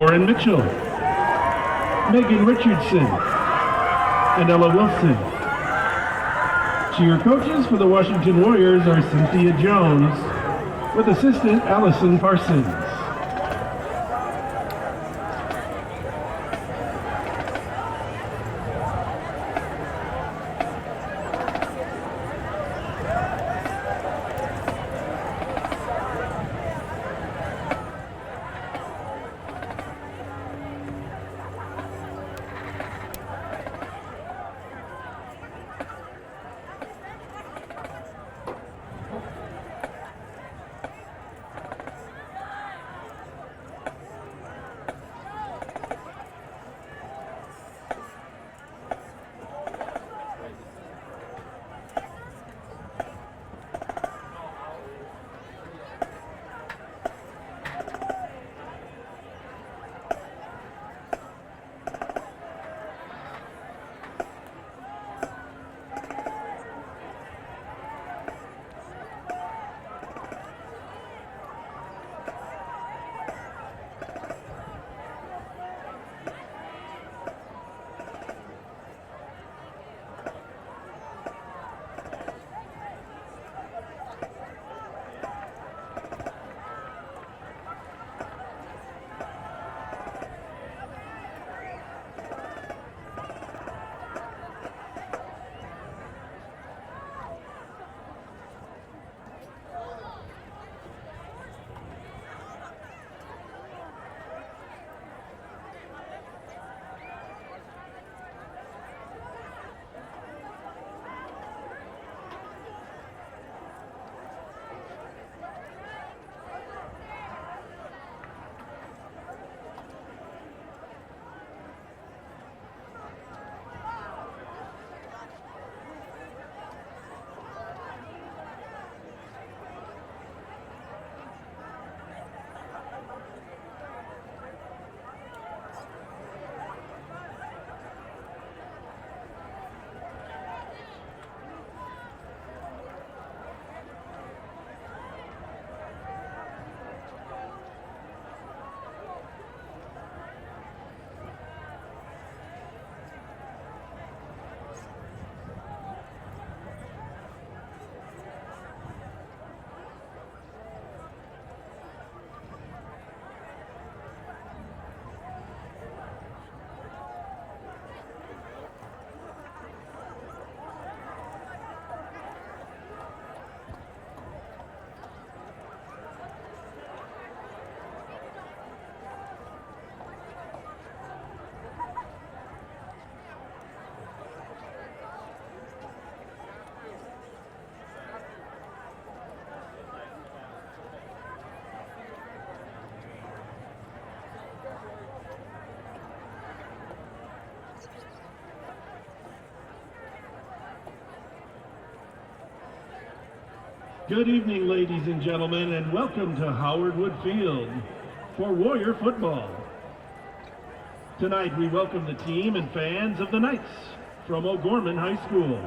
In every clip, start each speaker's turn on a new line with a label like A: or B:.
A: Warren Mitchell, Megan Richardson, and Ella Wilson. Cheer coaches for the Washington Warriors are Cynthia Jones with assistant Allison Parsons. Good evening, ladies and gentlemen, and welcome to Howard Wood Field for Warrior football. Tonight we welcome the team and fans of the Knights from O'Gorman High School.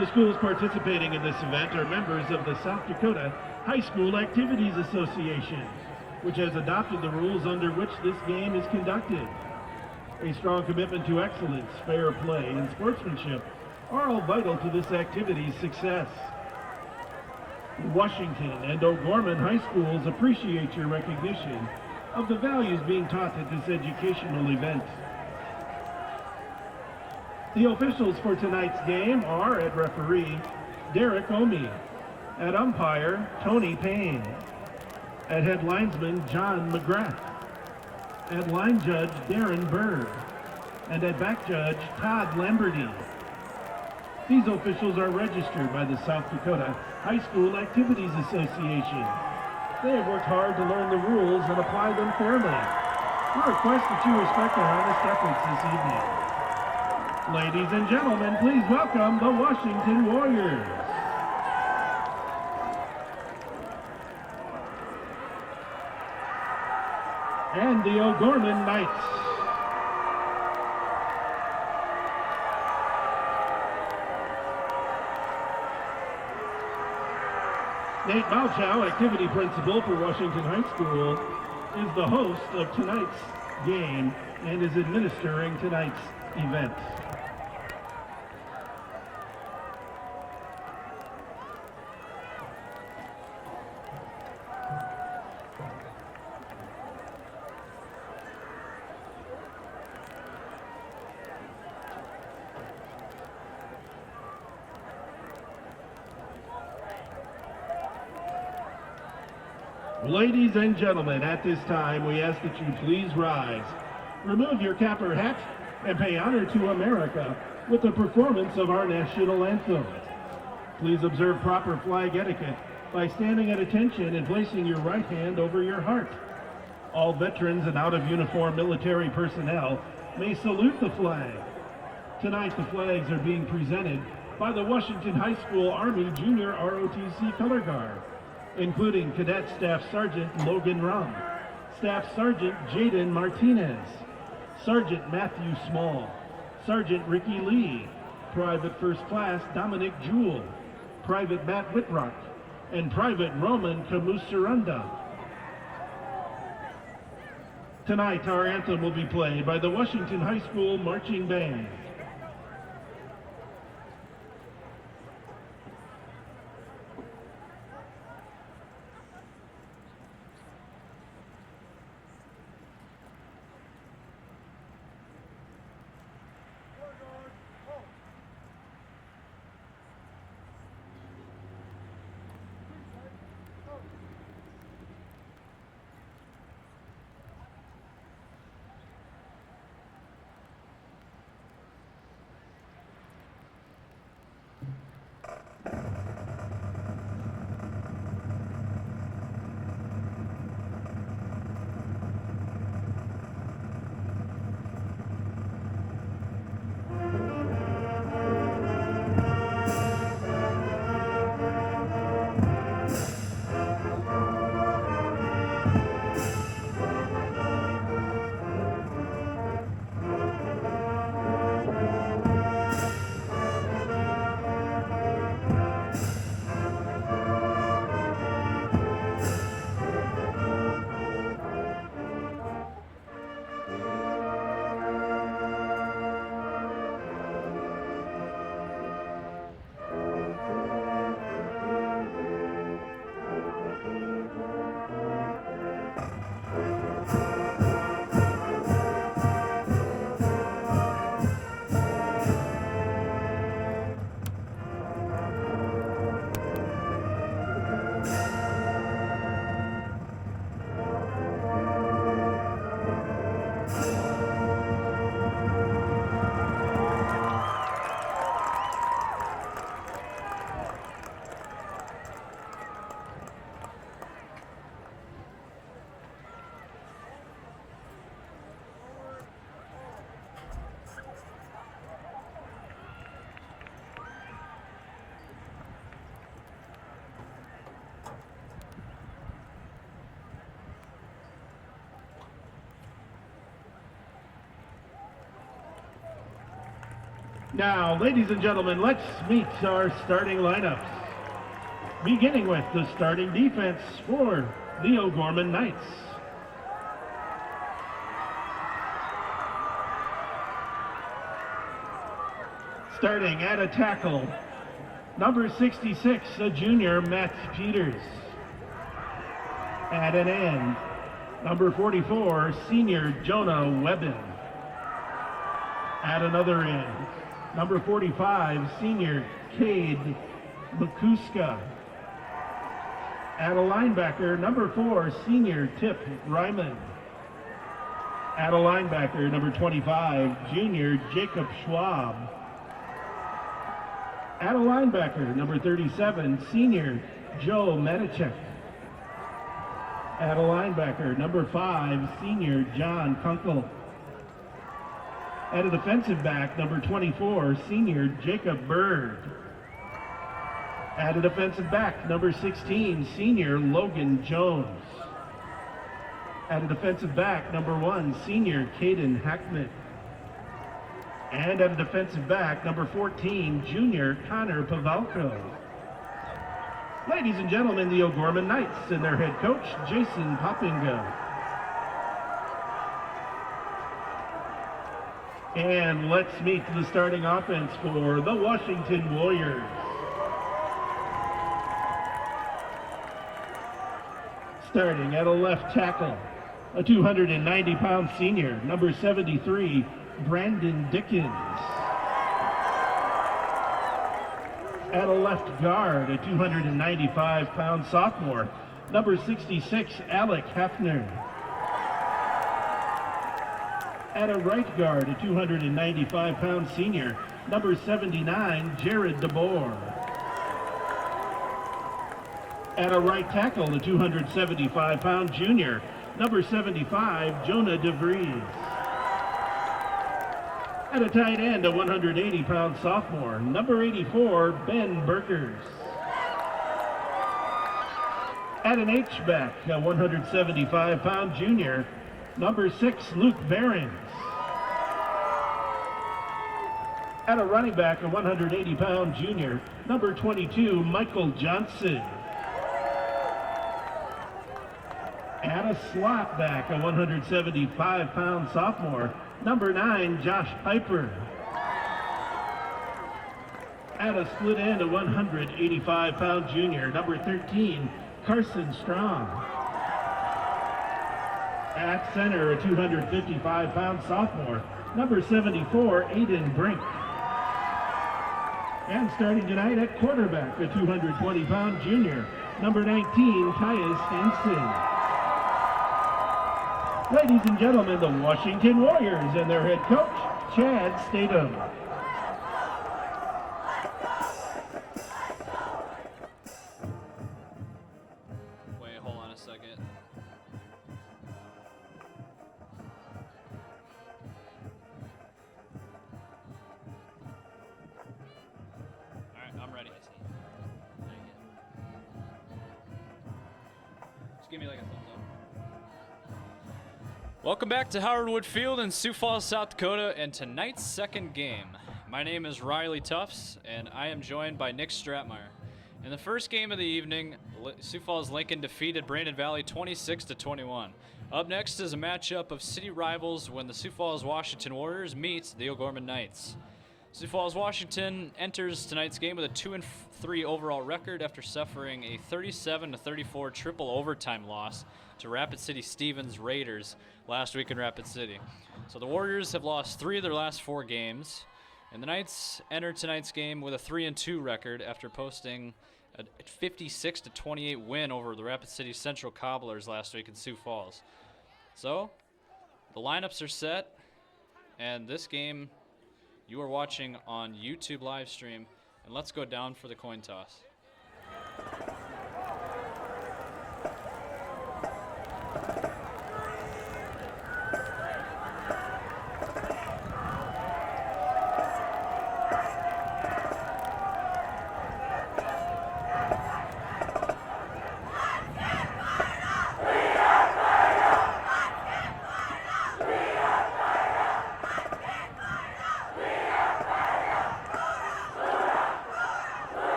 A: The schools participating in this event are members of the South Dakota High School Activities Association, which has adopted the rules under which this game is conducted. A strong commitment to excellence, fair play, and sportsmanship are all vital to this activity's success. Washington and O'Gorman High Schools appreciate your recognition of the values being taught at this educational event. The officials for tonight's game are at referee Derek Omi, at umpire Tony Payne, at head linesman John McGrath, at line judge Darren Bird, and at back judge Todd Lamberty. These officials are registered by the South Dakota High School Activities Association. They have worked hard to learn the rules and apply them fairly. We request that you respect their honest efforts this evening. Ladies and gentlemen, please welcome the Washington Warriors. And the O'Gorman Knights. Nate Malchow, activity principal for Washington High School, is the host of tonight's game and is administering tonight's event. Ladies and gentlemen, at this time, we ask that you please rise, remove your cap or hat, and pay honor to America with the performance of our national anthem. Please observe proper flag etiquette by standing at attention and placing your right hand over your heart. All veterans and out-of-uniform military personnel may salute the flag. Tonight, the flags are being presented by the Washington High School Army Junior ROTC Color Guard, including Cadet Staff Sergeant Logan Rum, Staff Sergeant Jaden Martinez, Sergeant Matthew Small, Sergeant Ricky Lee, Private First Class Dominic Jewell, Private Matt Whitrock, and Private Roman Kamusaranda. Tonight, our anthem will be played by the Washington High School Marching Band. Now, ladies and gentlemen, let's meet our starting lineups. Beginning with the starting defense for the O'Gorman Knights. Starting at a tackle, number 66, a junior, Matt Peters. At an end, number 44, senior, Jonah Webbin. At another end, number 45, senior, Cade Makuska. At a linebacker, number 4, senior, Tip Ryman. At a linebacker, number 25, junior, Jacob Schwab. At a linebacker, number 37, senior, Joe Medichek. At a linebacker, number 5, senior, John Kunkel. At a defensive back, number 24, senior, Jacob Bird. At a defensive back, number 16, senior, Logan Jones. At a defensive back, number 1, senior, Caden Hackman. And at a defensive back, number 14, junior, Connor Pavalko. Ladies and gentlemen, the O'Gorman Knights and their head coach, Jason Poppinga. And let's meet the starting offense for the Washington Warriors. Starting at a left tackle, a 290-pound senior, number 73, Brandon Dickens. At a left guard, a 295-pound sophomore, number 66, Alec Hefner. At a right guard, a 295-pound senior, number 79, Jared DeBoer. At a right tackle, a 275-pound junior, number 75, Jonah DeVries. At a tight end, a 180-pound sophomore, number 84, Ben Burkers. At an H-back, a 175-pound junior, number 6, Luke Behrens. At a running back, a 180-pound junior, number 22, Michael Johnson. At a slot back, a 175-pound sophomore, number 9, Josh Piper. At a split end, a 185-pound junior, number 13, Carson Strong. At center, a 255-pound sophomore, number 74, Aiden Brink. And starting tonight at quarterback, a 220-pound junior, number 19, Caius Hansen. Ladies and gentlemen, the Washington Warriors and their head coach, Chad Statham.
B: Wait, hold on a second. All right, I'm ready. Just give me like a thumbs up. Welcome back to Howard Wood Field in Sioux Falls, South Dakota, and tonight's second game. My name is Riley Tufts, and I am joined by Nick Stratmeyer. In the first game of the evening, Sioux Falls Lincoln defeated Brandon Valley 26-21. Up next is a matchup of city rivals when the Sioux Falls Washington Warriors meet the O'Gorman Knights. Sioux Falls Washington enters tonight's game with a 2-3 overall record after suffering a 37-34 triple overtime loss to Rapid City Stevens Raiders last week in Rapid City. So the Warriors have lost 3 of their last 4 games, and the Knights enter tonight's game with a 3-2 record after posting a 56-28 win over the Rapid City Central Cobblers last week in Sioux Falls. So the lineups are set, and this game you are watching on YouTube live stream, and let's go down for the coin toss.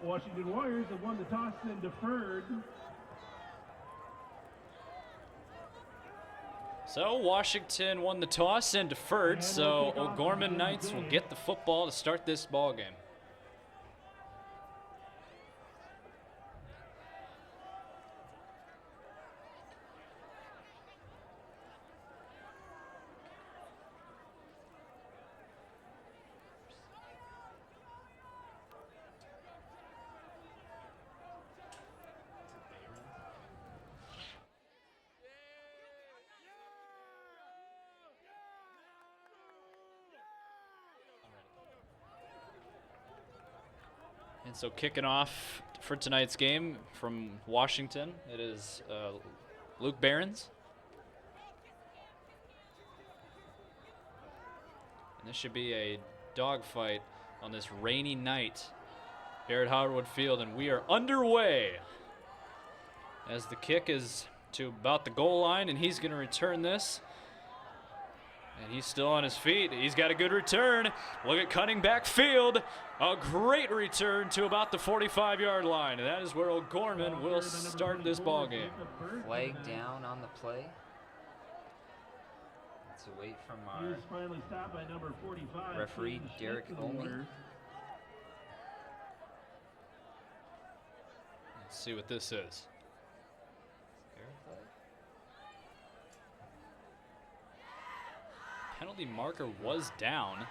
A: Washington Warriors have won the toss and deferred.
B: So Washington won the toss and deferred, so O'Gorman Knights will get the football to start this ball game. And so kicking off for tonight's game from Washington, it is Luke Behrens. And this should be a dogfight on this rainy night here at Howard Field, and we are underway as the kick is to about the goal line, and he's going to return this. And he's still on his feet. He's got a good return. Look at cutting back field. A great return to about the 45-yard line. And that is where O'Gorman will start this ball game.
C: Flag down on the play. Let's wait from our referee, Derek Omi.
B: Let's see what this is. Penalty marker was down.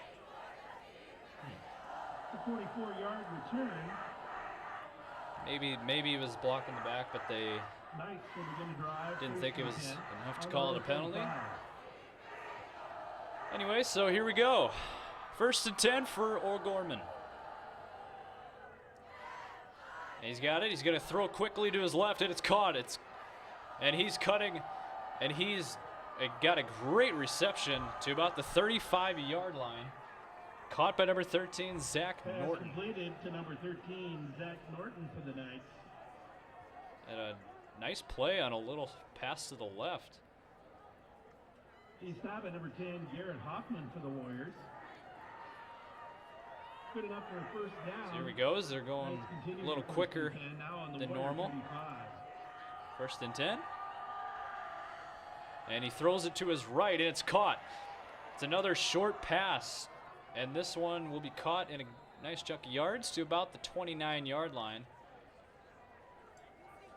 A: The 44-yard return.
B: Maybe it was blocking the back, but they didn't think it was enough to call it a penalty. Anyway, so here we go. 1st and 10 for O'Gorman. He's got it. He's going to throw quickly to his left, and it's caught. And he's cutting, and he's got a great reception to about the 35-yard line. Caught by number 13, Zach Norton.
A: Completed to number 13, Zach Norton for the Knights.
B: And a nice play on a little pass to the left.
A: He's stopped at number 10, Garrett Hoffman for the Warriors. Good enough for a first down.
B: So here he goes. They're going a little quicker than normal. 1st and 10. And he throws it to his right, and it's caught. It's another short pass. And this one will be caught in a nice chunk of yards to about the 29-yard line.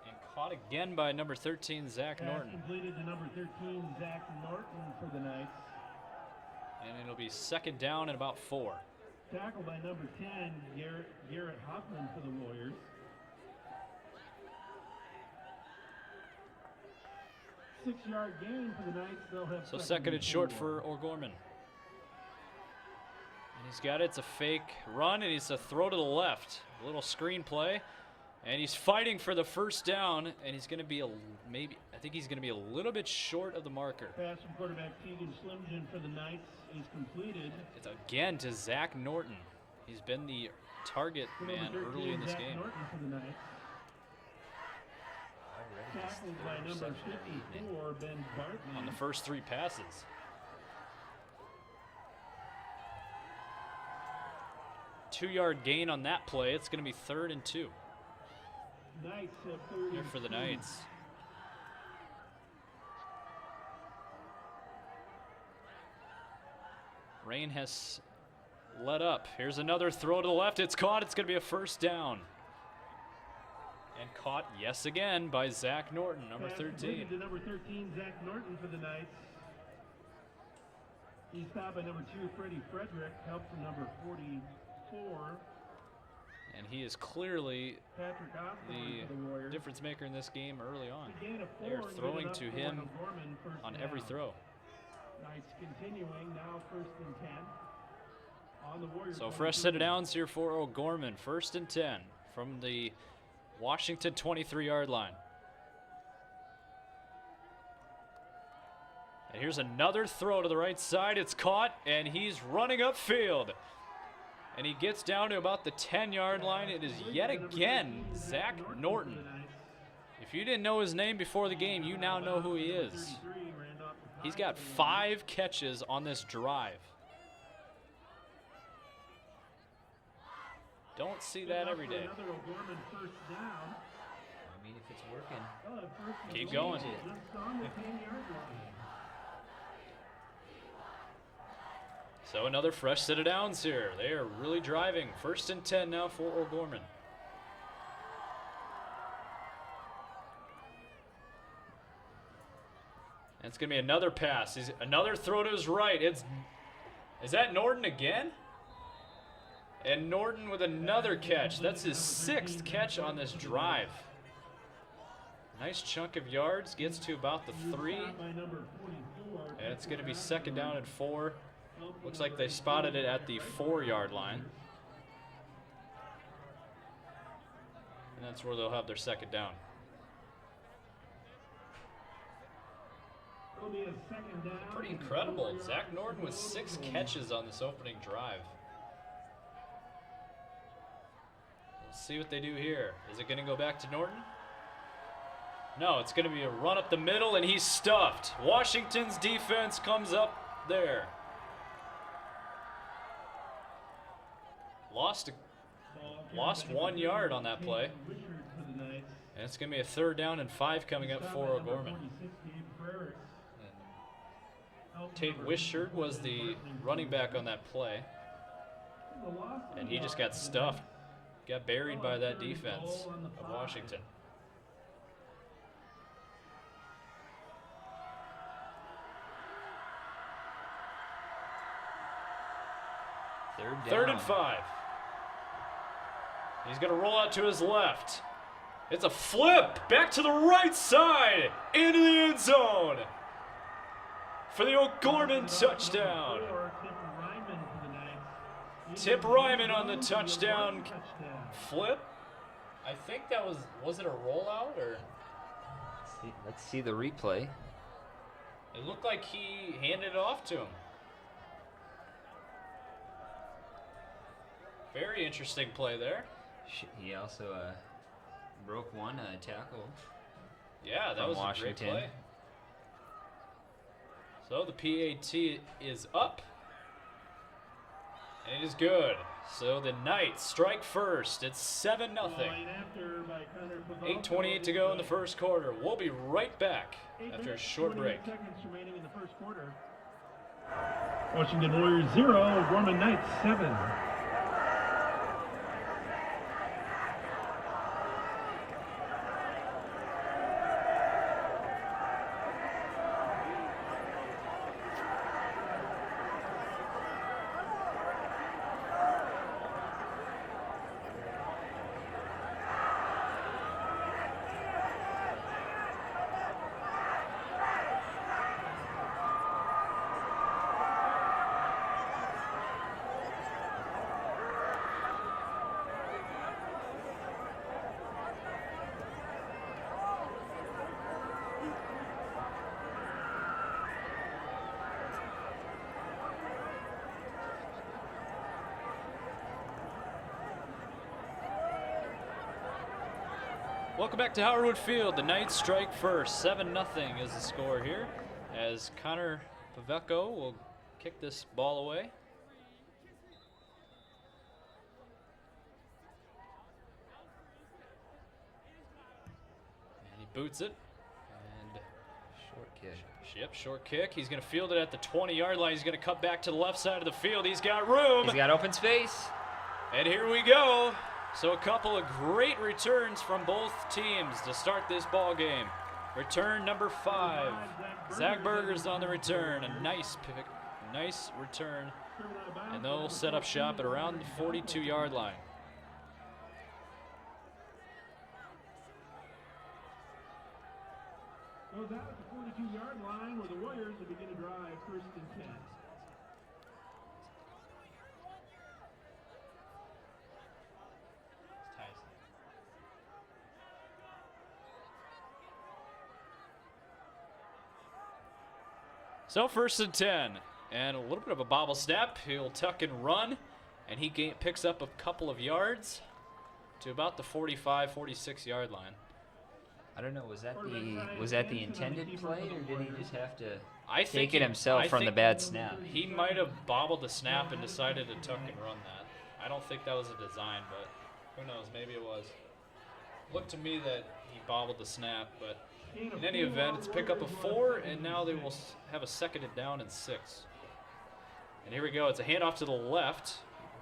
B: And caught again by number 13, Zach Norton.
A: Completed to number 13, Zach Norton for the Knights.
B: And it'll be 2nd down and about 4.
A: Tackled by number 10, Garrett Hoffman for the Warriors. Six-yard gain for the Knights. They'll have
B: so 2nd and short for O'Gorman. And he's got it. It's a fake run, and it's a throw to the left. A little screen play. And he's fighting for the 1st down, and he's going to be I think he's going to be a little bit short of the marker.
A: Pass from quarterback Tegan Slimgen for the Knights is completed.
B: It's again to Zach Norton. He's been the target man early in this game.
A: Norton for the Knights. Tackled by number 54, Ben Barton.
B: On the first 3 passes. Two-yard gain on that play. It's going to be 3rd and 2.
A: Knights have 3rd
B: here for the Knights. Rain has let up. Here's another throw to the left. It's caught. It's going to be a 1st down. And caught, yes again, by Zach Norton, number 13.
A: To number 13, Zach Norton for the Knights. He's stopped by number 2, Freddie Frederick, help from number 44.
B: And he is clearly
A: the
B: difference maker in this game early on. They are throwing to him on every throw.
A: Knights continuing now 1st and 10. On the Warriors.
B: So fresh set of downs here for O'Gorman. 1st and 10 from the Washington 23-yard line. And here's another throw to the right side. It's caught, and he's running upfield. And he gets down to about the 10-yard line. It is yet again Zach Norton. If you didn't know his name before the game, you now know who he is. He's got 5 catches on this drive. Don't see that every day.
C: I mean, if it's working.
B: Keep going. So another fresh set of downs here. They are really driving. 1st and 10 now for O'Gorman. And it's going to be another pass. Another throw to his right. Is that Norton again? And Norton with another catch. That's his 6th catch on this drive. Nice chunk of yards. Gets to about the 3. And it's going to be 2nd down and 4. Looks like they spotted it at the 4-yard line. And that's where they'll have their 2nd down. Pretty incredible. Zach Norton with 6 catches on this opening drive. Let's see what they do here. Is it going to go back to Norton? No, it's going to be a run up the middle, and he's stuffed. Washington's defense comes up there. Lost 1 yard on that play. And it's going to be a 3rd down and 5 coming up for O'Gorman. Tate Wishart was the running back on that play. And he just got stuffed. Got buried by that defense of Washington. Third and 5. He's going to roll out to his left. It's a flip back to the right side into the end zone for the O'Gorman touchdown. Tip Ryman on the touchdown flip. I think that was it a rollout or?
C: Let's see the replay.
B: It looked like he handed it off to him. Very interesting play there.
C: He also broke one tackle.
B: Yeah, that was
C: Washington.
B: a great play. So the PAT is up. And it is good. So the Knights strike first. It's 7-0. 8:28 to go in the first quarter. We'll be right back after a short break.
A: Seconds remaining in the first quarter. Washington Warriors 0, O'Gorman Knights 7.
B: Welcome back to Howard Wood Field. The Knights strike first. 7-0 is the score here as Connor Paveco will kick this ball away. And he boots it. And
C: short kick.
B: Yep, short kick. He's going to field it at the 20-yard line. He's going to cut back to the left side of the field. He's got room.
C: He's got open space.
B: And here we go. So a couple of great returns from both teams to start this ball game. Return number 5. Zach Berger's on the return. A nice pick, nice return. And they'll set up shop at around the 42-yard line.
A: Goes out at the 42-yard line where the Warriors will begin to drive 1st and 10.
B: So 1st and 10, and a little bit of a bobble snap. He'll tuck and run, and he picks up a couple of yards to about the 45, 46-yard line.
C: I don't know. Was that the intended play, or did he just have to take
B: think
C: it himself from the bad snap?
B: He might have bobbled the snap and decided to tuck and run that. I don't think that was a design, but who knows? Maybe it was. Looked to me that he bobbled the snap, but in any event, it's pick up a 4, and now they will have a 2nd and down and 6. And here we go. It's a handoff to the left.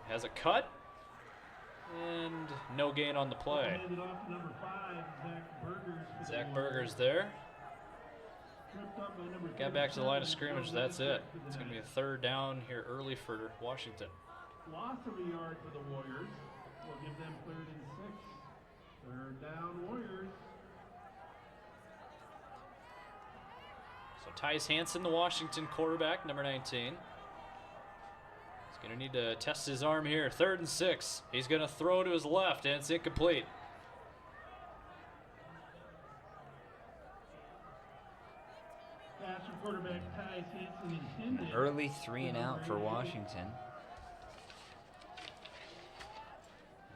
B: Has a cut. And no gain on the play. Zach Berger's there. Got back to the line of scrimmage. That's it. It's going to be a 3rd down here early for Washington.
A: Loss of a yard for the Warriors. We'll give them 3rd and 6. 3rd down Warriors.
B: So Tyus Hansen, the Washington quarterback, number 19. He's going to need to test his arm here. 3rd and 6. He's going to throw to his left, and it's incomplete.
A: Pass from quarterback Tyus Hansen intended.
C: Early 3 and out for Washington.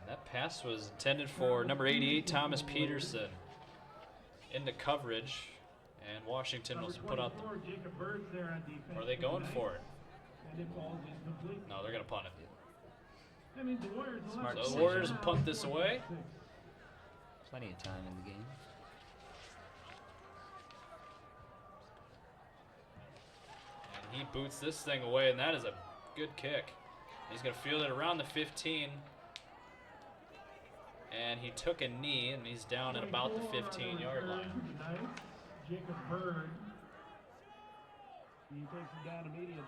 B: And that Pass was intended for number 88, Thomas Peterson. Into coverage, and Washington will put out the... Are they going for it? No, they're going to punt it.
C: Smart
B: So the
C: decision.
B: Warriors will punt this away.
C: Plenty of time in the game.
B: And he boots this thing away, and that is a good kick. He's going to field it around the 15. And he took a knee, and he's down at about the 15-yard line.
A: Jacob Bird. He takes him down immediately.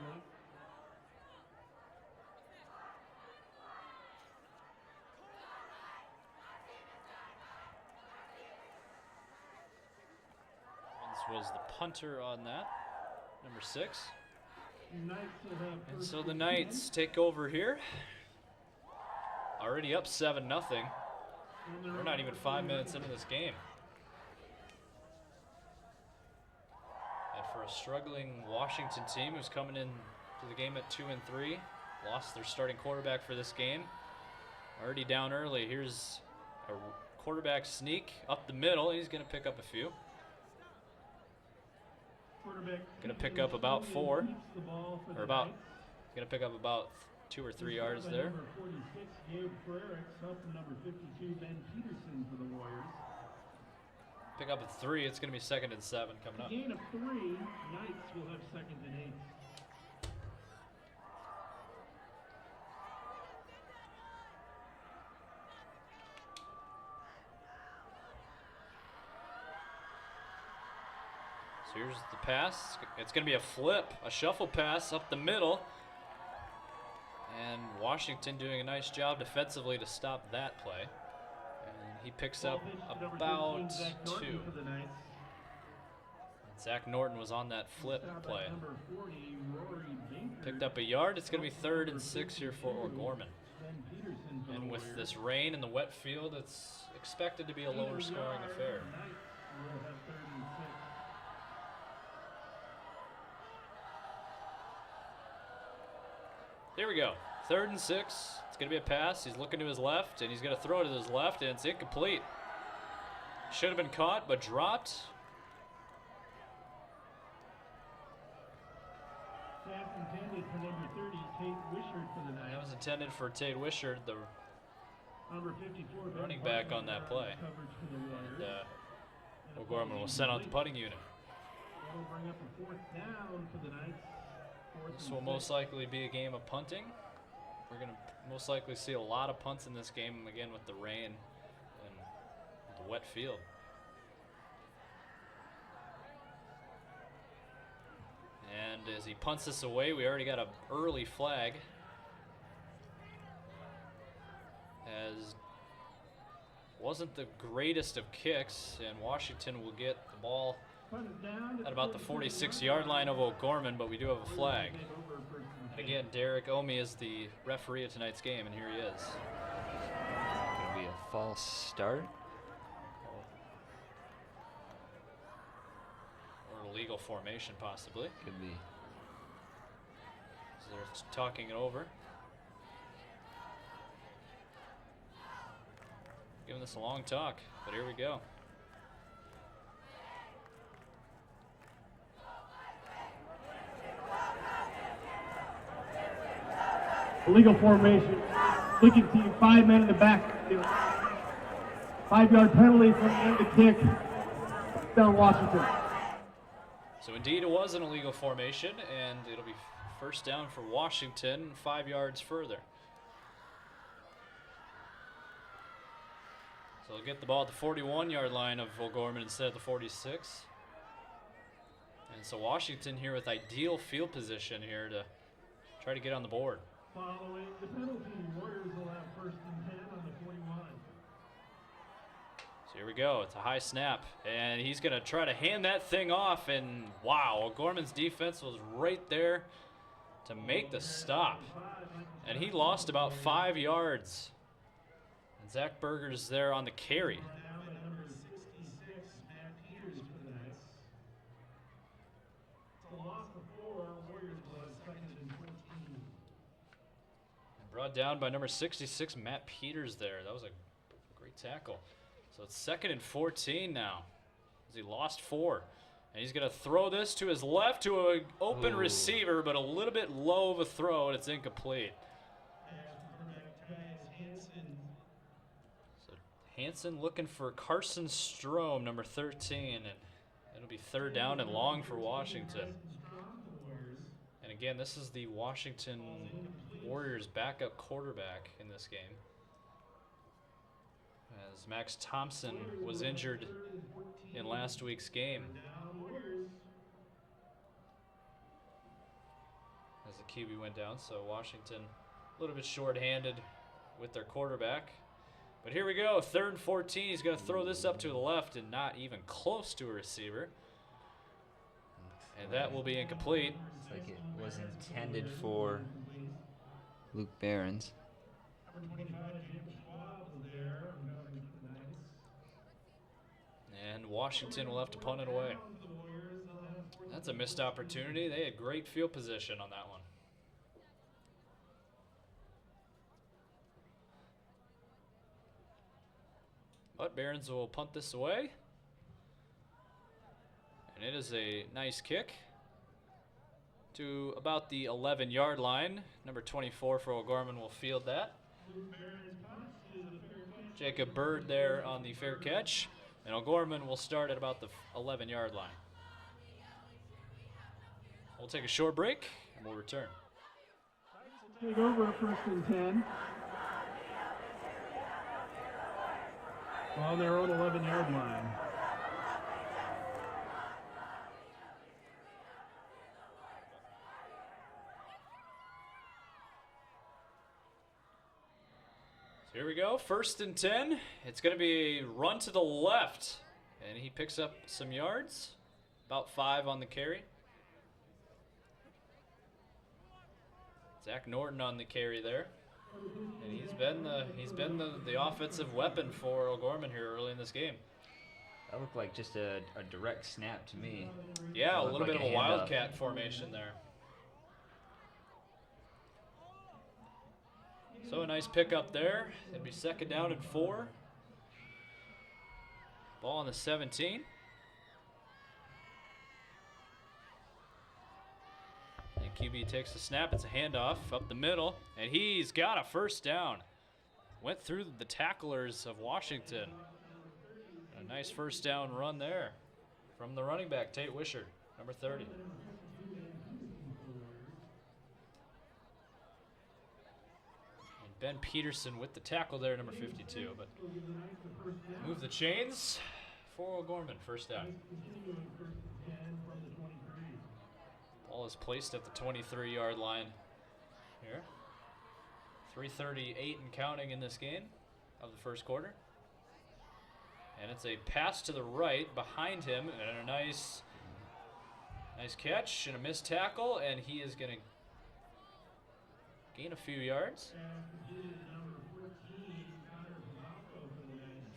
B: This was the punter on that, number 6. And so the Knights take over here. Already up 7-0. We're not even 5 minutes into this game. And for a struggling Washington team who's coming in to the game at 2-3, lost their starting quarterback for this game. Already down early. Here's a quarterback sneak up the middle. He's going to pick up a few. Going to pick up about 4, or about, going to pick up about 2 or 3 yards there.
A: Number 46, Gabe Frericks, up from number 52, Ben Peterson for the Warriors.
B: Pick up at 3. It's going to be 2nd and 7 coming up.
A: Gain of 3, Knights will have 2nd and 8.
B: So here's the pass. It's going to be a flip, a shuffle pass up the middle. And Washington doing a nice job defensively to stop that play. And he picks up about 2. And Zach Norton was on that flip play. Picked up a yard. It's going to be 3rd and 6 here for O'Gorman. And with this rain and the wet field, it's expected to be a lower scoring affair. There we go. 3rd and 6. It's going to be a pass. He's looking to his left, and he's going to throw it to his left, and it's incomplete. Should have been caught, but dropped.
A: Pass intended for number 30, Tate Wishart for the Knights.
B: That was intended for Tate Wishart, the
A: number 54,
B: running back on that play.
A: coverage for the Warriors.
B: And O'Gorman will send out the punting unit.
A: That'll bring up a 4th down for the Knights.
B: This will most likely be a game of punting. We're going to most likely see a lot of punts in this game, again, with the rain and the wet field. And as he punts this away, we already got an early flag. As wasn't the greatest of kicks, and Washington will get the ball at about the 46-yard line of O'Gorman, but we do have a flag. And again, Derek Omi is the referee of tonight's game, and here he is.
C: Could be a false start.
B: Or a legal formation, possibly.
C: Could be.
B: So they're talking it over. Giving this a long talk, but here we go.
A: Illegal formation. Kicking team, 5 men in the back. 5-yard penalty from the end of kick. Down Washington.
B: So indeed it was an illegal formation, and it'll be 1st down for Washington, 5 yards further. So they'll get the ball at the 41-yard line of O'Gorman instead of the 46. And so Washington here with ideal field position here to try to get on the board.
A: Following the penalty, Warriors will have 1st and 10 on the 41.
B: So here we go. It's a high snap, and he's going to try to hand that thing off, and wow, O'Gorman's defense was right there to make the stop. And he lost about 5 yards. And Zach Berger's there on the carry. Brought down by number 66, Matt Peters there. That was a great tackle. So it's 2nd and 14 now. As he lost 4. And he's going to throw this to his left to an open receiver, but a little bit low of a throw, and it's incomplete. So Hansen looking for Carson Strom, number 13, and it'll be 3rd down and long for Washington. And again, this is the Washington Warriors backup quarterback in this game, as Max Thompson was injured in last week's game. As the QB went down, so Washington a little bit short-handed with their quarterback. But here we go, 3rd and 14. He's going to throw this up to the left and not even close to a receiver. And that will be incomplete.
C: Looks like it was intended for Luke Behrens.
B: And Washington will have to punt it away. That's a missed opportunity. They had great field position on that one. But Behrens will punt this away. And it is a nice kick to about the 11-yard line. Number 24 for O'Gorman will field that. Jacob Bird there on the fair catch. And O'Gorman will start at about the 11-yard line. We'll take a short break, and we'll return.
A: Take over 1st and 10. On their own 11-yard line.
B: So here we go, 1st and 10. It's going to be a run to the left, and he picks up some yards, about 5 on the carry. Zach Norton on the carry there, and he's been the offensive weapon for O'Gorman here early in this game.
C: That looked like just a direct snap to me.
B: Yeah, a little
C: like
B: bit of a
C: handoff.
B: wildcat formation there. So a nice pickup there. It'll be 2nd down and 4. Ball on the 17. And QB takes the snap. It's a handoff up the middle, and he's got a 1st down. Went through the tacklers of Washington. A nice 1st down run there from the running back, Tate Wishart, number 30. And Ben Peterson with the tackle there, number 52. But move the chains for O'Gorman, 1st down. Ball is placed at the 23-yard line here. 3:38 and counting in this game of the 1st quarter. And it's a pass to the right behind him, and a nice catch and a missed tackle, and he is going to gain a few yards.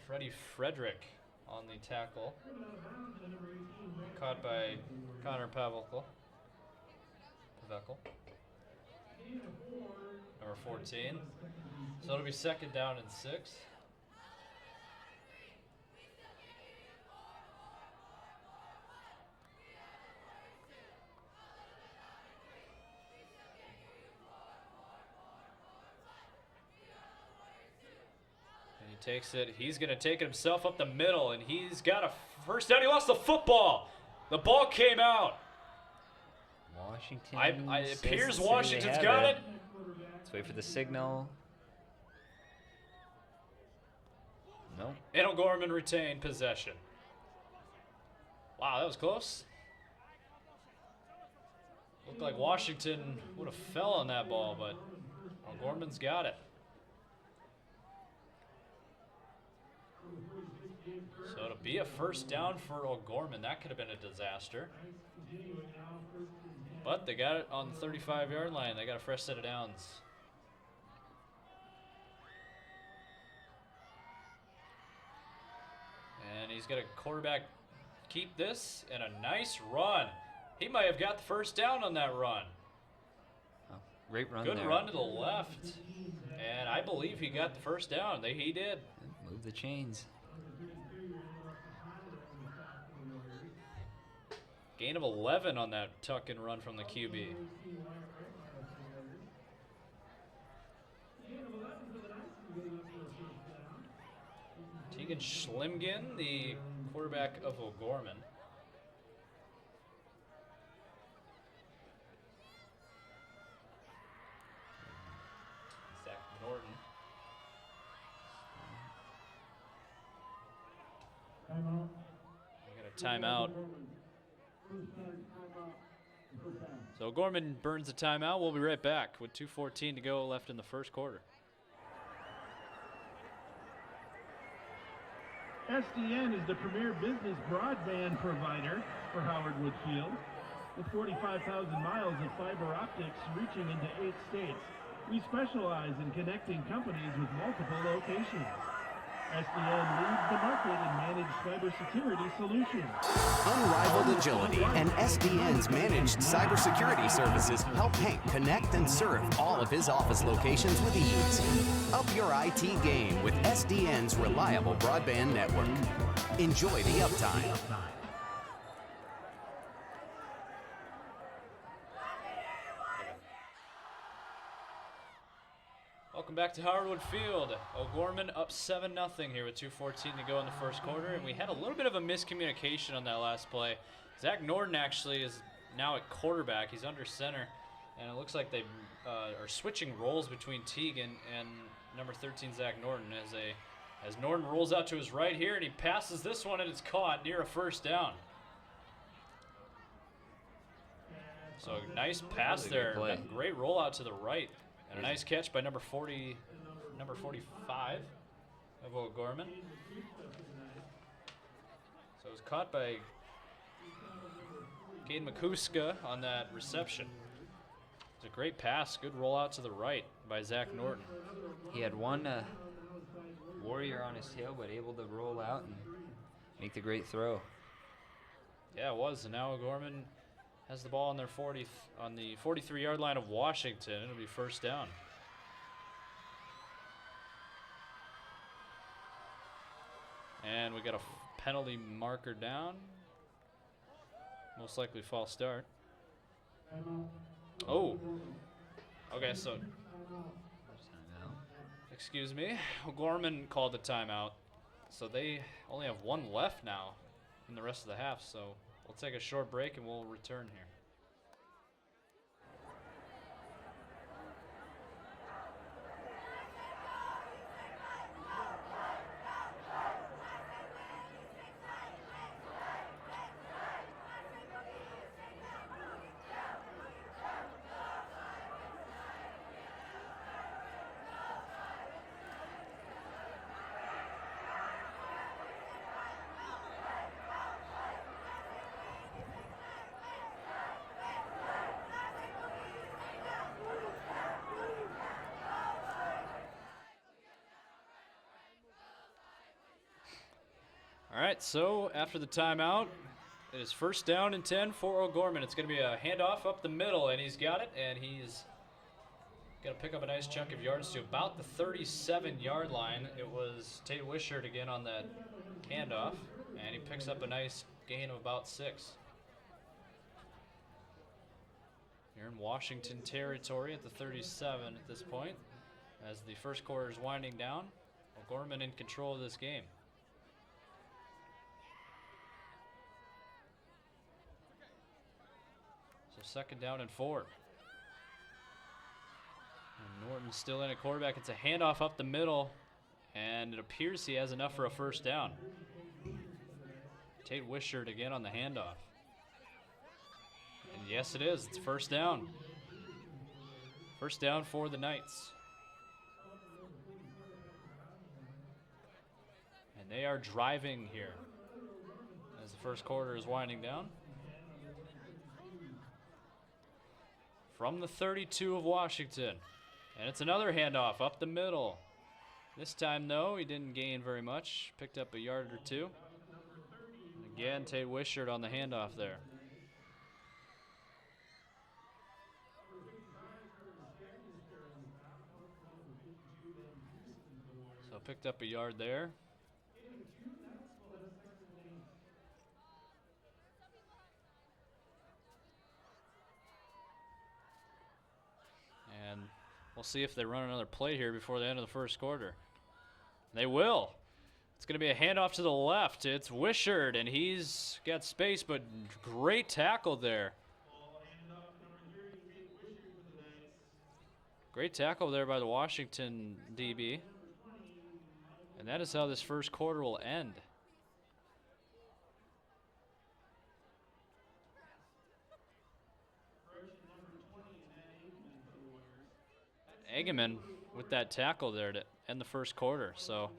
B: Freddie Frederick on the tackle, caught by Connor Pavelko. Number 14. So it'll be 2nd down and 6. And he takes it. He's going to take it himself up the middle, and he's got a 1st down. He lost the football. The ball came out.
C: Washington.
B: It appears Washington's got it.
C: Let's wait for the signal. No.
B: And O'Gorman retained possession. Wow, that was close. Looked like Washington would have fell on that ball, but O'Gorman's got it. So it'll be a 1st down for O'Gorman. That could have been a disaster. But they got it on the 35-yard line. They got a fresh set of downs. And he's got a quarterback keep this, and a nice run. He might have got the 1st down on that run.
C: Oh, great run
B: Good
C: there.
B: run to the left. And I believe he got the first down. He did.
C: Move the chains.
B: Gain of 11 on that tuck and run from the QB. Tegan Schlimgen, the quarterback of O'Gorman. Zach Norton. We got a timeout. So Gorman burns the timeout. We'll be right back with 2:14 to go left in the first quarter.
A: SDN is the premier business broadband provider for Howard Wood Field. With 45,000 miles of fiber optics reaching into 8 states, we specialize in connecting companies with multiple locations. SDN leads the market in managed cybersecurity solutions.
D: Unrivaled agility and SDN's managed cybersecurity services help Hank connect and serve all of his office locations with ease. Up your IT game with SDN's reliable broadband network. Enjoy the uptime.
B: Welcome back to Howard Wood Field. O'Gorman up 7-0 here with 2:14 to go in the first quarter, and we had a little bit of a miscommunication on that last play. Zach Norton actually is now at quarterback. He's under center, and it looks like they are switching roles between Teagan and number 13 Zach Norton as Norton rolls out to his right here, and he passes this one, and it's caught near a first down. So nice pass there. Great rollout to the right. And a nice catch by number 45 of O'Gorman. So it was caught by Caden McCuska on that reception. It's a great pass, good rollout to the right by Zach Norton.
C: He had one warrior on his tail, but able to roll out and make the great throw.
B: Yeah, it was. And now O'Gorman has the ball on their on the 43-yard line of Washington. It'll be first down. And we got a penalty marker down. Most likely false start. Oh. Okay, so excuse me. O'Gorman called the timeout. So they only have one left now in the rest of the half, so we'll take a short break and we'll return here. All right, so after the timeout, it is first down and 10 for O'Gorman. It's going to be a handoff up the middle, and he's got it, and he's going to pick up a nice chunk of yards to about the 37-yard line. It was Tate Wishart again on that handoff, and he picks up a nice gain of about 6. You're in Washington territory at the 37 at this point, as the first quarter is winding down. O'Gorman in control of this game. So second down and 4. And Norton's still in at quarterback. It's a handoff up the middle, and it appears he has enough for a first down. Tate Wishart again on the handoff. And yes, it is. It's first down. First down for the Knights. And they are driving here as the first quarter is winding down. From the 32 of Washington. And it's another handoff up the middle. This time, though, he didn't gain very much. Picked up a yard or two. And again, Tate Wishart on the handoff there. picked up a yard there. And we'll see if they run another play here before the end of the first quarter. They will. It's going to be a handoff to the left. It's Wishart, and he's got space, but great tackle there. Great tackle there by the Washington DB. And that is how this first quarter will end. Egeman with that tackle there to end the first quarter. So,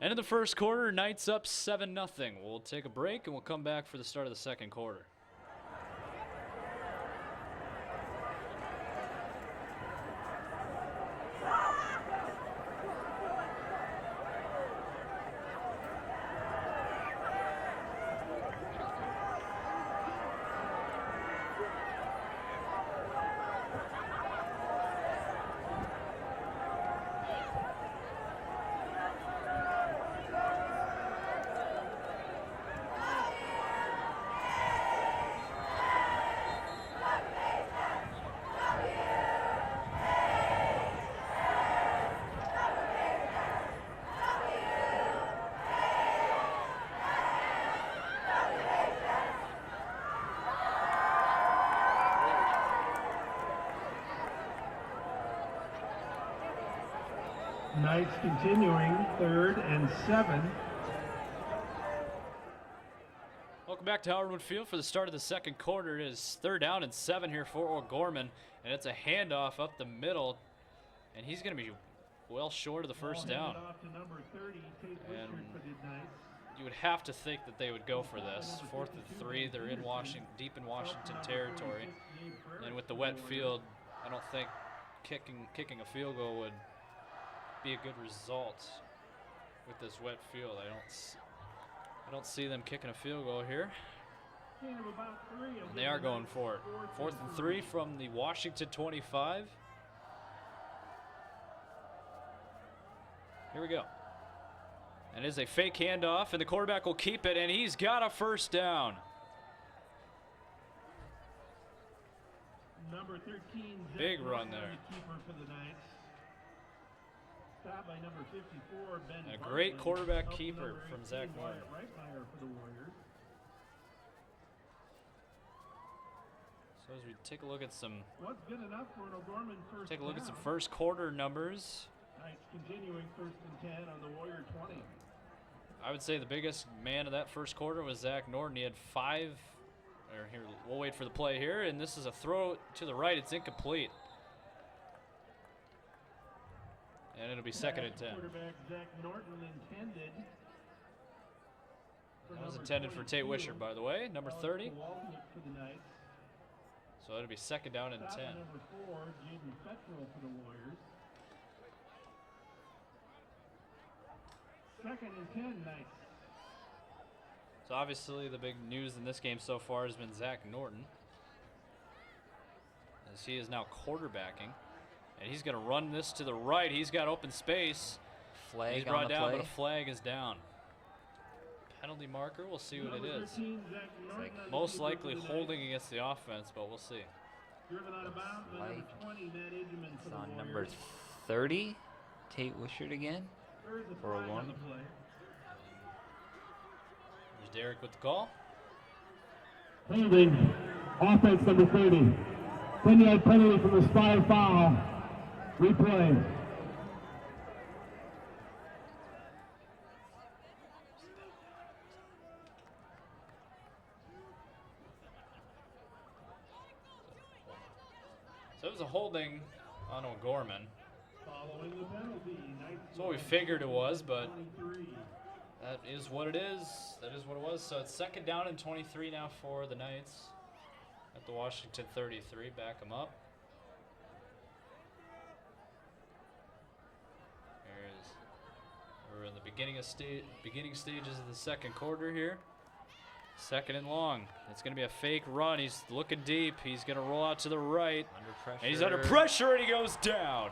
B: end of the first quarter, Knights up 7-0. We'll take a break and we'll come back for the start of the second quarter.
A: Knights continuing, 3rd and 7.
B: Welcome back to Howard Field for the start of the second quarter. It is 3rd down and 7 here for O'Gorman, and it's a handoff up the middle, and he's going to be well short of the first down. And you would have to think that they would go for this. 4th and 3, they're in Washington, deep in Washington territory, and with the wet field, I don't think kicking a field goal would be a good result with this wet field. I don't see them kicking a field goal here. And they are going for it. 4th and 3 from the Washington 25. Here we go. And it is a fake handoff, and the quarterback will keep it, and he's got a first down.
A: Number 13,
B: big run there.
A: For the Knights. By number 54, Ben
B: and a great quarterback keeper from Zach Norton.
A: For the Warriors.
B: So as we take a look at some,
A: what's good enough for an O'Gorman first
B: take a look
A: down.
B: at some first quarter numbers.
A: Knights continuing 1st and 10 on the Warrior 20.
B: I would say the biggest man of that first quarter was Zach Norton. He had 5. Or here, we'll wait for the play here, and this is a throw to the right. It's incomplete. And it'll be 2nd and 10.
A: Quarterback Zach Norton intended.
B: That was intended for Tate Wishart, by the way, number 30. So it'll be 2nd down and 10.
A: Number 4, Jaden Fettrell for the Warriors. 2nd and 10, Knights.
B: So obviously the big news in this game so far has been Zach Norton, as he is now quarterbacking. And he's going to run this to the right. He's got open space.
C: Flag
B: he's brought
C: on the
B: down,
C: play.
B: but a flag is down. Penalty marker, we'll see what it is.
A: 13,
C: like
B: Most likely holding against the offense, but we'll see.
A: Driven out of bounds by number 20, Matt Edgeman for
C: It's
A: the
C: on
A: Warriors.
C: number 30, Tate Wishart again.
A: There's a
C: for a
A: flag on
C: one.
A: the play.
B: There's Derek with the call.
A: Holding, offense number 30. 10-yard penalty from the spy foul. Replay.
B: So it was a holding on O'Gorman.
A: Following the penalty,
B: That's what we figured it was, but that is what it is. That is what it was. So it's 2nd down and 23 now for the Knights at the Washington 33. Back them up. We're in the beginning stages of the second quarter here. 2nd and long. It's going to be a fake run. He's looking deep. He's going to roll out to the right.
C: Under pressure.
B: And he's under pressure, and he goes down.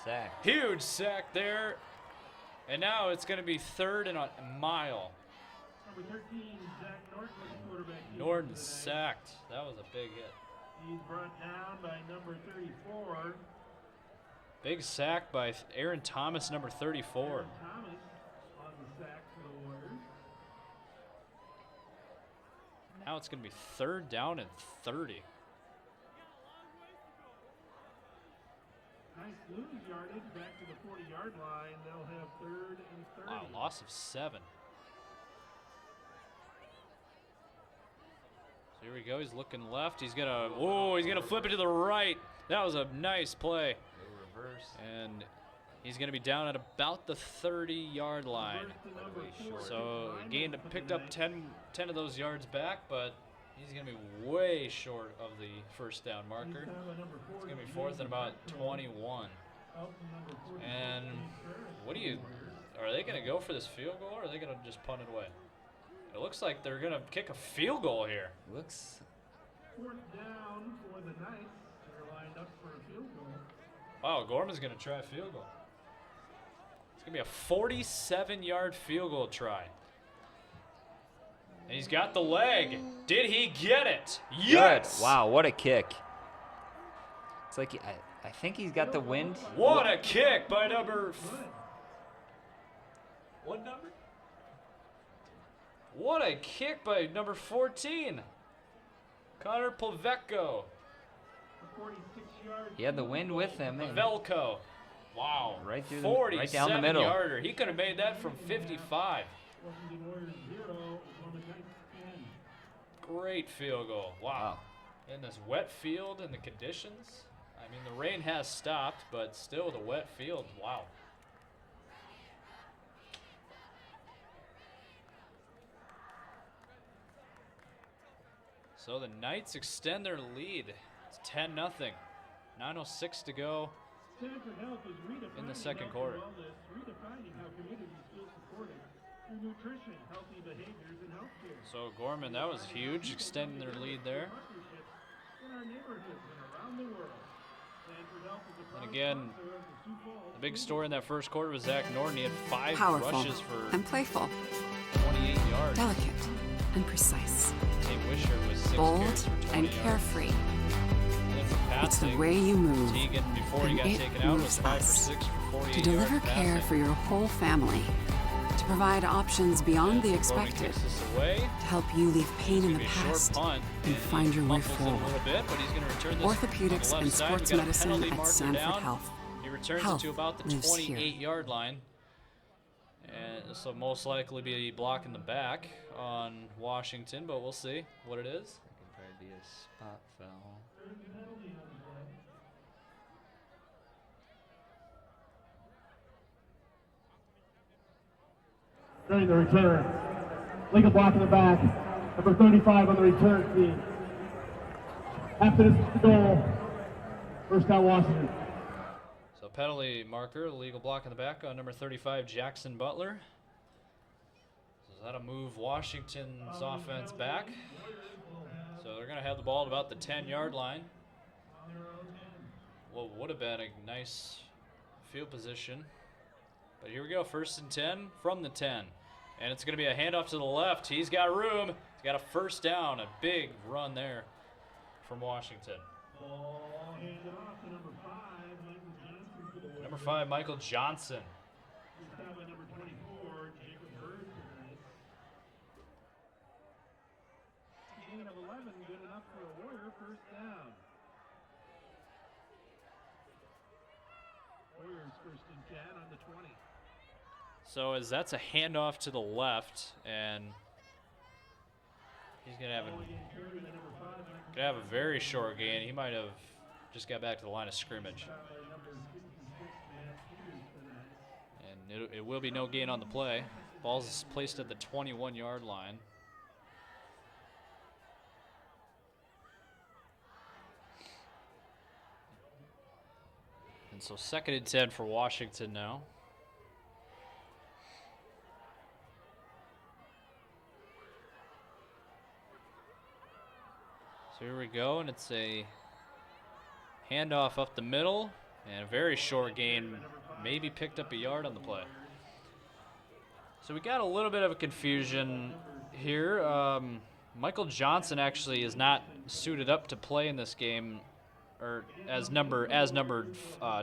C: sack.
B: Huge sack there. And now it's going to be 3rd and a mile.
A: Number 13, Zach Norton, quarterback.
B: Norton sacked. That was a big hit.
A: He's brought down by number 34.
B: Big sack by Aaron Thomas, number 34.
A: Aaron Thomas on the sack for the Warriors.
B: Now it's going to be 3rd down and 30.
A: Nice lose yardage back to the 40-yard line. They'll have 3rd and 30.
B: Wow, loss of 7. So here we go. He's looking left. He's gonna flip it to the right. That was a nice play.
C: Reverse.
B: And he's gonna be down at about the 30-yard line. So picked up 10 of those yards back, but he's gonna be way short of the first down marker. It's gonna be 4th and about 21. And are they gonna go for this field goal, or are they gonna just punt it away? It looks like they're gonna kick a field goal here.
C: Looks.
A: 4th down for the Knights. They're lined up for a field goal.
B: Wow, Gorman's gonna try a field goal. It's gonna be a 47-yard field goal try. And he's got the leg. Did he get it? Yes!
C: Good. Wow, what a kick. It's like, I think he's got the wind.
B: What a kick by number... What number? What a kick by number 14. Connor Pavecco.
A: 46-yard.
C: He had the wind with him. And
B: Velco. Wow.
C: Right through
B: right
C: down the middle.
B: 47-yarder. He could have made that from 55.
A: Washington Warriors 0, Northern Knights 10.
B: Great field goal. Wow. In this wet field and the conditions. I mean, the rain has stopped, but still the wet field. Wow. So the Knights extend their lead. It's 10-0. 9:06 to go in the second quarter.
A: Redefining how communities feel supported through nutrition, healthy behaviors, and healthcare.
B: So Gorman, that was huge, extending their lead there.
A: In our neighborhoods and around the world.
B: And again, the big story in that first quarter was Zach Norton. He had 5
E: Powerful
B: rushes for
E: and playful,
B: 28 yards.
E: delicate and precise,
B: Tate Wishart was 6
E: bold
B: carries for 20
E: and
B: yards.
E: carefree.
B: And then for
E: It's the
B: passing,
E: way you move,
B: Teagan, before he
E: and
B: got
E: it
B: taken out, was
E: moves
B: 5 for
E: us
B: 6 for 48
E: to deliver
B: yards
E: care
B: passing.
E: for your whole family, to provide options beyond the
B: Gorman
E: expected,
B: kicks this away.
E: to help you leave pain
B: It's
E: in
B: gonna
E: the
B: be a short
E: past
B: punt,
E: and find your way
B: fumbles it a
E: forward.
B: little bit, but he's going to return this
E: Orthopedics
B: on the
E: and
B: left side.
E: sports
B: We got a
E: medicine
B: penalty
E: at
B: marker
E: Sanford
B: down.
E: Health.
B: He returns
E: Health
B: it to about the
E: lives here.
B: 28-yard line. And this will most likely be blocking the back on Washington, but we'll see what it is.
C: That could probably be a spot foul.
A: During the return. Legal block in the back. Number 35 on the return team. After this is the goal. First down, Washington.
B: So penalty marker, legal block in the back on number 35, Jackson Butler. So that'll move Washington's offense back. So they're going to have the ball at about the 10-yard line. What would have been a nice field position. But here we go, 1st and 10 from the 10. And it's going to be a handoff to the left. He's got room. He's got a first down, a big run there from Washington. Number 5, Michael Johnson.
A: Number 24, Jacob Bird. Gain of 11, good enough for a Warrior. First down. Warriors 1st and 10 on the 20.
B: So as that's a handoff to the left, and he's gonna have a very short gain. He might have just got back to the line of scrimmage. And it will be no gain on the play. Ball's placed at the 21-yard line. And so 2nd and 10 for Washington now. So here we go, and it's a handoff up the middle. And a very short gain, maybe picked up a yard on the play. So we got a little bit of a confusion here. Michael Johnson actually is not suited up to play in this game, or as number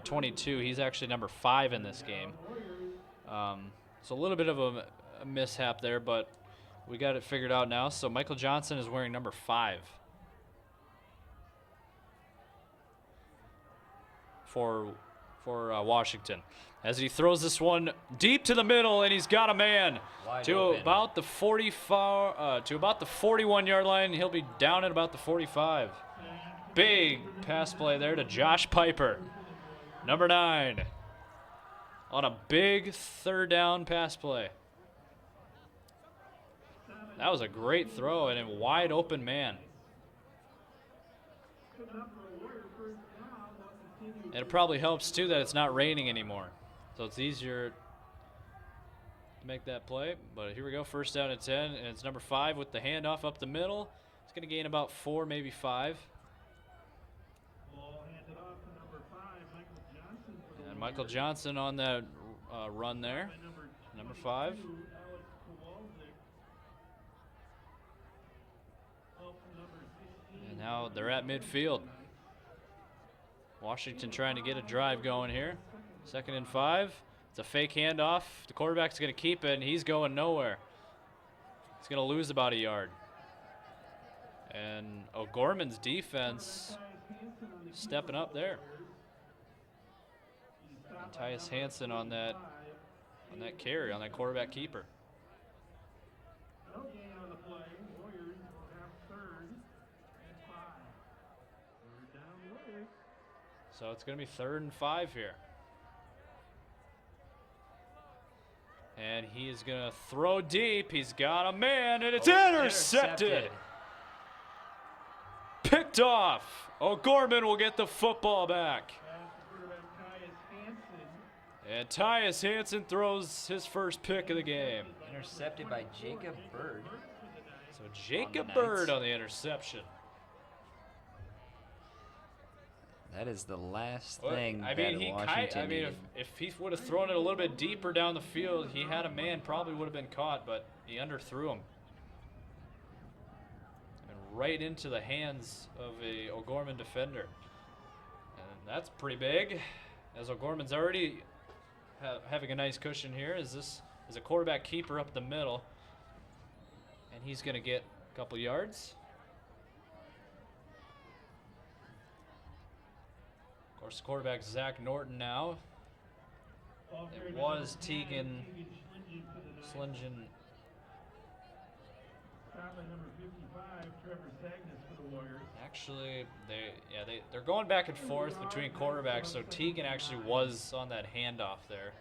B: 22. He's actually number 5 in this game. So a little bit of a mishap there, but we got it figured out now. So Michael Johnson is wearing number 5 for Washington, as he throws this one deep to the middle, and he's got a man about the 41-yard line. He'll be down at about the 45. Big pass play there to Josh Piper, number 9, on a big third down pass play. That was a great throw and a wide open man. And it probably helps too that it's not raining anymore, so it's easier to make that play. But here we go, first down and 10, and it's number 5 with the handoff up the middle. It's going to gain about 4, maybe 5. And Michael Johnson on that run there, number 5. And now they're at midfield. Washington trying to get a drive going here. 2nd and 5. It's a fake handoff. The quarterback's going to keep it, and he's going nowhere. He's going to lose about a yard. And O'Gorman's defense stepping up there. Tyus Hansen on that carry, on that quarterback keeper. So it's going to be 3rd and 5 here. And he is going to throw deep. He's got a man, and it's intercepted. Picked off. O'Gorman will get the football back. And Tyus Hansen throws his first pick of the game.
C: Intercepted by Jacob Bird.
B: So Jacob Bird on the interception.
C: That is the last thing
B: I mean,
C: Washington needed.
B: if he would have thrown it a little bit deeper down the field, he had a man, probably would have been caught, but he underthrew him. And right into the hands of a O'Gorman defender. And that's pretty big, as O'Gorman's already having a nice cushion here. Is a quarterback keeper up the middle, and he's going to get a couple yards. Of course, quarterback Zach Norton now. It was Tegan Slingen. Actually, they're going back and forth between quarterbacks, so Tegan actually was on that handoff there.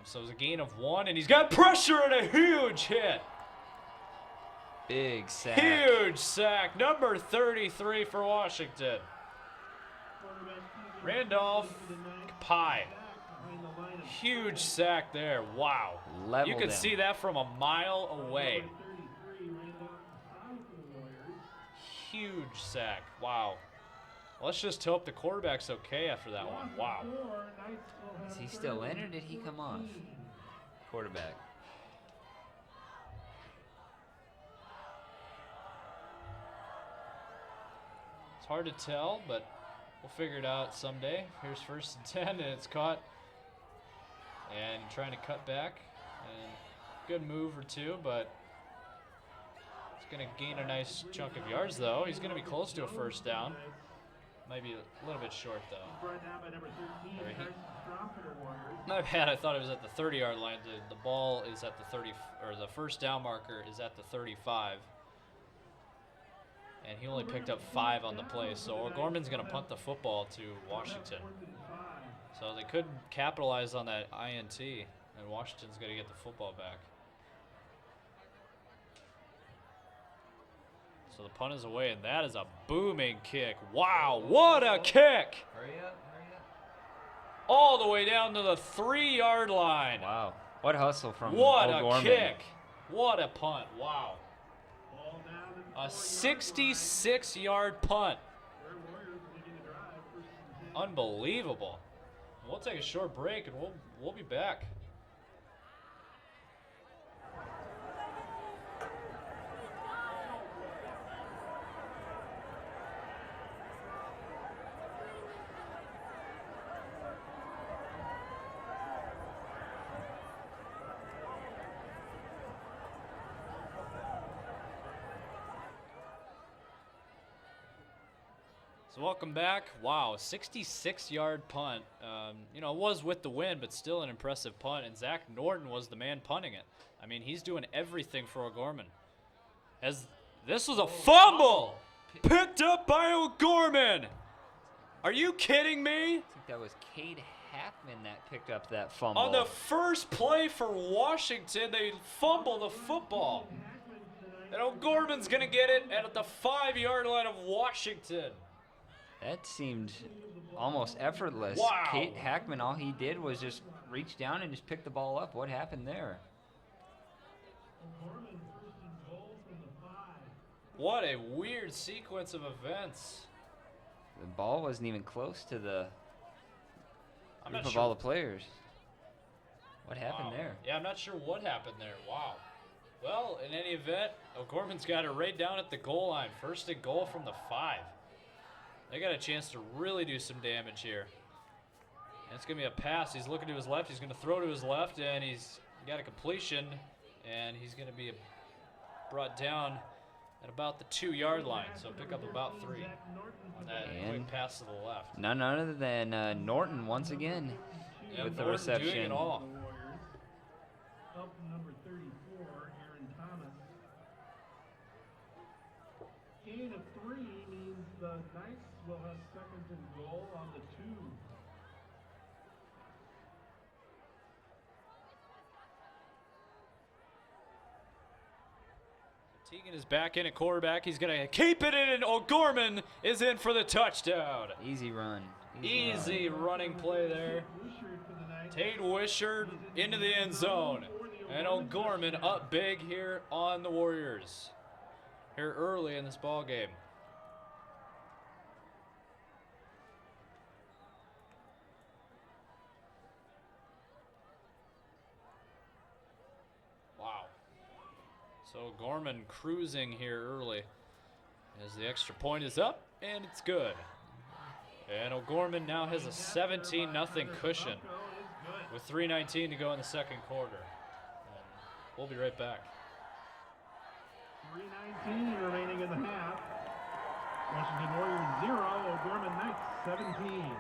B: So it was a gain of 1, and he's got pressure and a huge hit.
C: Big sack.
B: Huge sack, number 33 for Washington. Randolph Pye. Huge sack there. Wow. You could see that from a mile away. Huge sack. Wow. Let's just hope the quarterback's okay after that one. Wow.
C: Is he still in, or did he come off? Quarterback.
B: It's hard to tell, but we'll figure it out someday. Here's 1st and 10, and it's caught. And trying to cut back. And good move or two, but it's going to gain a nice chunk of yards, though. He's going to be close to a 1st down. Might be a little bit short, though. My bad, I thought it was at the 30-yard line. The ball is at the 30, or the 1st down marker is at the 35. And he only picked up 5 on the play, so O'Gorman's going to punt the football to Washington. So they could capitalize on that INT, and Washington's going to get the football back. So the punt is away, and that is a booming kick. Wow, what a kick!
C: Hurry up.
B: All the way down to the 3-yard line.
C: Wow, what hustle from
B: What
C: O'Gorman.
B: a kick! What a punt, wow. A 66-yard punt. Unbelievable. We'll take a short break and we'll be back. So welcome back. Wow, 66-yard punt. You know, it was with the wind, but still an impressive punt. And Zach Norton was the man punting it. I mean, he's doing everything for O'Gorman. As this was a fumble picked up by O'Gorman. Are you kidding me?
C: I think that was Cade Hackman that picked up that fumble.
B: On the first play for Washington, they fumble the football. And O'Gorman's going to get it at the 5-yard line of Washington.
C: That seemed almost effortless.
B: Wow.
C: Cade Hackman, all he did was just reach down and just pick the ball up. What happened there?
B: What a weird sequence of events.
C: The ball wasn't even close to the
B: I'm
C: group
B: not
C: of
B: sure.
C: all the players. What happened
B: Wow.
C: there?
B: Yeah, I'm not sure what happened there. Wow. Well, in any event, O'Gorman's got it right down at the goal line. First and goal from the 5. They got a chance to really do some damage here. And it's going to be a pass. He's looking to his left. He's going to throw to his left, and he's got a completion. And he's going to be brought down at about the 2-yard line. So pick up about 3 on that quick pass to the left.
C: None other than Norton once again
B: Yeah,
C: with the
B: Norton doing
C: reception.
B: it all.
A: Up number 34, Aaron Thomas. Gain of 3 means the Knights will have second and goal on the 2.
B: Teagan is back in at quarterback. He's going to keep it in, and O'Gorman is in for the touchdown.
C: Easy run.
B: Easy running play there. Tate Wishart into the end zone. And O'Gorman up big here on the Warriors. Here early in this ball game. Wow. So Gorman cruising here early as the extra point is up, and it's good. And O'Gorman now has a 17-0 cushion with 3:19 to go in the second quarter. And we'll be right back.
A: 3:19 remaining in the half. Washington Warriors 0, O'Gorman Knights 17.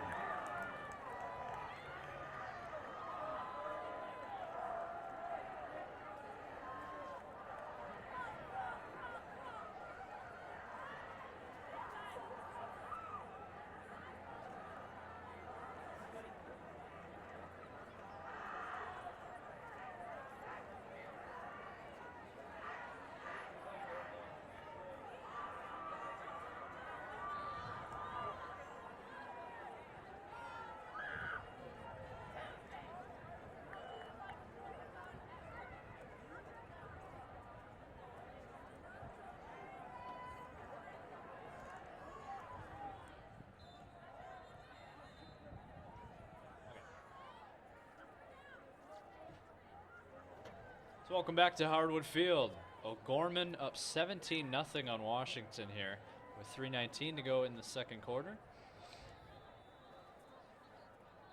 B: So welcome back to Hardwood Field. O'Gorman up 17-0 on Washington here with 3:19 to go in the second quarter.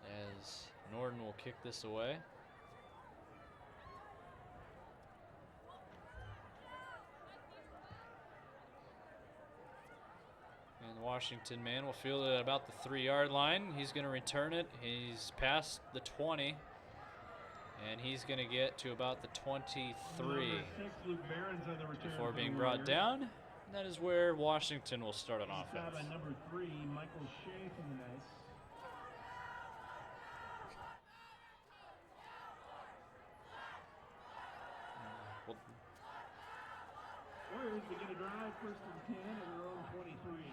B: As Norton will kick this away. And the Washington man will field it at about the 3-yard line. He's going to return it. He's past the 20. And he's going to get to about the 23 before being brought down. That is where Washington will start on offense.
A: By number 3, Michael Shea from the Knights. Warriors begin a drive, first and 10 at their own 23.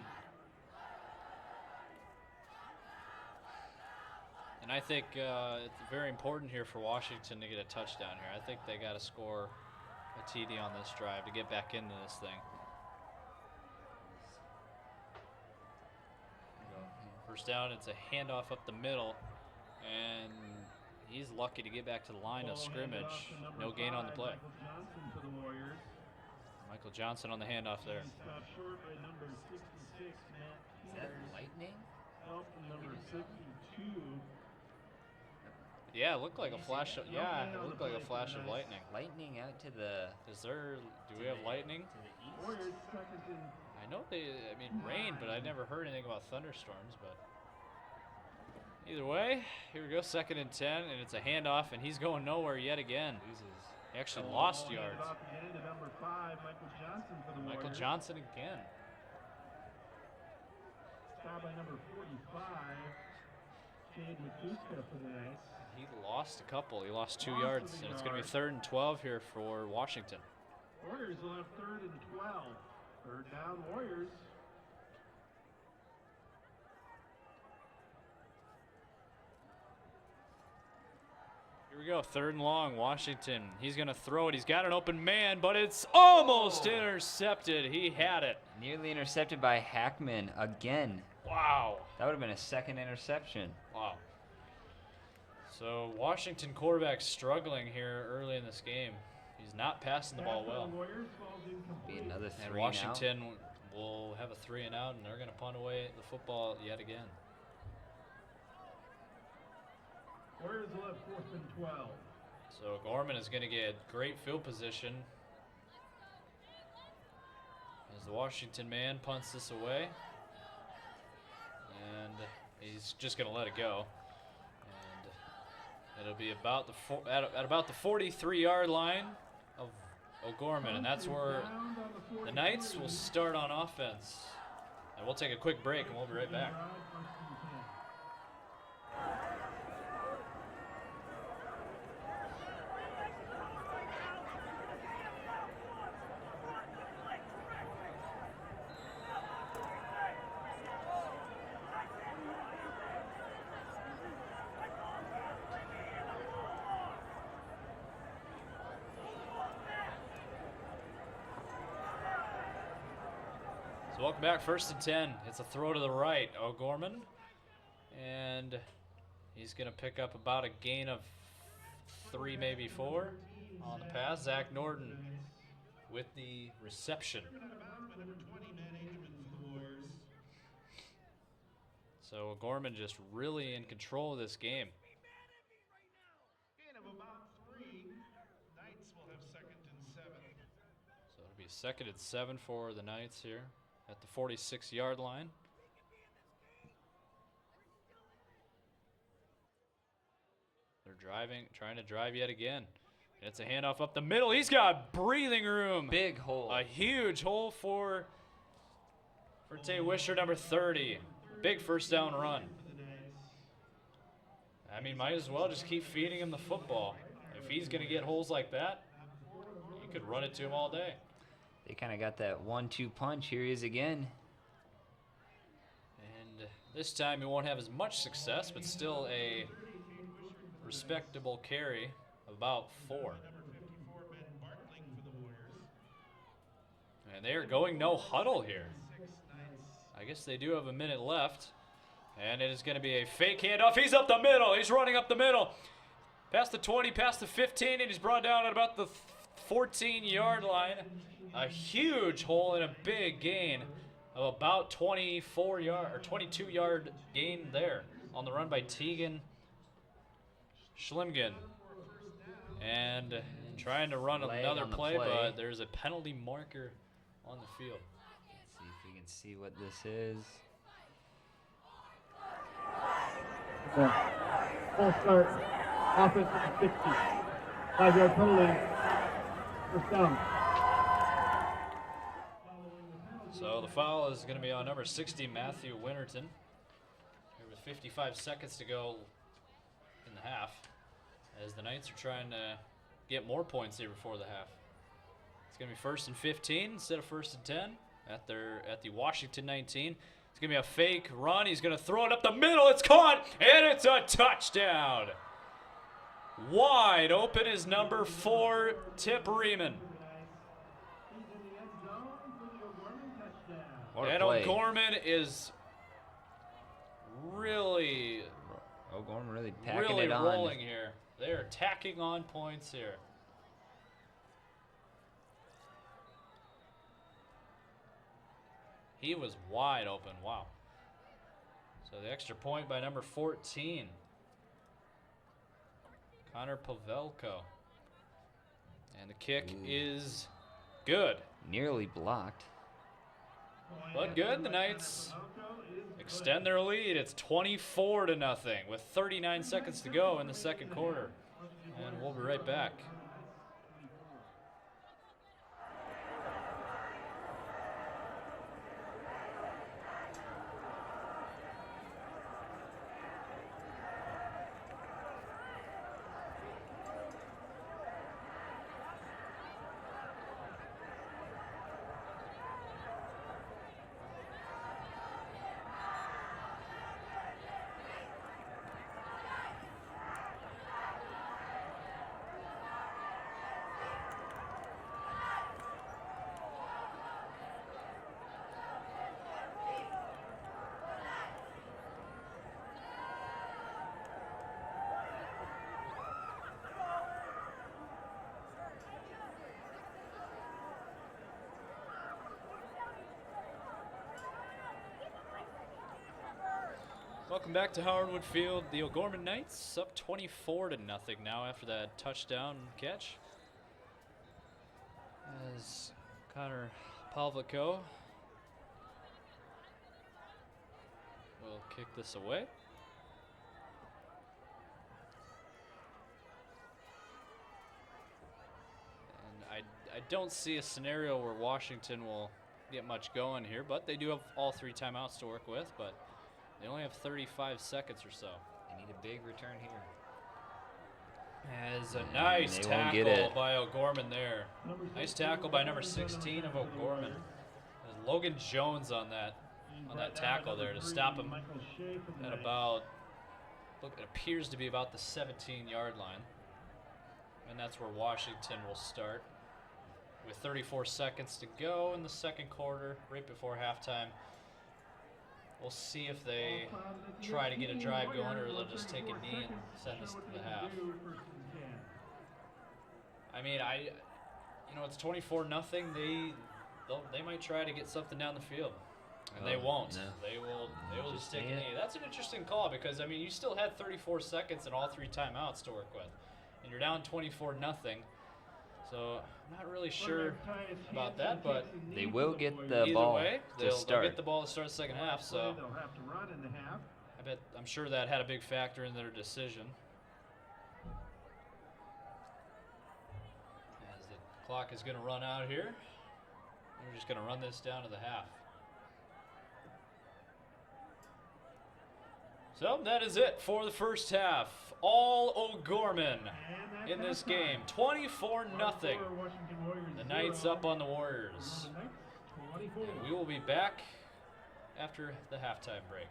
B: And I think it's very important here for Washington to get a touchdown here. I think they got to score a TD on this drive to get back into this thing. First down, it's a handoff up the middle, and he's lucky to get back to the line of scrimmage. No gain on the play.
A: Michael Johnson to the Warriors.
B: Michael Johnson on the handoff there.
A: Stopped short by number 66, Matt
C: Is that
A: Peters.
C: lightning?
A: Help from number 62.
B: Yeah, it looked like a flash of, yeah, it looked like a flash of lightning.
C: Lightning out to the
B: Do we have lightning?
C: to the east.
A: Warriors second and
B: I know rain, but I never heard anything about thunderstorms, but either way, here we go, 2nd and 10, and it's a handoff, and he's going nowhere yet again. He actually lost
A: handed
B: yards.
A: off again to number 5, Michael Johnson for the
B: Michael
A: Warriors.
B: Johnson again.
A: Stopped by number 45, Jade Matuska for the Knights.
B: He lost a couple. He lost 2
A: Lost
B: yards,
A: a
B: and it's going to be
A: yard.
B: 3rd and 12 here for Washington.
A: Warriors will have 3rd and 12. 3rd down, Warriors.
B: Here we go, 3rd and long, Washington. He's going to throw it. He's got an open man, but it's almost intercepted. He had it.
C: Nearly intercepted by Hackman again.
B: Wow.
C: That would have been a 2nd interception.
B: Wow. So Washington quarterback struggling here early in this game. He's not passing the ball
A: Pass
B: well.
A: on Warriors falls incomplete.
C: Be another
B: And
C: 3
B: Washington will have a 3 and out, and they're going to punt away the football yet again.
A: Warriors will have 4th and 12.
B: So Gorman is going to get great field position as the Washington man punts this away. And he's just going to let it go. And it'll be about at about the 43-yard line of O'Gorman, and that's where the Knights will start on offense. And we'll take a quick break, and we'll be right back. So welcome back, 1st and 10. It's a throw to the right, O'Gorman. And he's going to pick up about a gain of 3, maybe 4 on the pass. Zach Norton with the reception. So O'Gorman just really in control of this game.
A: Gain of about 3. Knights will have 2nd and 7.
B: So it'll be 2nd and 7 for the Knights here at the 46-yard line. They're trying to drive yet again. And it's a handoff up the middle. He's got breathing room.
C: Big hole.
B: A huge hole for Tay Wisher, number 30. Big 1st down run. I mean, might as well just keep feeding him the football. If he's going to get holes like that, you could run it to him all day.
C: They kind of got that 1-2 punch. Here he is again.
B: And this time he won't have as much success, but still a respectable carry of about 4. And they are going no huddle here. I guess they do have a minute left. And it is going to be a fake handoff. He's up the middle. He's running up the middle. Past the 20, past the 15, and he's brought down at about the 14-yard line. A huge hole and a big gain of about 22-yard gain there on the run by Tegan Schlimgen. And trying to run
C: Flag
B: another
C: on the
B: play,
C: play.
B: but there's a penalty marker on the field.
C: Let's see if we can see what this is.
A: False start. Offense at 60. 5-yard penalty. 1st down.
B: So the foul is going to be on number 60, Matthew Winterton. There with 55 seconds to go in the half, as the Knights are trying to get more points here before the half. It's going to be 1st and 15 instead of 1st and 10 at the Washington 19. It's going to be a fake run. He's going to throw it up the middle. It's caught, and it's a touchdown. Wide open is number 4, Tip Riemann.
C: What a
B: And
C: play.
B: O'Gorman is really,
C: O'Gorman really packing
B: really
C: it on.
B: rolling here. They're tacking on points here. He was wide open. Wow. So the extra point by number 14. Connor Pavelko. And the kick is good.
C: Nearly blocked.
B: But good. The Knights extend their lead. It's 24-0 with 39 seconds to go in the second quarter. And we'll be right back. Welcome back to Howard Wood Field. The O'Gorman Knights up 24-0 now after that touchdown catch. As Connor Pavelko will kick this away. And I don't see a scenario where Washington will get much going here, but they do have all 3 timeouts to work with, but they only have 35 seconds or so.
C: They need a big return here.
B: As a nice
C: They won't get
B: tackle
C: it.
B: by O'Gorman there. Nice tackle by number 16 of O'Gorman. There's Logan Jones on that tackle there to stop him at about, look, it appears to be about the 17-yard line. And that's where Washington will start with 34 seconds to go in the second quarter, right before halftime. We'll see if they try to get a drive going or they'll just take a knee and send us to the half. I mean, it's 24-0. They might try to get something down the field, and they won't.
C: No.
B: They will just take a knee. That's an interesting call because I mean you still had 34 seconds and all 3 timeouts to work with, and you're down 24-0. So I'm not really sure about that, but
C: They will get the
B: either
C: ball
B: way,
C: to
B: they'll
C: start.
B: get the ball to start the second half. So
A: They'll have to run in the half.
B: I'm sure that had a big factor in their decision. As the clock is going to run out here, we're just going to run this down to the half. So that is it for the first half. All O'Gorman in this game. 24-0. The Knights up on the Warriors. And we will be back after the halftime break.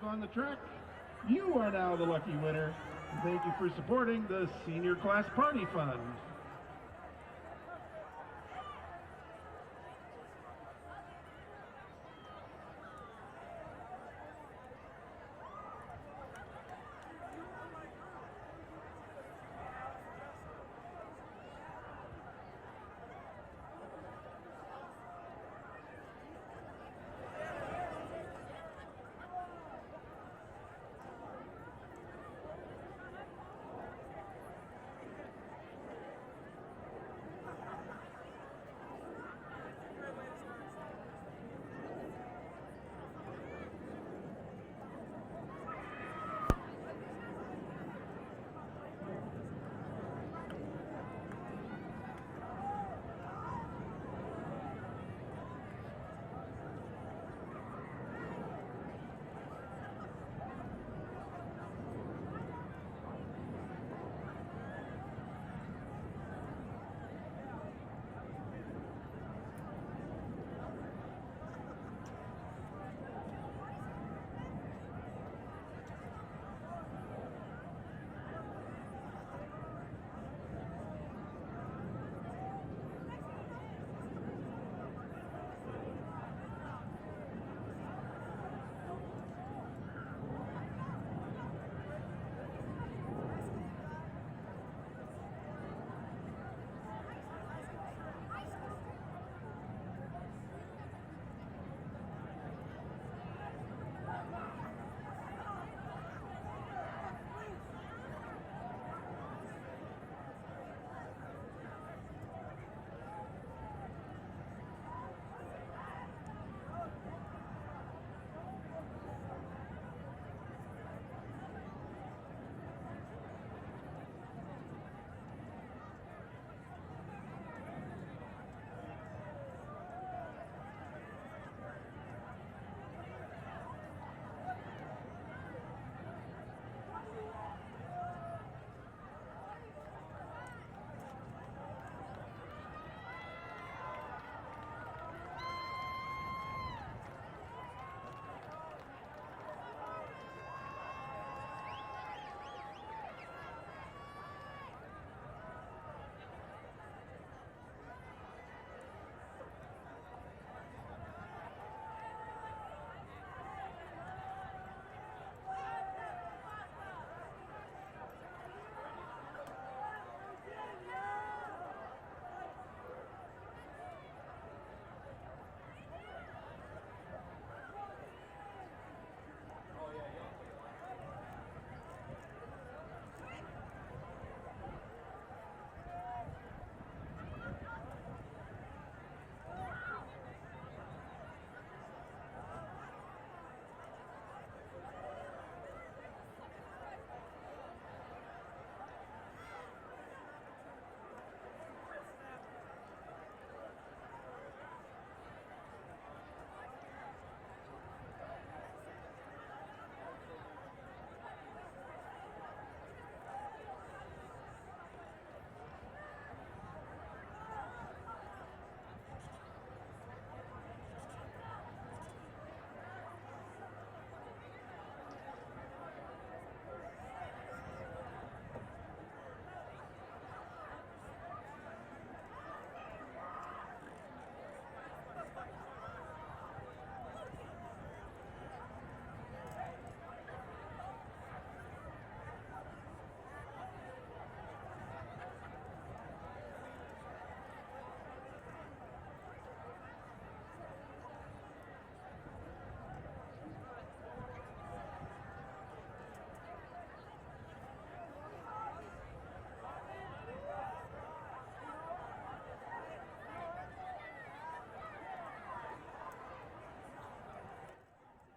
A: On the track, you are now the lucky winner. Thank you for supporting the Senior Class Party Fund.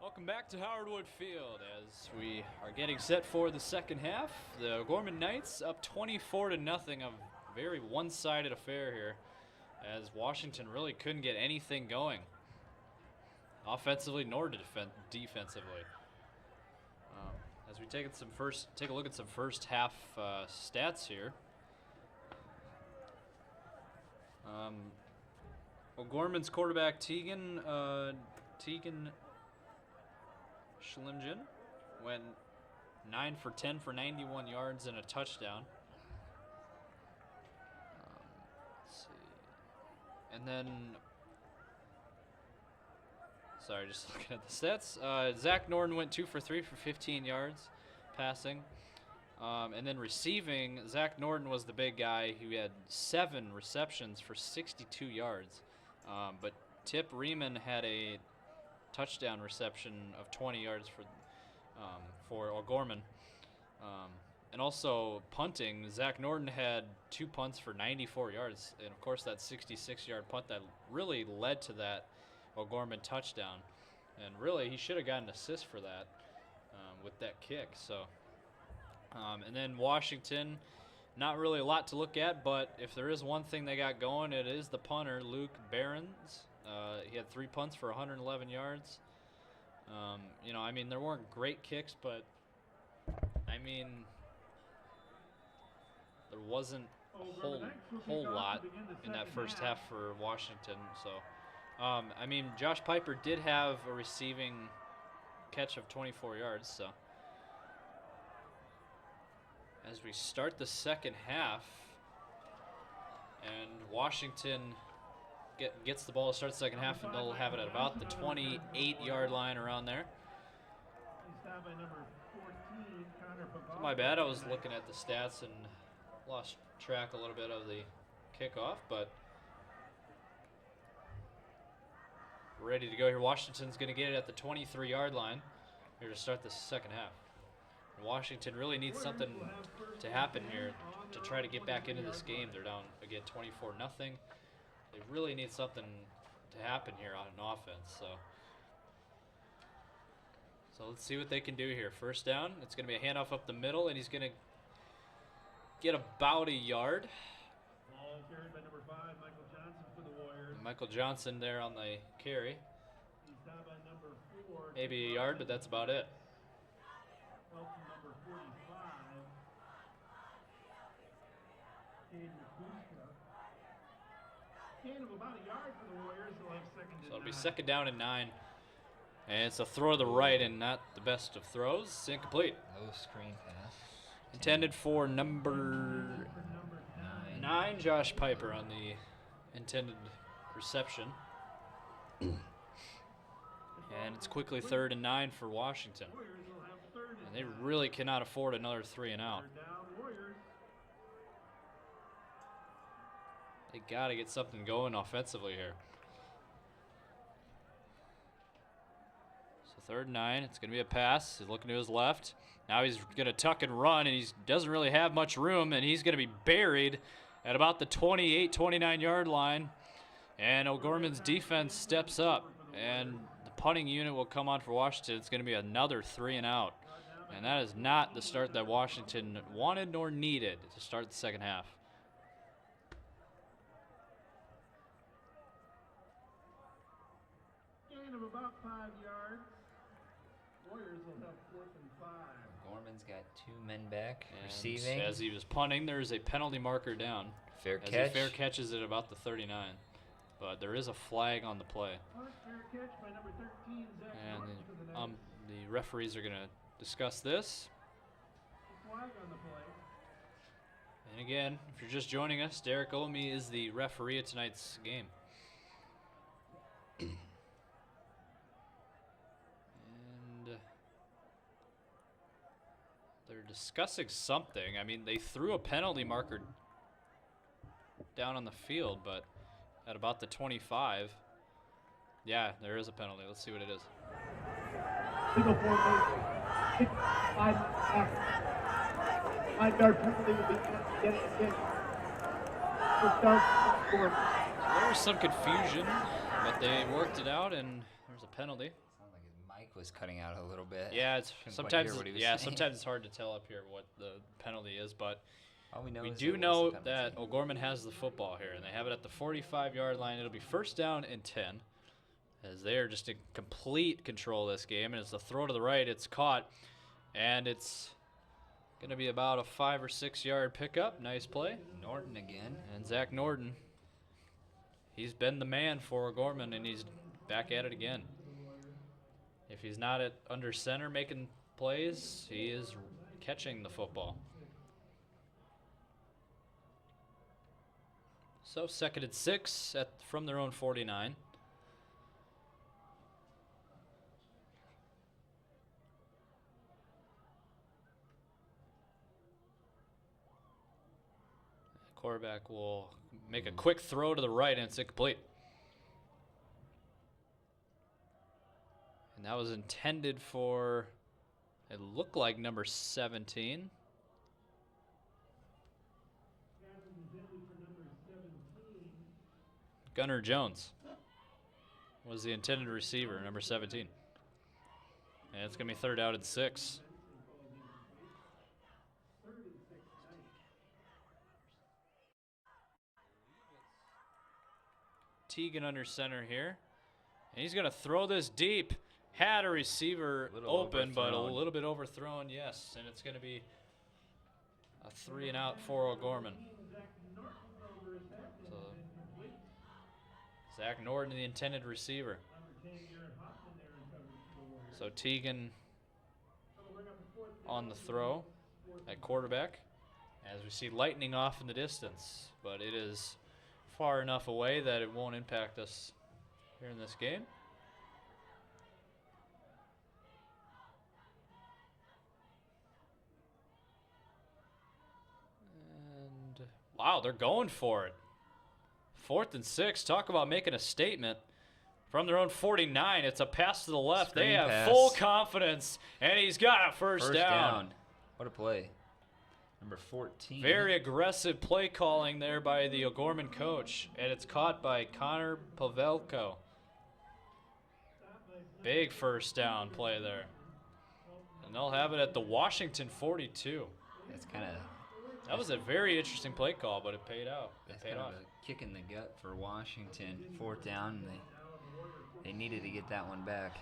B: Welcome back to Howard Wood Field as we are getting set for the second half. The Gorman Knights up 24-0, a very one-sided affair here as Washington really couldn't get anything going offensively nor defensively. As we take a look at some first half stats here. Well, Gorman's quarterback Tegan Schlingen went 9 for 10 for 91 yards and a touchdown. Let's see. And then, sorry, just looking at the stats. Zach Norton went 2 for 3 for 15 yards passing. And then receiving, Zach Norton was the big guy who had 7 receptions for 62 yards. But Tip Riemann had a touchdown reception of 20 yards for O'Gorman. And also punting, Zach Norton had 2 punts for 94 yards. And of course that 66-yard punt that really led to that O'Gorman touchdown. And really he should have gotten an assist for that with that kick. So, and then Washington, not really a lot to look at, but if there is one thing they got going, it is the punter, Luke Behrens. He had 3 punts for 111 yards. You know, I mean, there weren't great kicks, but I mean, there wasn't a whole lot in that first half for Washington. So, I mean, Josh Piper did have a receiving catch of 24 yards. So, as we start the second half, and Washington gets the ball to start the second half, and they'll have it at about the 28-yard line around there. So my bad, I was looking at the stats and lost track a little bit of the kickoff, but we're ready to go here. Washington's going to get it at the 23-yard line here to start the second half. And Washington really needs something to happen here to try to get back into this game. They're down again 24-0. They really need something to happen here on offense. So let's see what they can do here. First down, it's going to be a handoff up the middle, and he's going to get about a yard.
A: Ball carried by number 5, Michael Johnson for the Warriors.
B: Michael Johnson there on the carry.
A: He's down by number 4.
B: Maybe a yard, but that's about it.
A: Help from number 45. Caden Kuska. Gain of about a yard for the Warriors. They'll have second and 9.
B: So it'll be second down and 9. And it's a throw to the right and not the best of throws. It's incomplete.
C: Low screen pass.
B: Intended for number 9, Josh Piper on the intended reception. And it's quickly 3rd and 9 for Washington. And they really cannot afford another 3 and out. They got to get something going offensively here. So 3rd and 9. It's going to be a pass. He's looking to his left. Now he's going to tuck and run, and he doesn't really have much room, and he's going to be buried at about the 28, 29-yard line. And O'Gorman's defense steps up, and the punting unit will come on for Washington. It's going to be another 3 and out. And that is not the start that Washington wanted nor needed to start the second half.
A: Gain of about 5 yards. Warriors will have 4th and 5.
C: Gorman's got 2 men back.
B: And
C: Receiving.
B: as he was punting, there's a penalty marker down.
C: Fair
B: as
C: catch.
B: he fair catches it about the 39. But there is a flag on the play.
A: Fair catch by number 13, Zach
B: And
A: Norton for the Knights.
B: the referees are going to discuss this.
A: Flag on the play.
B: And again, if you're just joining us, Derek Olme is the referee of tonight's game. And they're discussing something. I mean, they threw a penalty marker down on the field, but at about the 25. Yeah, there is a penalty. Let's see what it is.
A: Single formation. 5-yard penalty will be getting again. First down for
B: There was some confusion, but they worked it out, and there's a penalty.
C: Sounded like his mic was cutting out a little bit.
B: Yeah, it's
C: Couldn't quite
B: sometimes
C: hear what he was
B: yeah,
C: saying.
B: sometimes it's hard to tell up here what the penalty is, but
C: All we know
B: we
C: is
B: do
C: it was
B: know
C: a penalty.
B: that O'Gorman has the football here, and they have it at the 45-yard line. It'll be first down and 10, as they are just in complete control of this game. And it's a throw to the right. It's caught, and it's going to be about a 5 or 6 yard pickup. Nice play.
C: Norton again.
B: And Zach Norton, he's been the man for O'Gorman, and he's back at it again. If he's not at under center making plays, he is catching the football. So 2nd and 6 from their own 49. Quarterback will make a quick throw to the right, and it's incomplete. And that was intended for, it looked like number 17. Gunnar Jones was the intended receiver, number 17. And it's going to be 3rd out and 6. Teagan under center here. And he's going to throw this deep. Had a receiver open, but a little bit overthrown, yes. And it's going to be a 3 and out for O'Gorman. So Zach Norton, the intended receiver. So Teagan on the throw at quarterback. As we see lightning off in the distance, but it is far enough away that it won't impact us here in this game. And wow, they're going for it. 4th and 6. Talk about making a statement. From their own 49, it's a pass to the left.
C: Screen
B: they have
C: pass.
B: full confidence, and he's got a first down.
C: What a play. Number 14.
B: Very aggressive play calling there by the O'Gorman coach, and it's caught by Connor Pavelko. Big first down play there. And they'll have it at the Washington 42.
C: That's kind of...
B: That was a very interesting play call, but it paid out.
C: That's
B: It paid
C: kind
B: off.
C: of a kick in the gut for Washington. 4th down, and they needed to get that one back.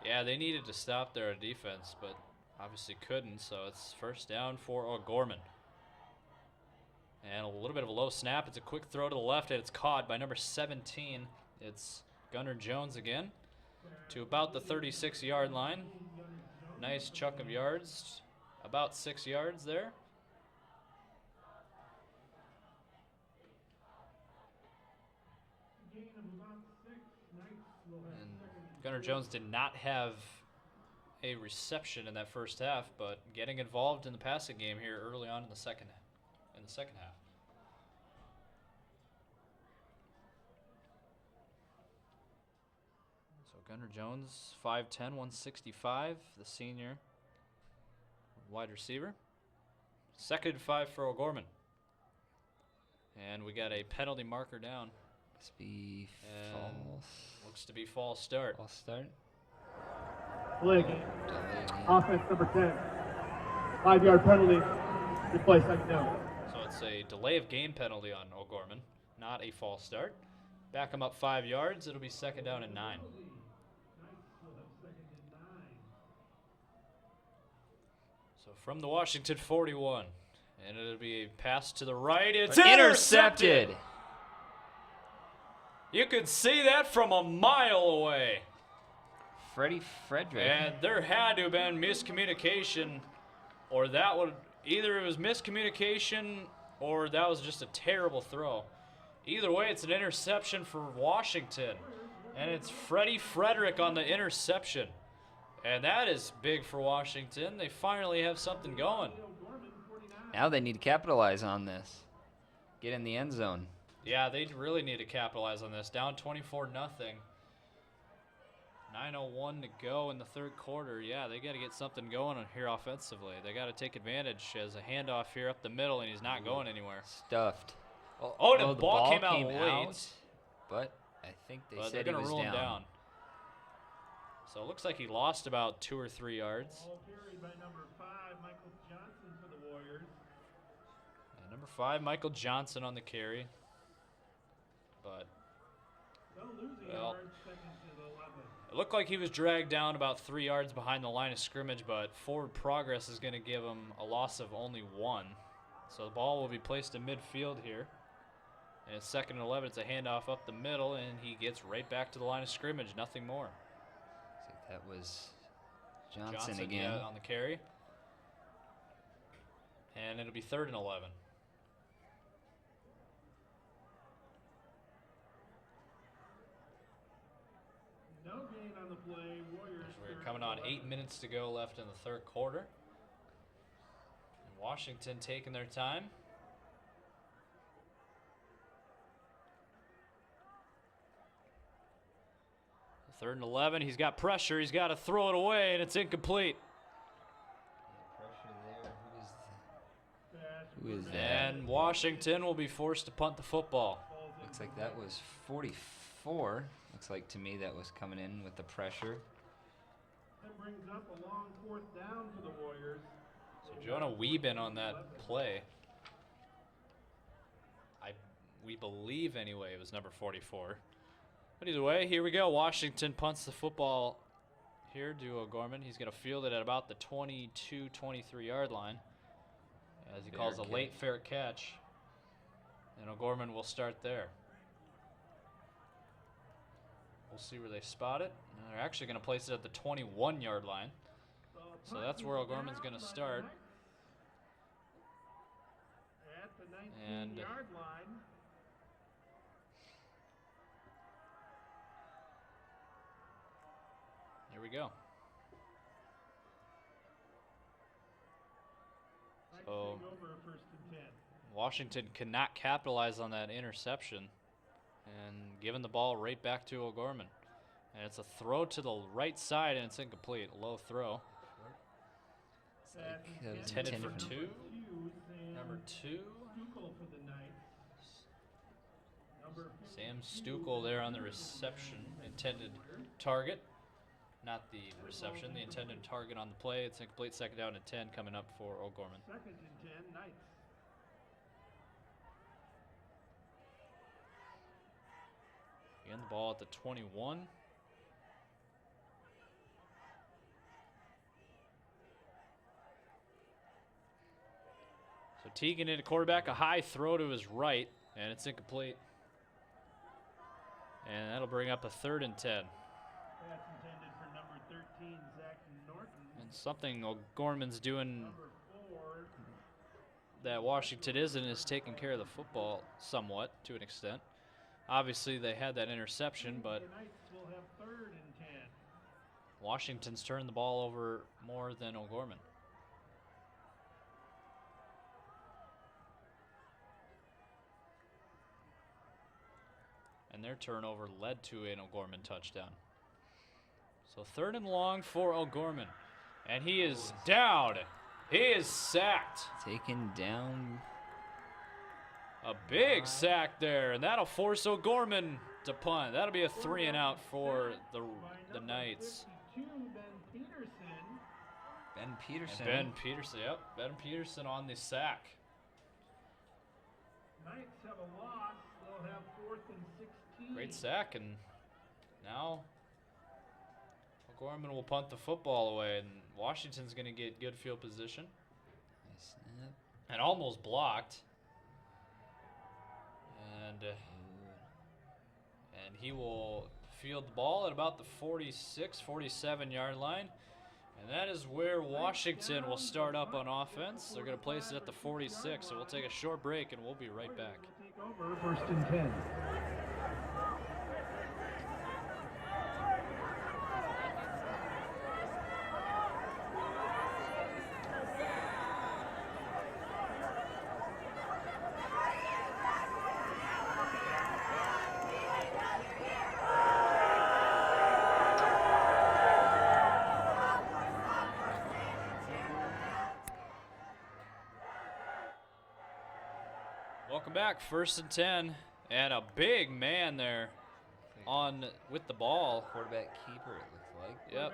B: Yeah, they needed to stop their defense, but obviously couldn't, so it's first down for O'Gorman. And a little bit of a low snap. It's a quick throw to the left, and it's caught by number 17. It's Gunnar Jones again to about the 36-yard line. Nice chunk of yards, about 6 yards there. And Gunnar Jones did not have a reception in that first half, but getting involved in the passing game here early on in the second half. So Gunnar Jones, 5'10", 165, the senior wide receiver. 2nd and 5 for O'Gorman. And we got a penalty marker down.
C: Must be
B: And
C: false.
B: looks to be false start.
C: False start.
A: Delay game. Offense number 10. 5-yard penalty. Replay 2nd down.
B: So it's a delay of game penalty on O'Gorman, not a false start. Back him up 5 yards. It'll be 2nd down and 9. So from the Washington 41, and it'll be a pass to the right. It's intercepted. You could see that from a mile away.
C: Freddie Frederick.
B: And there had to have been miscommunication, or that would either it was miscommunication or that was just a terrible throw. Either way, it's an interception for Washington, and it's Freddie Frederick on the interception. And that is big for Washington. They finally have something going.
C: Now they need to capitalize on this. Get in the end zone.
B: Yeah, they really need to capitalize on this. Down 24-0. 9:01 to go in the third quarter. Yeah, they got to get something going on here offensively. They got to take advantage as a handoff here up the middle, and he's not going anywhere.
C: Stuffed.
B: Oh, the ball came out late.
C: But I think they
B: But
C: said
B: they're
C: he
B: going to
C: was
B: rule him
C: down.
B: down. So it looks like he lost about 2 or 3 yards.
A: Ball carried by number 5, Michael Johnson for the Warriors.
B: And number 5, Michael Johnson on the carry. But
A: So losing
B: Well,
A: yards, 2nd to 11.
B: it looked like he was dragged down about 3 yards behind the line of scrimmage, but forward progress is going to give him a loss of only 1. So the ball will be placed in midfield here. And it's 2nd and 11. It's a handoff up the middle, and he gets right back to the line of scrimmage. Nothing more.
C: So that was Johnson again.
B: Yeah, on the carry. And it'll be 3rd and 11.
A: No gain on the play. Warriors.
B: We're coming on 8 minutes to go left in the 3rd quarter. And Washington taking their time. Third and 11. He's got pressure. He's got to throw it away, and it's incomplete.
C: Pressure there. Who is that?
B: And Washington will be forced to punt the football.
C: Looks like that was 44. Looks like to me that was coming in with the pressure.
A: That brings up a long 4th down for the Warriors.
B: So Jonah Wieben on that play. We believe anyway it was number 44. But either way, here we go. Washington punts the football here to O'Gorman. He's going to field it at about the 22, 23-yard line, as he calls a late fair catch. And O'Gorman will start there. We'll see where they spot it. And they're actually going to place it at the 21-yard line. So that's where O'Gorman's going to start.
A: At the
B: And
A: 19-yard line.
B: here we go. So
A: Over 1st and 10.
B: Washington cannot capitalize on that interception, and giving the ball right back to O'Gorman. And it's a throw to the right side, and it's incomplete. A low throw.
C: It's like that was
B: Intended for
C: intended
B: 2. Number 2.
A: Stuckel for the Knights. Number
B: Sam Stuckel there on the reception. Intended target. Not the reception, the intended target on the play. It's incomplete. 2nd down and 10 coming up for O'Gorman.
A: 2nd and 10, Knights.
B: Again, the ball at the 21. So Teagan into quarterback, a high throw to his right, and it's incomplete. And that'll bring up a 3rd and 10.
A: Pass intended for number 13, Zach Norton.
B: And something O'Gorman's doing
A: Number 4,
B: that Washington isn't is taking care of the football somewhat, to an extent. Obviously, they had that interception, but
A: the Knights will have 3rd and 10.
B: Washington's turned the ball over more than O'Gorman. And their turnover led to an O'Gorman touchdown. So 3rd and long for O'Gorman. And he is down. He is sacked.
C: Taken down.
B: A big sack there, and that'll force O'Gorman to punt. That'll be a 3 and out for the Knights.
A: 52, Ben Peterson.
C: Ben Peterson.
B: And Ben Peterson, yep. Ben Peterson on the sack.
A: Knights have a loss. They'll have 4th and 16.
B: Great sack, and now O'Gorman will punt the football away, and Washington's going to get good field position.
C: Nice snap.
B: And almost blocked. And he will field the ball at about the 46, 47-yard line. And that is where Washington will start up on offense. They're going to place it at the 46, so we'll take a short break, and we'll be right back.
A: Take over 1st and 10.
B: Welcome back, 1st and 10, and a big man there on with the ball.
C: Quarterback keeper, it looks like.
B: Yep.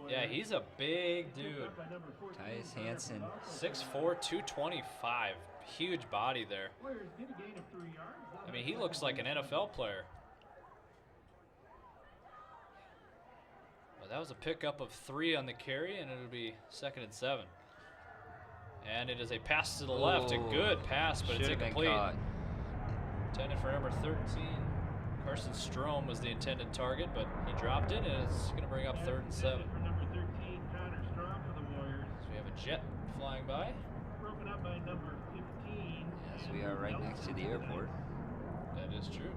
B: Yeah, he's a big dude.
C: Tyus Hansen.
B: 6'4", 225. Huge body there. I mean, he looks like an NFL player. Well, that was a pickup of 3 on the carry, and it'll be 2nd and 7. And it is a pass to the left, a good pass, but it's
C: Should've been
B: incomplete.
C: caught.
B: Intended for number 13. Carson Strom was the intended target, but he dropped it, and it's going to bring up 3rd and 7.
A: For number 13, Connor Strom for the Warriors.
B: So we have a jet flying by.
A: Broken up by number 15.
C: Yes, we are right next to the airport.
B: That is true.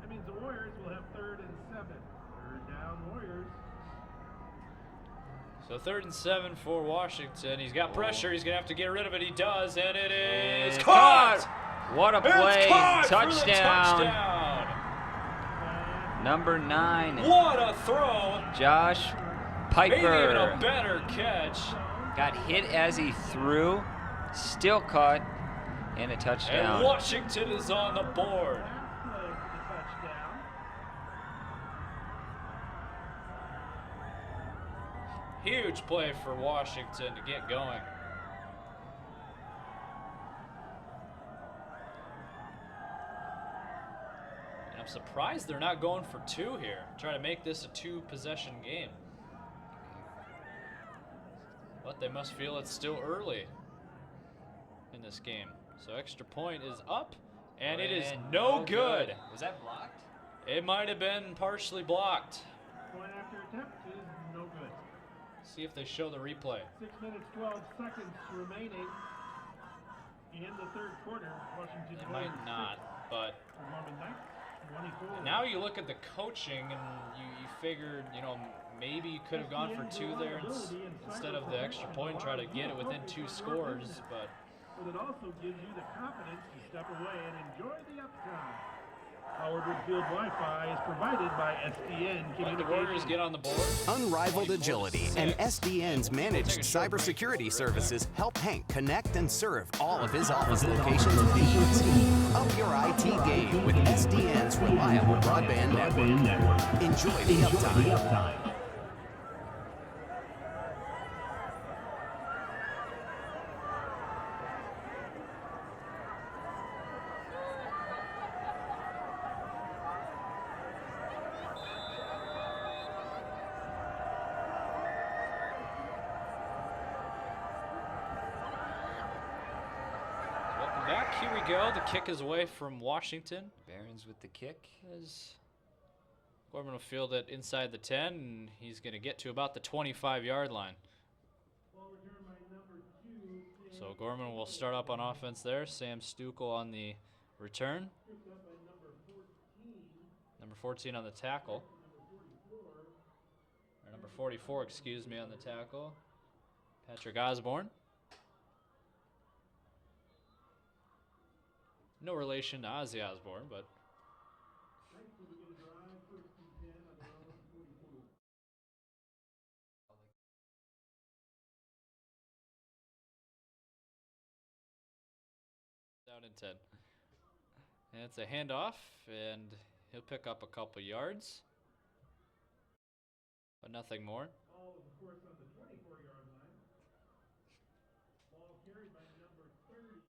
A: That means the Warriors will have 3rd and 7. 3rd down, Warriors.
B: So 3rd and 7 for Washington. He's got pressure. He's going to have to get rid of it. He does, and it is caught!
C: What a play.
B: It's caught for the
C: Touchdown.
B: touchdown.
C: Number 9.
B: What a throw.
C: Josh
B: Maybe even a
C: Piper
B: better catch.
C: got hit as he threw, still caught, and a
B: And
C: touchdown.
B: Washington is on the board.
A: Last play for the touchdown.
B: Huge play for Washington to get going. And I'm surprised they're not going for 2 here. Try to make this a 2-possession game. But they must feel it's still early in this game. So extra point is up, and it is no good.
C: Was that blocked?
B: It might have been partially blocked.
A: Point after attempt is no good.
B: See if they show the replay.
A: 6 minutes, 12 seconds remaining in the 3rd quarter. Washington
B: It might not, but
A: Norman Knights, 24.
B: now you look at the coaching and you figured, maybe you could have gone for 2 there instead of the extra point and try to get it within 2 scores, but
A: it also gives you the confidence to step away and enjoy the uptime. Howard Woodfield Wi-Fi is provided by SDN
B: let the Warriors
A: Communications.
B: get on the board.
D: Unrivaled
B: 24-6.
D: agility and SDN's managed cybersecurity services help Hank connect and serve all of his office locations with ease. Up your IT game with SDN's reliable broadband network. Enjoy the uptime.
B: Welcome back. Here we go. The kick is away from Washington.
C: Barons with the kick.
B: As Gorman will field it inside the 10, and he's going to get to about the 25-yard line. So Gorman will start up on offense there. Sam Stukel on the return. Number 14 on the tackle. Or number 44, excuse me, on the tackle. Patrick Osborne. No relation to Ozzy Osbourne, but down in 10. And it's a handoff, and he'll pick up a couple yards, but nothing more.
A: Ball, of course, on the 24-yard line. Ball carried by number 30.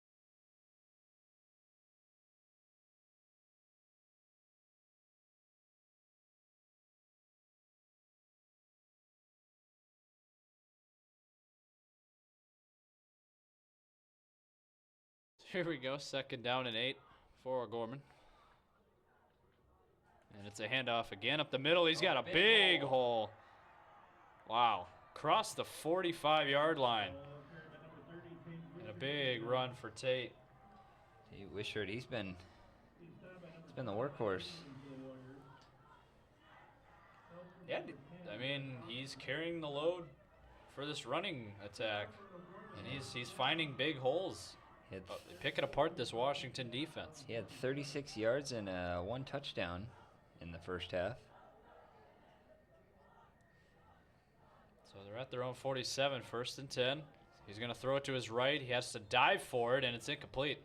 B: Here we go, 2nd down and 8 for Gorman. And it's a handoff again up the middle. He's got a big hole. Wow. Across the 45-yard line. And a big run for Tate.
C: Tate Wishart, he's been the workhorse.
B: Yeah, I mean, he's carrying the load for this running attack. And he's finding big holes. Picking apart this Washington defense.
C: He had 36 yards and 1 touchdown in the first half.
B: So they're at their own 47, 1st and 10. He's going to throw it to his right. He has to dive for it, and it's incomplete.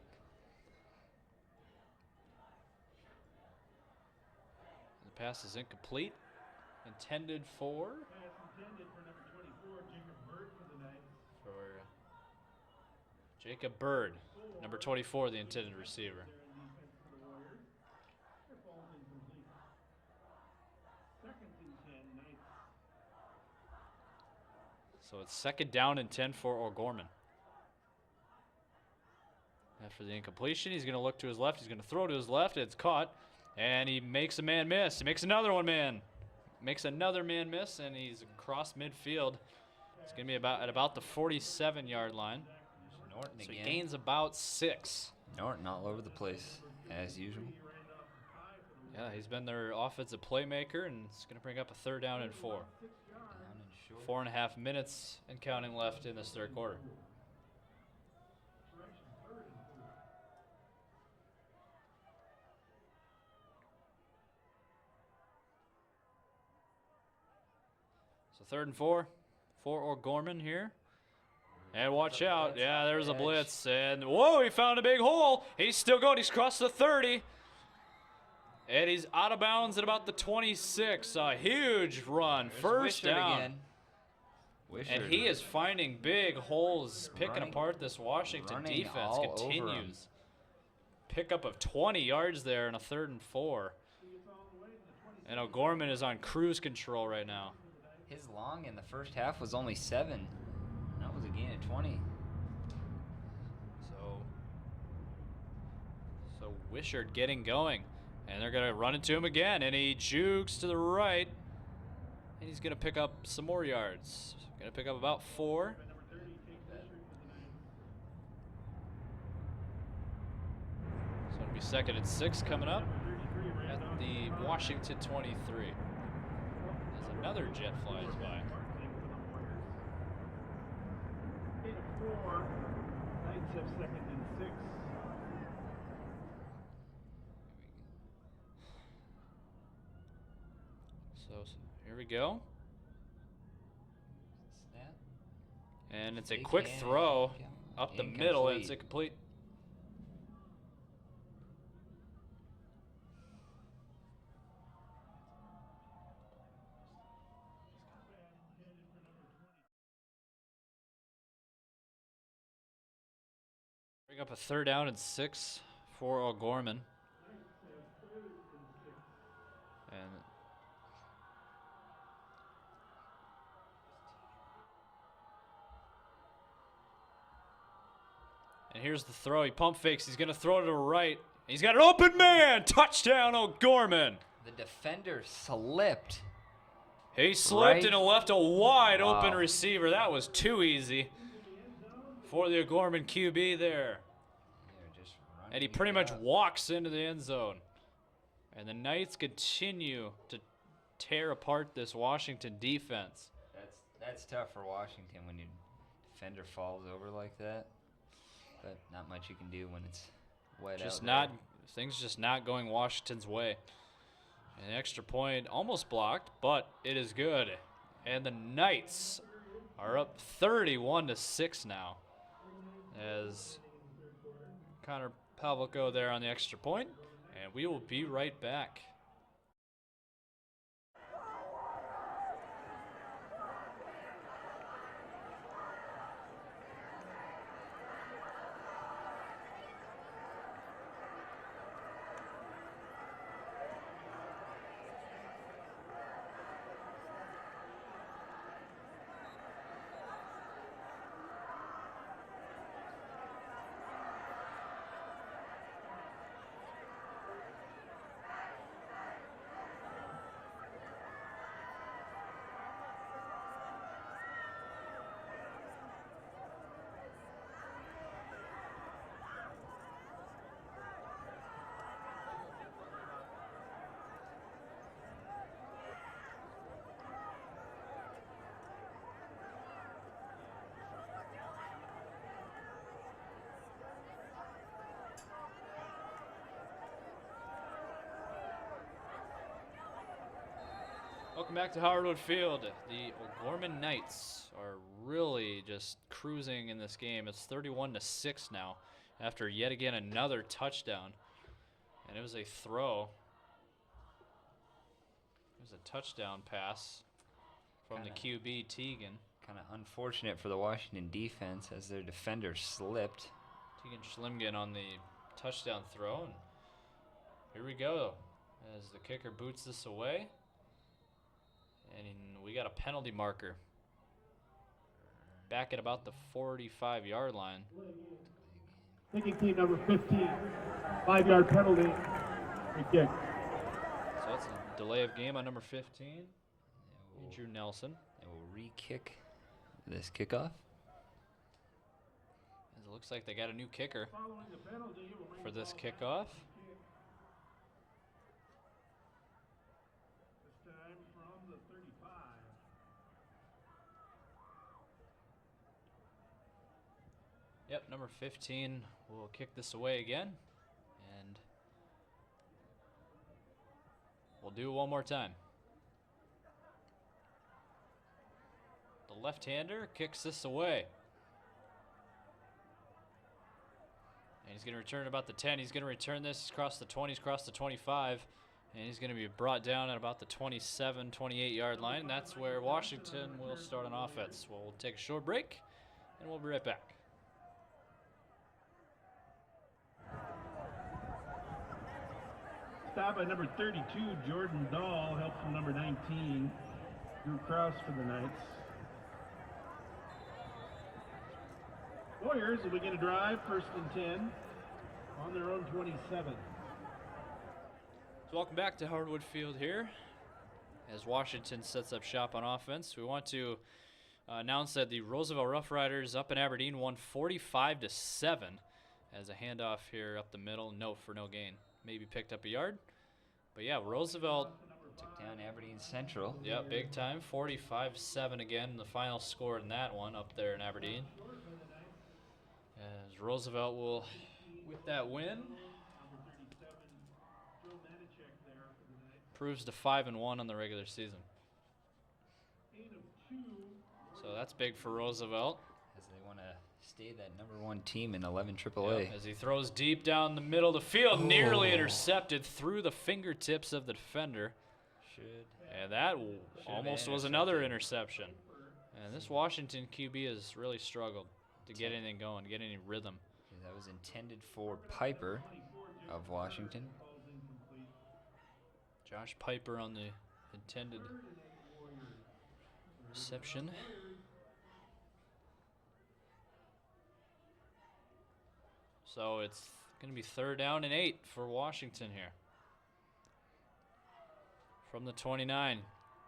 B: The pass is incomplete. Intended for?
A: Intended for number 24, Jacob Bird for the Knights.
B: For Jacob Bird, number 24, the intended receiver. So it's 2nd down and 10 for O'Gorman. After the incompletion, he's going to look to his left. He's going to throw to his left. It's caught. And he makes a man miss. He makes another one man. Makes another man miss, and he's across midfield. It's going to be at about the 47-yard line.
C: Norton
B: So
C: again.
B: he gains about 6.
C: Norton all over the place, as usual.
B: Yeah, he's been their offensive playmaker, and it's going to bring up a 3rd down and 4.
C: Down and short.
B: 4.5 minutes and counting left in this 3rd quarter. So 3rd and 4 for O'Gorman here. And watch out. Yeah, there's a blitz. And whoa, he found a big hole. He's still going. He's crossed the 30. And he's out of bounds at about the 26. A huge run.
C: There's
B: First
C: Wishart
B: down.
C: again. Wishart
B: And he is finding big holes, picking
C: Running-
B: apart this Washington
C: running
B: defense.
C: all over 'em.
B: Continues. Pickup of 20 yards there in a 3rd and 4. And O'Gorman is on cruise control right now.
C: His long in the first half was only 7. That was a gain of 20.
B: So Wishart getting going. And they're going to run into him again. And he jukes to the right. And he's going to pick up some more yards. Going to pick up about 4. So it'll be 2nd and 6 coming up at the Washington 23. As another jet flies by.
A: 4. Knights have 2nd and 6.
B: So here we go.
C: Snap.
B: And it's a
C: Big
B: quick
C: hand.
B: throw up the middle, and it's incomplete. Bring up a 3rd down and 6 for O'Gorman. And here's the throw. He pump fakes. He's going to throw to the right. He's got an open man. Touchdown, O'Gorman.
C: The defender slipped.
B: He slipped
C: Right.
B: and left a wide
C: Wow.
B: open receiver. That was too easy for the O'Gorman QB there.
C: They're just
B: And he
C: running
B: pretty
C: it
B: much
C: up.
B: walks into the end zone. And the Knights continue to tear apart this Washington defense.
C: That's tough for Washington when your defender falls over like that. But not much you can do when it's wet
B: Just
C: out
B: not
C: there.
B: things just not going Washington's way. An extra point almost blocked, but it is good. And the Knights are up 31-6 now. As Connor Pavlico there on the extra point, and we will be right back. Welcome back to Howardwood Field. The O'Gorman Knights are really just cruising in this game. It's 31-6 now after yet again another touchdown. And it was a throw. It was a touchdown pass from the QB, Tegan.
C: Kind of unfortunate for the Washington defense as their defender slipped.
B: Tegan Schlimgen on the touchdown throw. And here we go as the kicker boots this away. And we got a penalty marker back at about the 45-yard line.
A: Kicking team number 15, 5-yard penalty, free kick.
B: So that's a delay of game on number 15, Andrew Nelson.
C: They will re-kick this kickoff.
B: As it looks like they got a new kicker
A: Following the penalty, it will bring
B: for
A: the
B: this
A: ball back.
B: kickoff.
A: This time from the 35.
B: Yep, number 15 will kick this away again. And we'll do it one more time. The left-hander kicks this away. And he's going to return about the 10. He's going to return this across the 20s, across the 25. And he's going to be brought down at about the 27, 28-yard line. And that's where Washington will start on offense. We'll take a short break, and we'll be right back.
A: Stop by number 32, Jordan Dahl, help from number 19, Drew Krause for the Knights. Warriors will begin a drive, 1st and 10, on their own 27.
B: So welcome back to Hardwood Field here. As Washington sets up shop on offense, we want to announce that the Roosevelt Rough Riders up in Aberdeen won 45-7 as a handoff here up the middle, no for no gain. Maybe picked up a yard. But yeah, Roosevelt
C: Took down Aberdeen Central.
B: yeah, big time. 45-7 again, the final score in that one up there in Aberdeen. As Roosevelt will, with that win, proves to 5-1 on the regular season. So that's big for Roosevelt.
C: As they want to stay that #1 team in 11 AAA.
B: Yep, as he throws deep down the middle of the field, nearly intercepted through the fingertips of the defender. And that almost was another interception. And this Washington QB has really struggled to get anything going, to get any rhythm.
C: That was intended for Piper of Washington.
B: Josh Piper on the intended reception. So it's going to be 3rd down and 8 for Washington here. From the 29.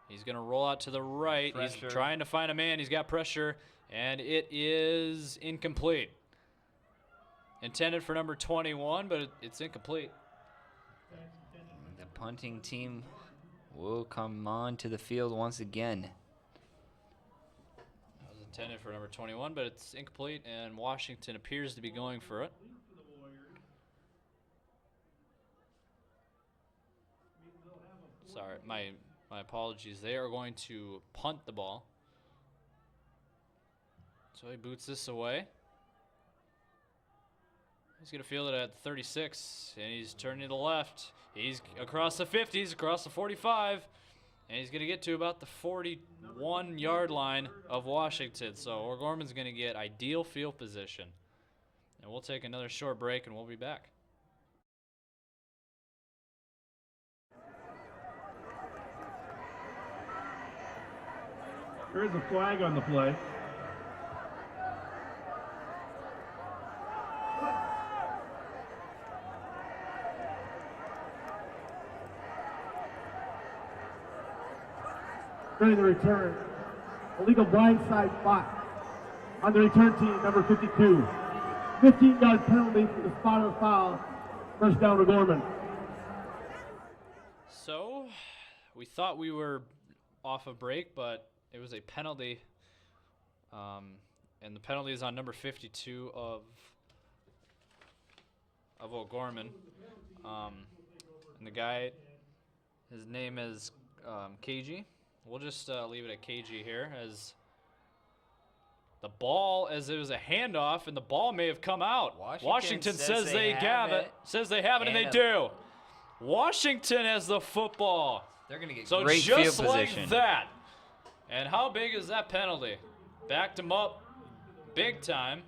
B: He's going to roll out to the right.
C: Pressure.
B: He's trying to find a man. He's got pressure, and it is incomplete. Intended for number 21, but it's incomplete.
C: The punting team will come on to the field once again.
B: That was intended for number 21, but it's incomplete, and Washington appears to be going for it. Sorry, my apologies. They are going to punt the ball. So he boots this away. He's going to field it at 36, and he's turning to the left. He's across the 50, he's across the 45, and he's going to get to about the 41-yard line of Washington. So O'Gorman's going to get ideal field position. And we'll take another short break, and we'll be back.
A: There is a flag on the play. During the return, illegal blindside block on the return team, number 52. 15-yard penalty for the spot of the foul. 1st down to Gorman.
B: So we thought we were off a break, but it was a penalty, and the penalty is on number 52 of O'Gorman. And the guy, his name is KG. We'll just leave it at KG here, as the ball, as it was a handoff, and the ball may have come out. Washington says they have it. Says they have it, and they do. Washington has the football.
C: They're going to get
B: So
C: great
B: just
C: field
B: like
C: position.
B: that. And how big is that penalty? Backed him up big time,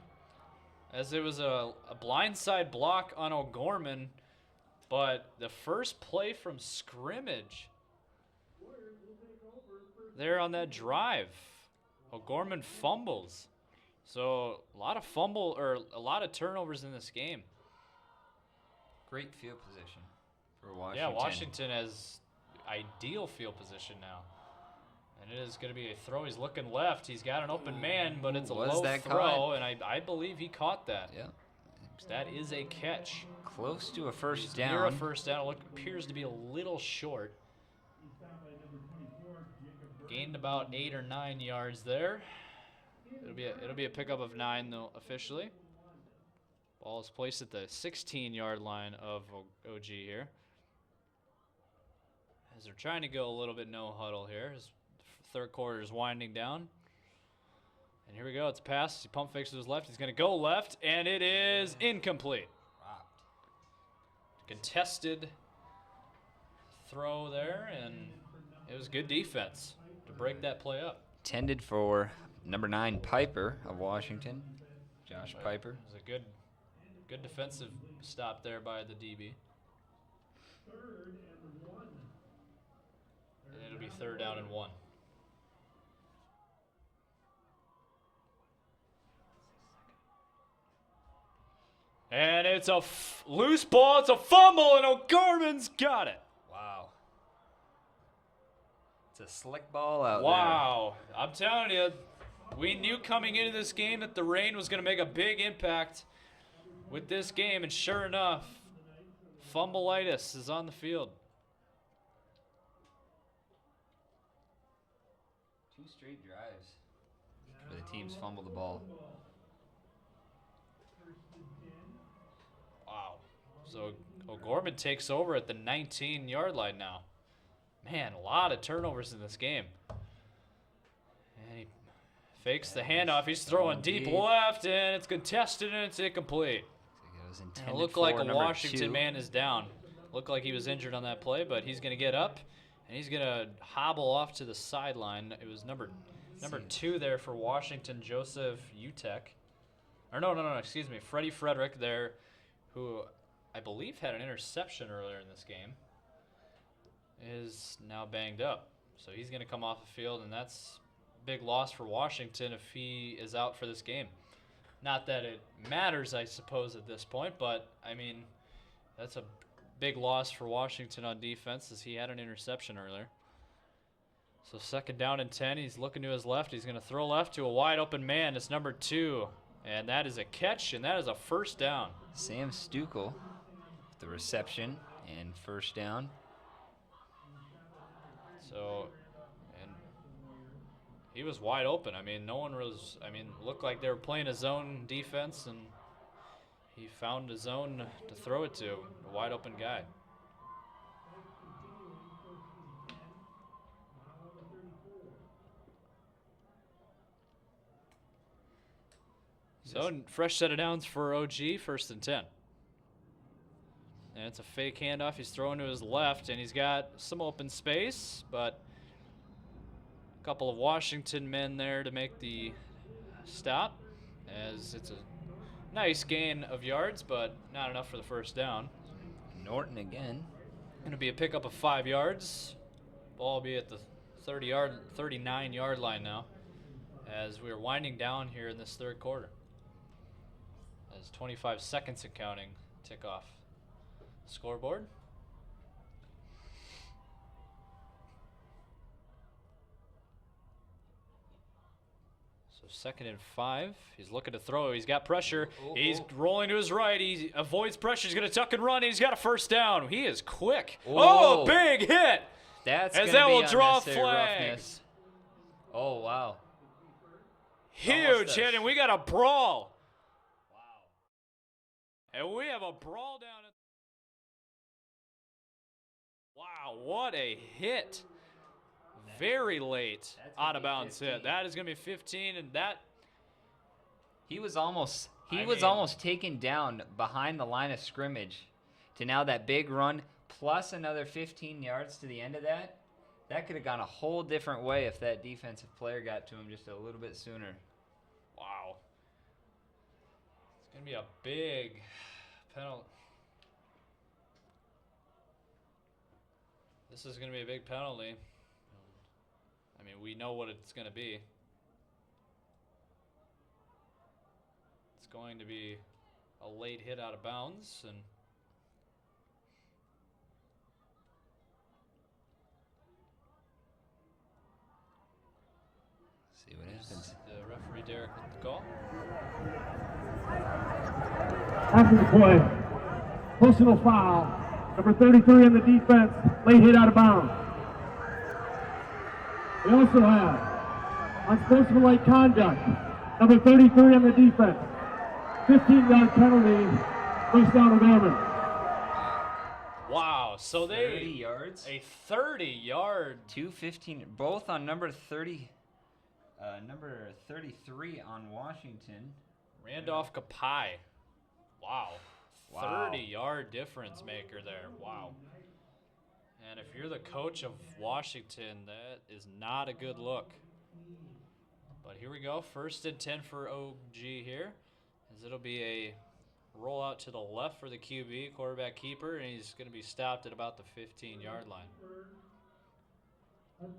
B: as it was a blindside block on O'Gorman, but the first play from scrimmage there on that drive, O'Gorman fumbles. So a lot of fumble or a lot of turnovers in this game.
C: Great field position for Washington.
B: Yeah, Washington has ideal field position now. And it is going to be a throw. He's looking left. He's got an open man, but it's a low throw,
C: caught?
B: and I believe he caught that.
C: Yeah.
B: That is a catch.
C: Close to a first
B: He's
C: down.
B: near a first down. It appears to be a little short. Gained about 8 or 9 yards there. It'll be a pickup of 9 though officially. Ball is placed at the 16-yard line of OG here. As they're trying to go a little bit no huddle here. His third quarter is winding down. And here we go. It's a pass. He pump fakes to his left. He's going to go left, and it is incomplete. Contested throw there, and it was good defense to break that play up.
C: Intended for number 9 Piper of Washington, Josh Piper.
B: It was a good defensive stop there by the DB. And it'll be 3rd down and 1. And it's a loose ball. It's a fumble, and O'Gorman's got it.
C: Wow. It's a slick ball out there.
B: Wow. I'm telling you, we knew coming into this game that the rain was going to make a big impact with this game, and sure enough, fumbleitis is on the field.
C: 2 straight drives where the teams fumble the ball.
B: Wow. So O'Gorman takes over at the 19-yard line now. Man, a lot of turnovers in this game. And he fakes the handoff. He's throwing deep left, and it's contested, and it's incomplete. And it looked like a Washington man is down. Looked like he was injured on that play, but he's going to get up, and he's going to hobble off to the sideline. It was number 2 there for Washington, Joseph Utek. Or no, excuse me, Freddie Frederick there, who I believe had an interception earlier in this game, is now banged up. So he's going to come off the field, and that's a big loss for Washington if he is out for this game. Not that it matters, I suppose, at this point, but, I mean, that's a big loss for Washington on defense as he had an interception earlier. So 2nd down and 10. He's looking to his left. He's going to throw left to a wide open man. It's number 2, and that is a catch, and that is a first down.
C: Sam Stukel with the reception and first down.
B: So, and he was wide open. I mean, no one was, looked like they were playing a zone defense, and he found a zone to throw it to, a wide open guy. So, fresh set of downs for OG, 1st and 10. And it's a fake handoff. He's throwing to his left, and he's got some open space, but a couple of Washington men there to make the stop, as it's a nice gain of yards, but not enough for the first down.
C: Norton again.
B: Going to be a pickup of 5 yards. Ball will be at the 39-yard line now, as we are winding down here in this 3rd quarter. As 25 seconds and counting tick off the scoreboard. So 2nd and 5. He's looking to throw. He's got pressure. He's rolling to his right. He avoids pressure. He's going to tuck and run. And he's got a first down. He is quick. Oh, big hit.
C: That's
B: as that will draw
C: flags.
B: roughness.
C: Oh, wow.
B: Huge hit, and we got a brawl. And we have a brawl down at... Wow, what a hit. Very late out of bounds hit. That is going to be 15, and that...
C: He was almost taken down behind the line of scrimmage to now that big run plus another 15 yards to the end of that. That could have gone a whole different way if that defensive player got to him just a little bit sooner.
B: Wow. It's going to be a big penalty. This is going to be a big penalty. I mean, we know what it's going to be. going to be a late hit out of bounds, and
C: see what happens.
B: the referee Derek with the call.
A: After the play, personal foul. Number 33 on the defense, late hit out of bounds. We also have unsportsmanlike conduct. Number 33 on the defense, 15-yard penalty, first down and Gorman.
B: Wow, so
C: 30 yards?
B: A 30-yard.
C: 2:15, both on number 30, number 33 on Washington.
B: Randolph Kapai. Wow.
C: Wow.
B: 30-yard difference maker there. Wow. And if you're the coach of Washington, that is not a good look. But here we go. 1st and 10 for OG here, as it'll be a rollout to the left for the QB, quarterback keeper, and he's going to be stopped at about the 15-yard line.
C: Not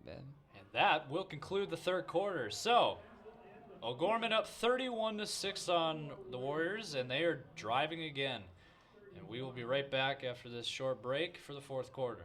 C: bad.
B: And that will conclude the third quarter. So, O'Gorman up 31-6 on the Warriors, and they are driving again. And we will be right back after this short break for the fourth quarter.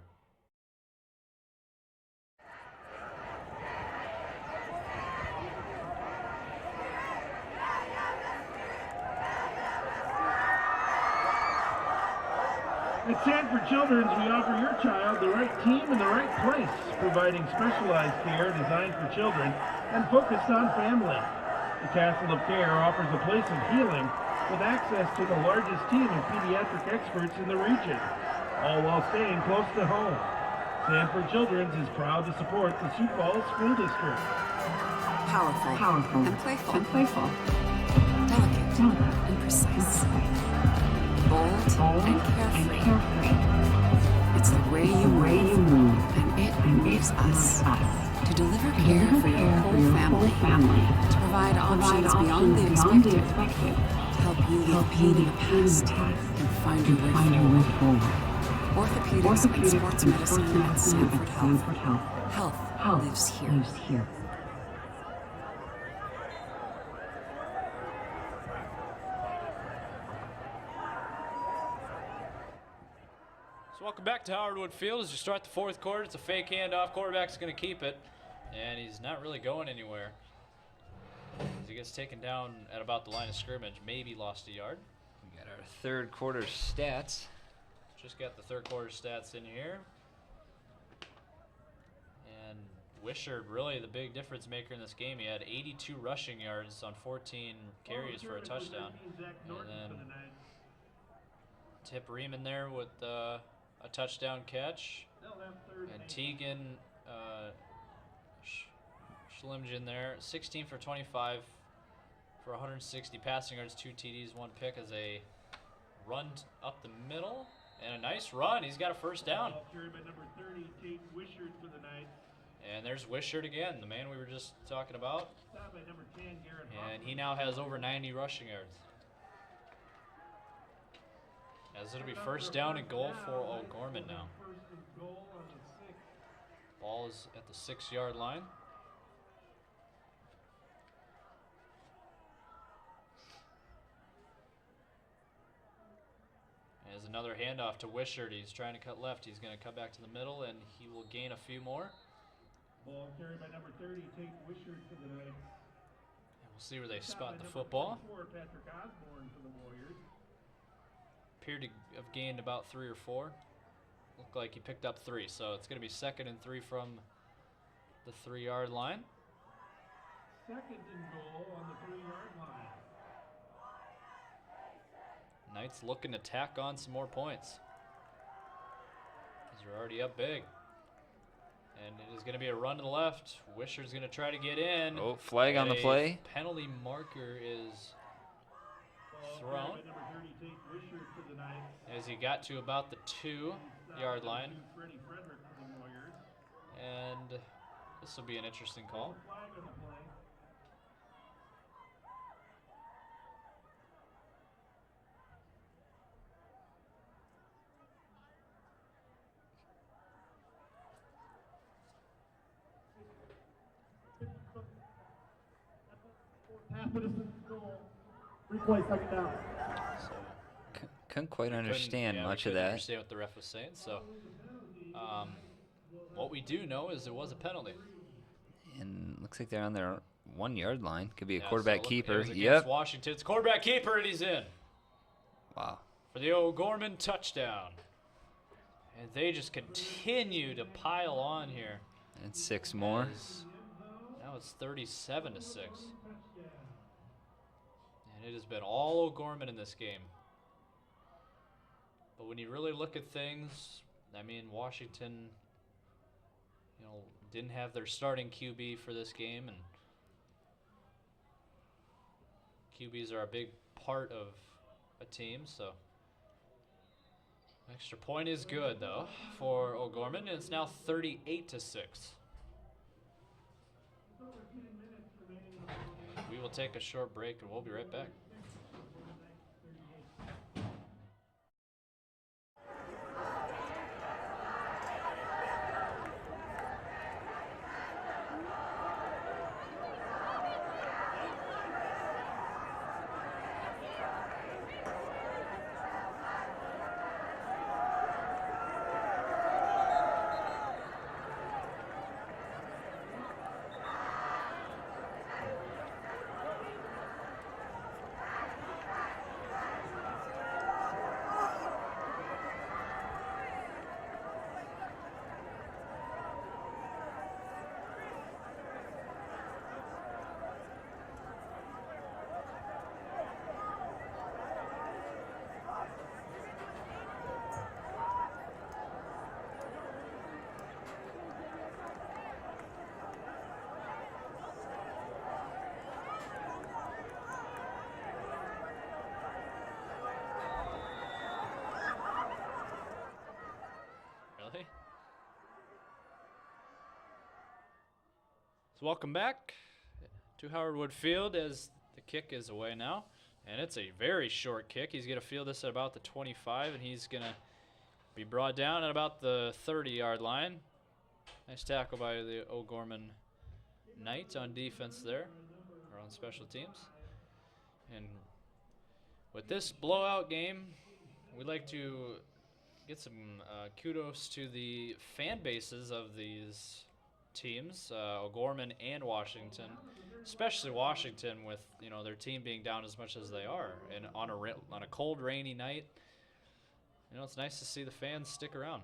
A: At Sanford Children's, we offer your child the right team in the right place, providing specialized care designed for children and focused on family. The Castle of Care offers a place of healing with access to the largest team of pediatric experts in the region, all while staying close to home. Sanford Children's is proud to support the Sioux Falls School District.
E: Powerful, and playful, delicate, and precise. Bold and carefree. It's the way you move, and it moves us. To deliver care for your whole family. To provide options beyond the expected. To help you leave pain in the past and find your way forward. Orthopedics and sports medicine at Sanford Health. Health lives here.
B: So welcome back to Howard Wood Field as you start the fourth quarter. It's a fake handoff. Quarterback's going to keep it, and he's not really going anywhere. As he gets taken down at about the line of scrimmage, maybe lost a yard.
C: We got our third quarter stats.
B: Just got the third quarter stats in here. And Wishart, really the big difference maker in this game. He had 82 rushing yards on 14 carries for a touchdown. And then Tip Riemann there with a touchdown catch. And Tegan Schlimgen there, 16 for 25 for 160 passing yards, 2 TDs, 1 pick as a run up the middle. And a nice run. He's got a first down. And there's Wishart again, the man we were just talking about. And he now has over 90 rushing yards. As it'll be first down and goal for O'Gorman now. Ball is at the 6-yard line. As another handoff to Wishart. He's trying to cut left. He's going to cut back to the middle, and he will gain a few more.
A: Ball carried by number 30, Tate Wishart for the Knights.
B: And we'll see where they spot the football.
A: Patrick Osborne for the Warriors.
B: Appeared to have gained about 3 or 4. Looked like he picked up 3, so it's going to be 2nd and 3 from the 3-yard line.
A: 2nd and goal on the 3-yard line.
B: Knights looking to tack on some more points. Because they're already up big. And it is going to be a run to the left. Wishart's going to try to get in.
C: Oh, flag on the play.
B: Penalty marker is thrown. As he got to about the 2-yard line. And this will be an interesting call.
A: Citizens goal. 3-point second down.
B: So
C: Couldn't quite understand
B: we
C: much of
B: couldn't
C: that.
B: understand what the ref was saying. So what we do know is it was a penalty.
C: And looks like they're on their 1 yard line. Could be a
B: Yeah,
C: quarterback
B: so
C: keeper.
B: It was against
C: Yep.
B: Washington. It's quarterback keeper, and he's in
C: Wow.
B: for the O'Gorman touchdown. And they just continue to pile on here.
C: And 6 more.
B: Now it's 37-6. And it has been all O'Gorman in this game. But when you really look at things, I mean, Washington, didn't have their starting QB for this game, and QBs are a big part of a team, so extra point is good though for O'Gorman, and it's now 38-6. We will take a short break and we'll be right back. So welcome back to Howard Wood Field as the kick is away now. And it's a very short kick. He's going to field this at about the 25, and he's going to be brought down at about the 30-yard line. Nice tackle by the O'Gorman Knights on defense there, or on special teams. And with this blowout game, we'd like to get some kudos to the fan bases of these teams, O'Gorman and Washington, especially Washington with their team being down as much as they are, and on a cold, rainy night, it's nice to see the fans stick around.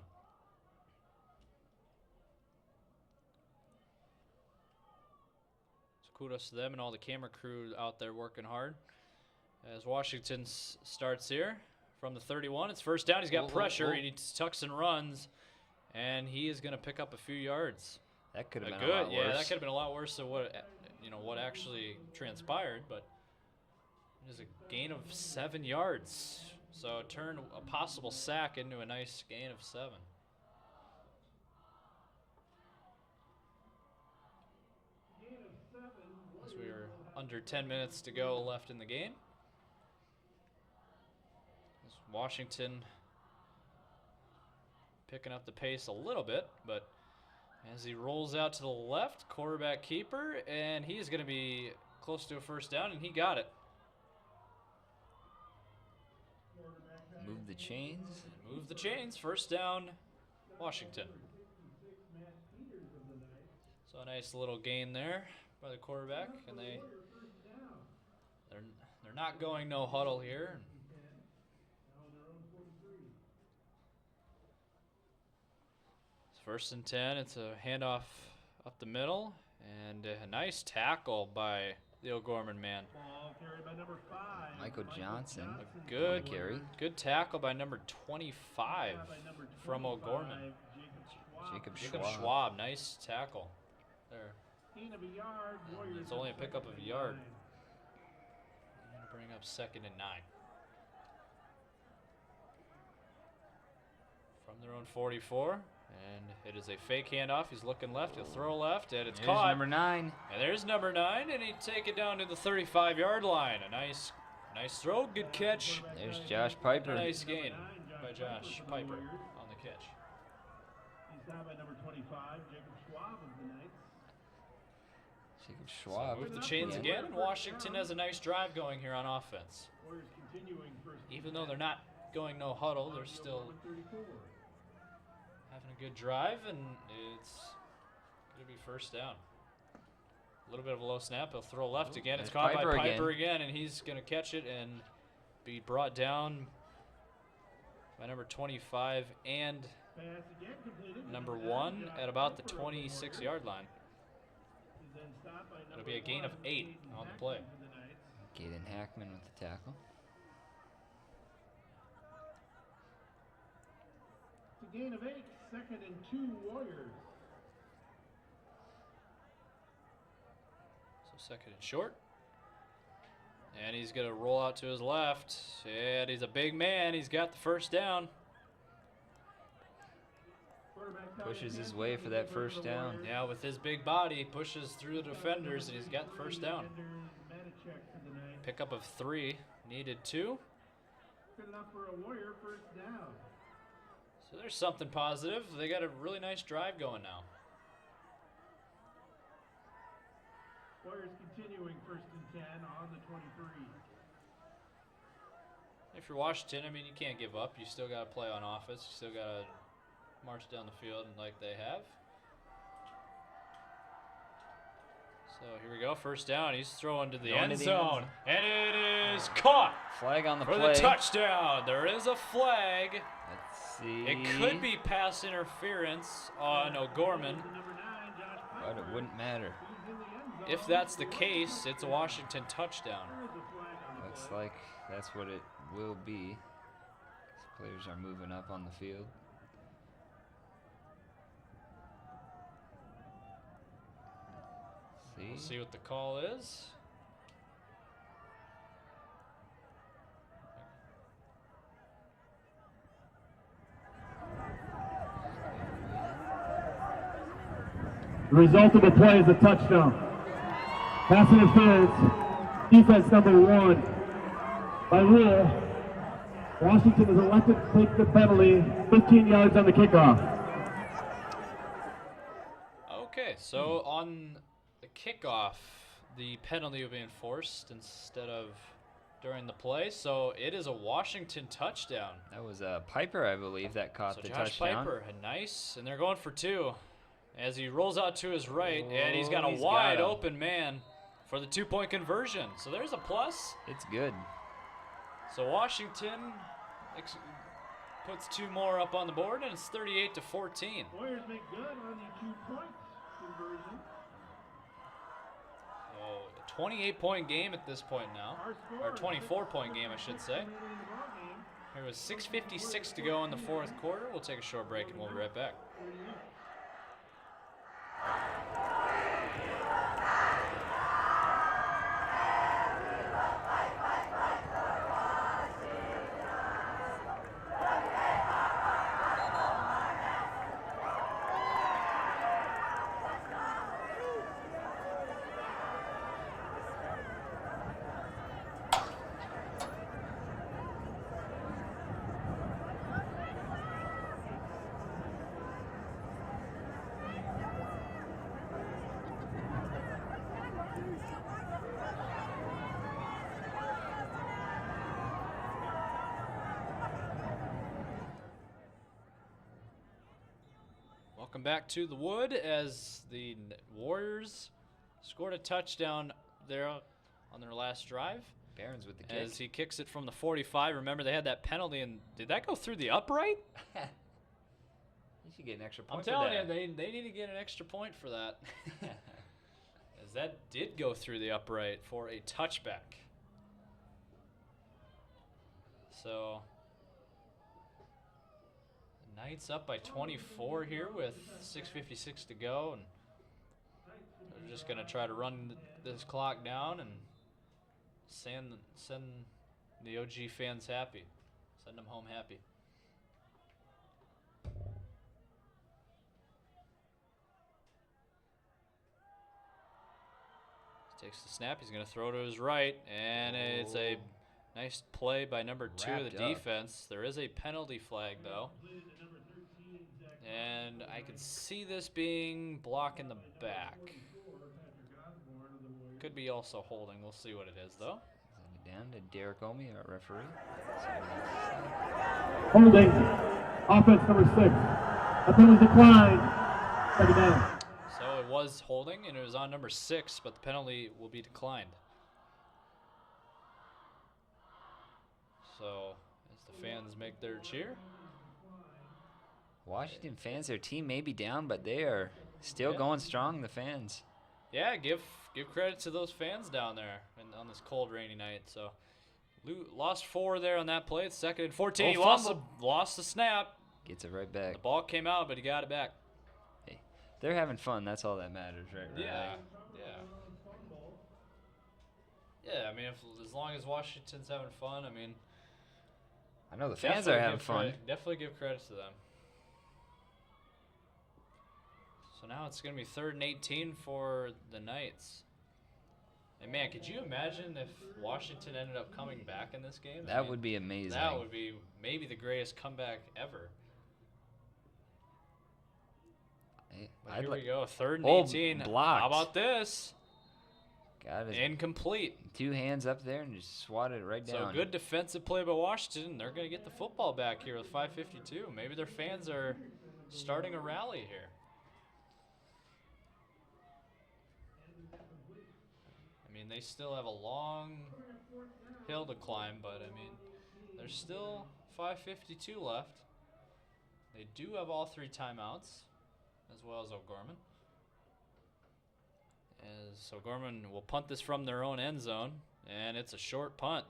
B: So kudos to them and all the camera crew out there working hard. As Washington starts here from the 31, it's first down. He's got pressure, and he tucks and runs, and he is going to pick up a few yards.
C: That could have been a lot worse.
B: Yeah, that could have been a lot worse than what actually transpired, but it is a gain of 7 yards. So it turned a possible sack into a nice gain of 7. As we are under 10 minutes to go left in the game. As Washington picking up the pace a little bit, but as he rolls out to the left, quarterback keeper, and he is going to be close to a first down, and he got it.
C: Move the chains.
B: Move the chains. First down, Washington. So a nice little gain there by the quarterback, and they're not going no huddle here. First and 10, it's a handoff up the middle, and a nice tackle by the O'Gorman man.
A: Ball carried by number 5.
C: Michael Johnson.
B: A good
C: carry.
B: Good tackle by number 25 from O'Gorman.
C: Jacob
B: Schwab, nice tackle there.
A: Gain of a yard. Warriors
B: It's only a pickup of a yard.
A: 9.
B: Gonna bring up 2nd and 9. From their own 44. And it is a fake handoff. He's looking left. He'll throw left, and it's caught.
C: Number 9.
B: And there's number 9, and he'd take it down to the 35-yard line. A nice throw. Good catch.
C: There's Josh Piper.
B: Nice gain by Josh Piper on the catch.
A: He's down by number 25, Jacob Schwab of the Knights.
C: Jacob Schwab.
B: Move the chains again, and Washington has a nice drive going here on offense.
A: Warriors continuing first and
B: Even though
A: 10.
B: they're not going no huddle, they're still having a good drive, and it's going to be first down. A little bit of a low snap. He'll throw left again. It's caught by Piper again, and he's going to catch it and be brought down by number 25 and
A: Pass again completed.
B: number 1 at about the 26-yard line.
A: He's then stopped by
B: It'll
A: number
B: be a gain of
A: 1,
B: 8
A: Caden
B: on the play.
A: Hackman for the Knights.
C: Caden Hackman with the tackle.
A: It's a gain of 8, 2nd and 2 Warriors.
B: So second and short. And he's going to roll out to his left. And he's a big man. He's got the first down.
C: Pushes his way for that first down.
B: Yeah, with his big body, he pushes through the defenders, and he's got the first down. Pickup of 3. Needed 2.
A: Good enough for a Warrior first down.
B: So there's something positive. They got a really nice drive going now.
A: Warriors continuing first and 10 on the 23.
B: If you're Washington, I mean, you can't give up. You still got to play on offense. You still got to march down the field like they have. So here we go, first down. He's throwing to the end zone, and it is caught
C: Flag on the
B: for
C: play.
B: the touchdown. There is a flag.
C: Let's see.
B: It could be pass interference on O'Gorman.
C: But it wouldn't matter.
B: If that's the case, it's a Washington touchdown.
C: Looks like that's what it will be. Players are moving up on the field.
B: We'll see what the call is.
A: The result of the play is a touchdown. Pass interference, defense number 1. By rule, Washington is elected to take the penalty 15 yards on the kickoff.
B: Okay, so on the kickoff, the penalty will be enforced instead of during the play. So it is a Washington touchdown.
C: That was Piper, I believe, that caught
B: So
C: the
B: Josh
C: touchdown.
B: Piper, nice, and they're going for 2. As he rolls out to his right, and he's got a
C: he's
B: wide
C: got him.
B: open man for the 2-point conversion. So there's a plus.
C: It's good.
B: So Washington puts 2 more up on the board, and it's 38-14.
A: Warriors make good on the 2-point conversion.
B: So a 28-point game at this point now, or 24-point game, I should say. There was 6:56 to go in the 4th quarter. We'll take a short break, and we'll be right back. Welcome back to the Wood as the Warriors scored a touchdown there on their last drive.
C: Barron's with the kick.
B: As he kicks it from the 45. Remember, they had that penalty, and did that go through the upright?
C: You should get an extra point
B: I'm
C: for
B: telling
C: that.
B: you, they need to get an extra point for that. As that did go through the upright for a touchback. So the Knights up by 24 here with 6:56 to go, and they're just going to try to run this clock down and send the OG fans happy. Send them home happy. Takes the snap. He's going to throw to his right, and it's a nice play by number 2 of the
C: Wrapped up.
B: defense. There is a penalty flag, though. And I can see this being block in the back. Could be also holding. We'll see what it is, though.
C: Send it down to Derek Omi, our referee.
A: Holding. Offense number 6. A penalty declined. Second down.
B: So it was holding, and it was on number 6, but the penalty will be declined. So as the fans make their cheer.
C: Washington fans, their team may be down, but they are still going strong, the fans.
B: Yeah, give credit to those fans down there on this cold, rainy night. So lost 4 there on that play. It's 2nd and 14. He lost the snap.
C: Gets it right back.
B: The ball came out, but he got it back.
C: Hey, they're having fun. That's all that matters, right?
B: Yeah. Yeah, I mean, as long as Washington's having fun, I mean,
C: I know the fans are having fun.
B: Definitely give credit to them. So now it's going to be 3rd and 18 for the Knights. And man, could you imagine if Washington ended up coming back in this game?
C: That would be amazing.
B: That would be maybe the greatest comeback ever. But here we go, 3rd and 18.
C: Blocked.
B: How about this?
C: Got it.
B: Incomplete.
C: 2 hands up there and just swatted it right down.
B: So good defensive play by Washington. They're going to get the football back here with 5:52. Maybe their fans are starting a rally here. I mean, they still have a long hill to climb, but I mean, there's still 5:52 left. They do have all 3 timeouts, as well as O'Gorman. So O'Gorman will punt this from their own end zone, and it's a short punt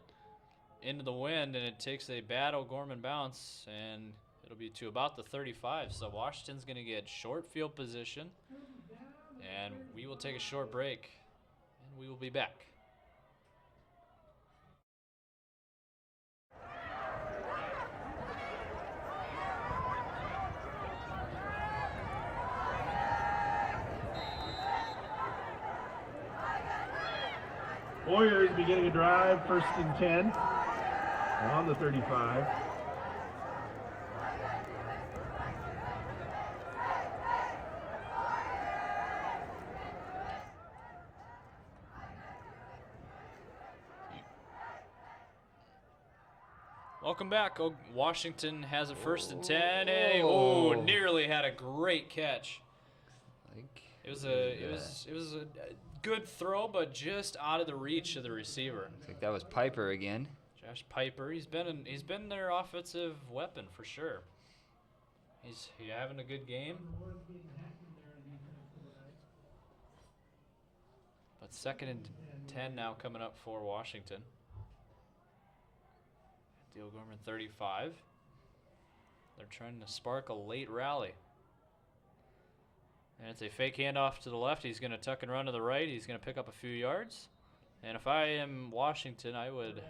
B: into the wind, and it takes a bad O'Gorman bounce, and it'll be to about the 35. So Washington's going to get short field position, and we will take a short break, and we will be back.
A: Warriors beginning a drive, 1st and 10 on the 35.
B: Welcome back. Washington has a 1st and 10. Nearly had a great catch. It was a good throw, but just out of the reach of the receiver.
C: I think that was Piper again.
B: Josh Piper. He's been their offensive weapon for sure. He's having a good game. But 2nd and 10 now coming up for Washington. Deal Gorman 35. They're trying to spark a late rally. And it's a fake handoff to the left. He's going to tuck and run to the right. He's going to pick up a few yards. And if I am Washington, I would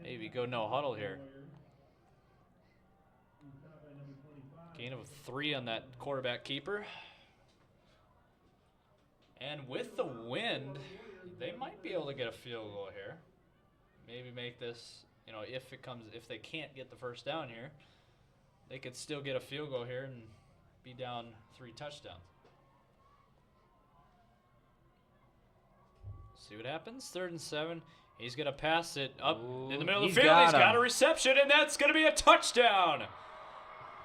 B: maybe go no huddle here. Gain of 3 on that quarterback keeper. And with the wind, they might be able to get a field goal here. Maybe make this, if they can't get the 1st down here, they could still get a field goal here and be down 3 touchdowns. See what happens. 3rd and 7. He's going to pass it up in the middle of the field. He's got a reception, and that's going to be a touchdown.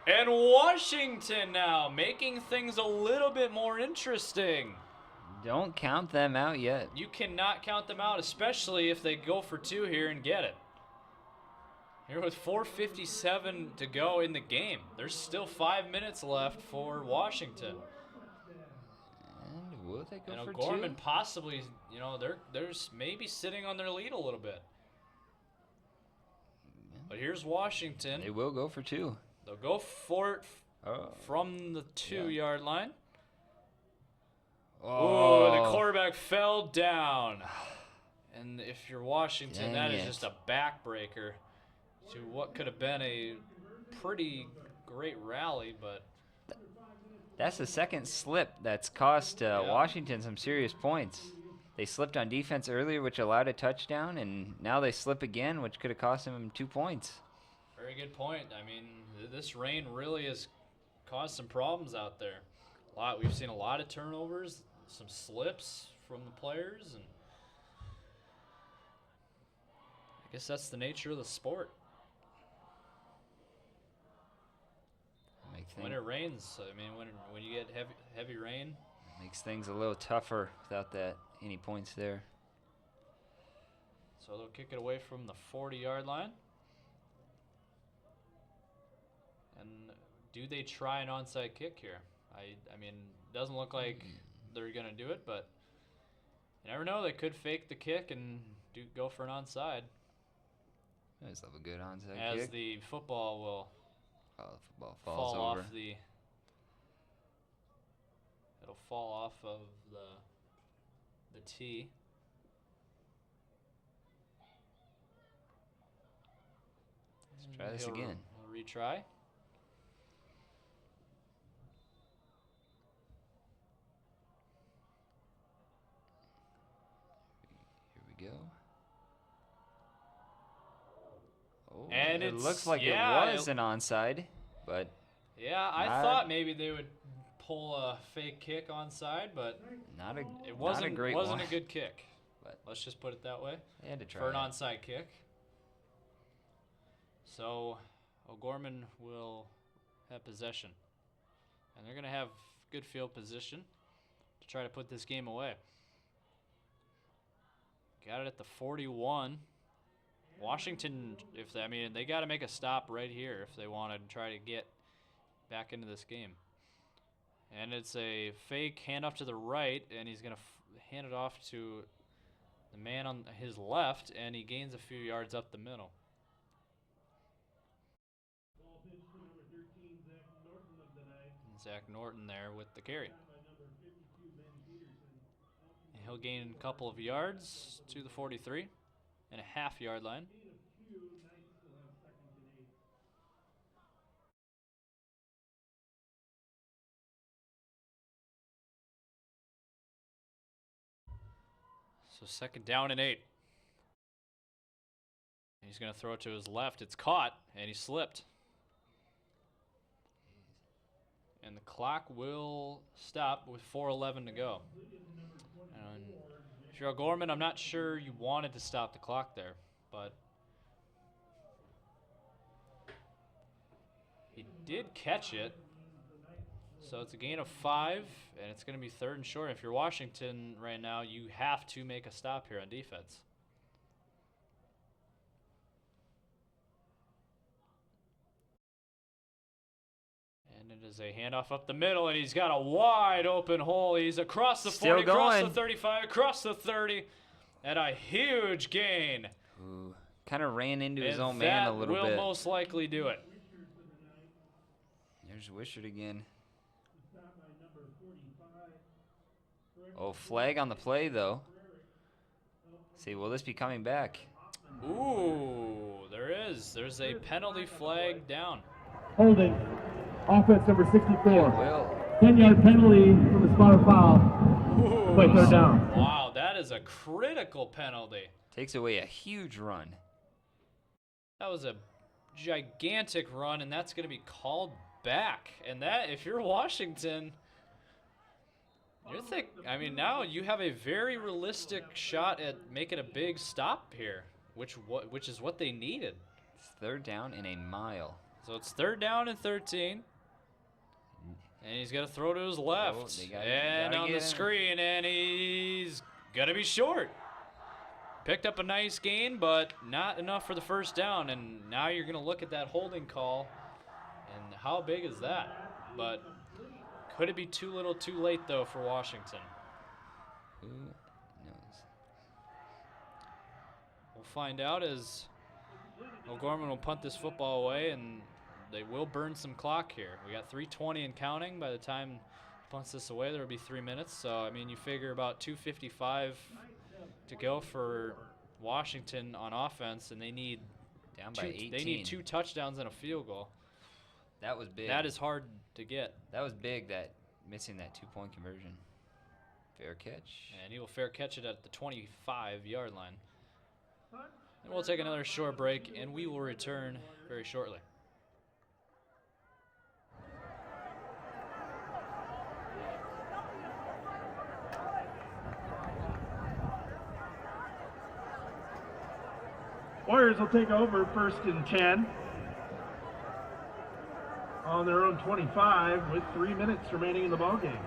B: And Washington now making things a little bit more interesting.
C: Don't count them out yet.
B: You cannot count them out, especially if they go for 2 here and get it. Here with 4:57 to go in the game. There's still 5 minutes left for Washington.
C: And will they go for 2?
B: Gorman possibly, they're maybe sitting on their lead a little bit. But here's Washington.
C: They will go for 2.
B: They'll go for it from the 2-yard line. Oh, the quarterback fell down. And if you're Washington, that is just a backbreaker to what could have been a pretty great rally, but
C: that's the 2nd slip that's cost Washington some serious points. They slipped on defense earlier, which allowed a touchdown, and now they slip again, which could have cost them 2 points.
B: Very good point. I mean, this rain really has caused some problems out there. We've seen a lot of turnovers, some slips from the players, and I guess that's the nature of the sport. When it rains, I mean, when you get heavy rain,
C: makes things a little tougher without any points there.
B: So they'll kick it away from the 40-yard line. And do they try an onside kick here? I mean, doesn't look like they're gonna do it, but you never know. They could fake the kick and go for an onside.
C: That's a good onside
B: as
C: kick.
B: the football will
C: the football falls
B: fall
C: over.
B: off the. It'll fall off of the tee.
C: Let's try this again.
B: We'll retry.
C: Here we go. Oh,
B: And
C: it
B: it's,
C: looks like it was an onside, but
B: yeah, I thought maybe they would pull a fake kick onside, but it wasn't
C: not a great
B: wasn't
C: one.
B: a good kick.
C: But
B: let's just put it that way.
C: They had to try
B: for an
C: it.
B: onside kick. So O'Gorman will have possession, and they're gonna have good field position to try to put this game away. Got it at the 41. Washington, they got to make a stop right here if they want to try to get back into this game. And it's a fake handoff to the right, and he's going to hand it off to the man on his left, and he gains a few yards up the middle. And Zach Norton there with the carry. And he'll gain a couple of yards to the 43 and a half-yard line. So 2nd down and 8. He's going to throw it to his left. It's caught, and he slipped. And the clock will stop with 4:11 to go. And if you're O'Gorman, I'm not sure you wanted to stop the clock there, but he did catch it. So it's a gain of 5, and it's going to be 3rd and short. If you're Washington right now, you have to make a stop here on defense. And it is a handoff up the middle, and he's got a wide open hole. He's across the 40, across the 35, across the 30, and a huge gain.
C: Ooh, kind of ran into his own man a little bit.
B: That will most likely do it.
C: There's Wishart again. Oh, flag on the play, though. See, will this be coming back?
B: Ooh, there is. There's a penalty flag down.
A: Holding. Offense number 64.
C: Will.
A: 10-yard penalty from the spot of foul. Play 3rd down.
B: Wow, that is a critical penalty.
C: Takes away a huge run.
B: That was a gigantic run, and that's going to be called back. And that, if you're Washington, now you have a very realistic shot at making a big stop here, which is what they needed.
C: It's 3rd down and a mile.
B: So it's 3rd down and 13. And he's going to throw to his left. And on the screen, and he's going to be short. Picked up a nice gain, but not enough for the 1st down. And now you're going to look at that holding call. And how big is that? But could it be too little too late, though, for Washington?
C: Who knows?
B: We'll find out as O'Gorman will punt this football away, and they will burn some clock here. We got 3:20 and counting. By the time he punts this away, there will be 3 minutes. So, you figure about 2:55 to go for Washington on offense, and they need
C: down by 18.
B: They need 2 touchdowns and a field goal.
C: That was big.
B: That is hard to get.
C: That was big, that missing that 2-point conversion. Fair catch.
B: And he will fair catch it at the 25-yard line. And we'll take another short break, and we will return very shortly.
A: Warriors will take over 1st and 10 on their own 25 with 3 minutes remaining in the ballgame.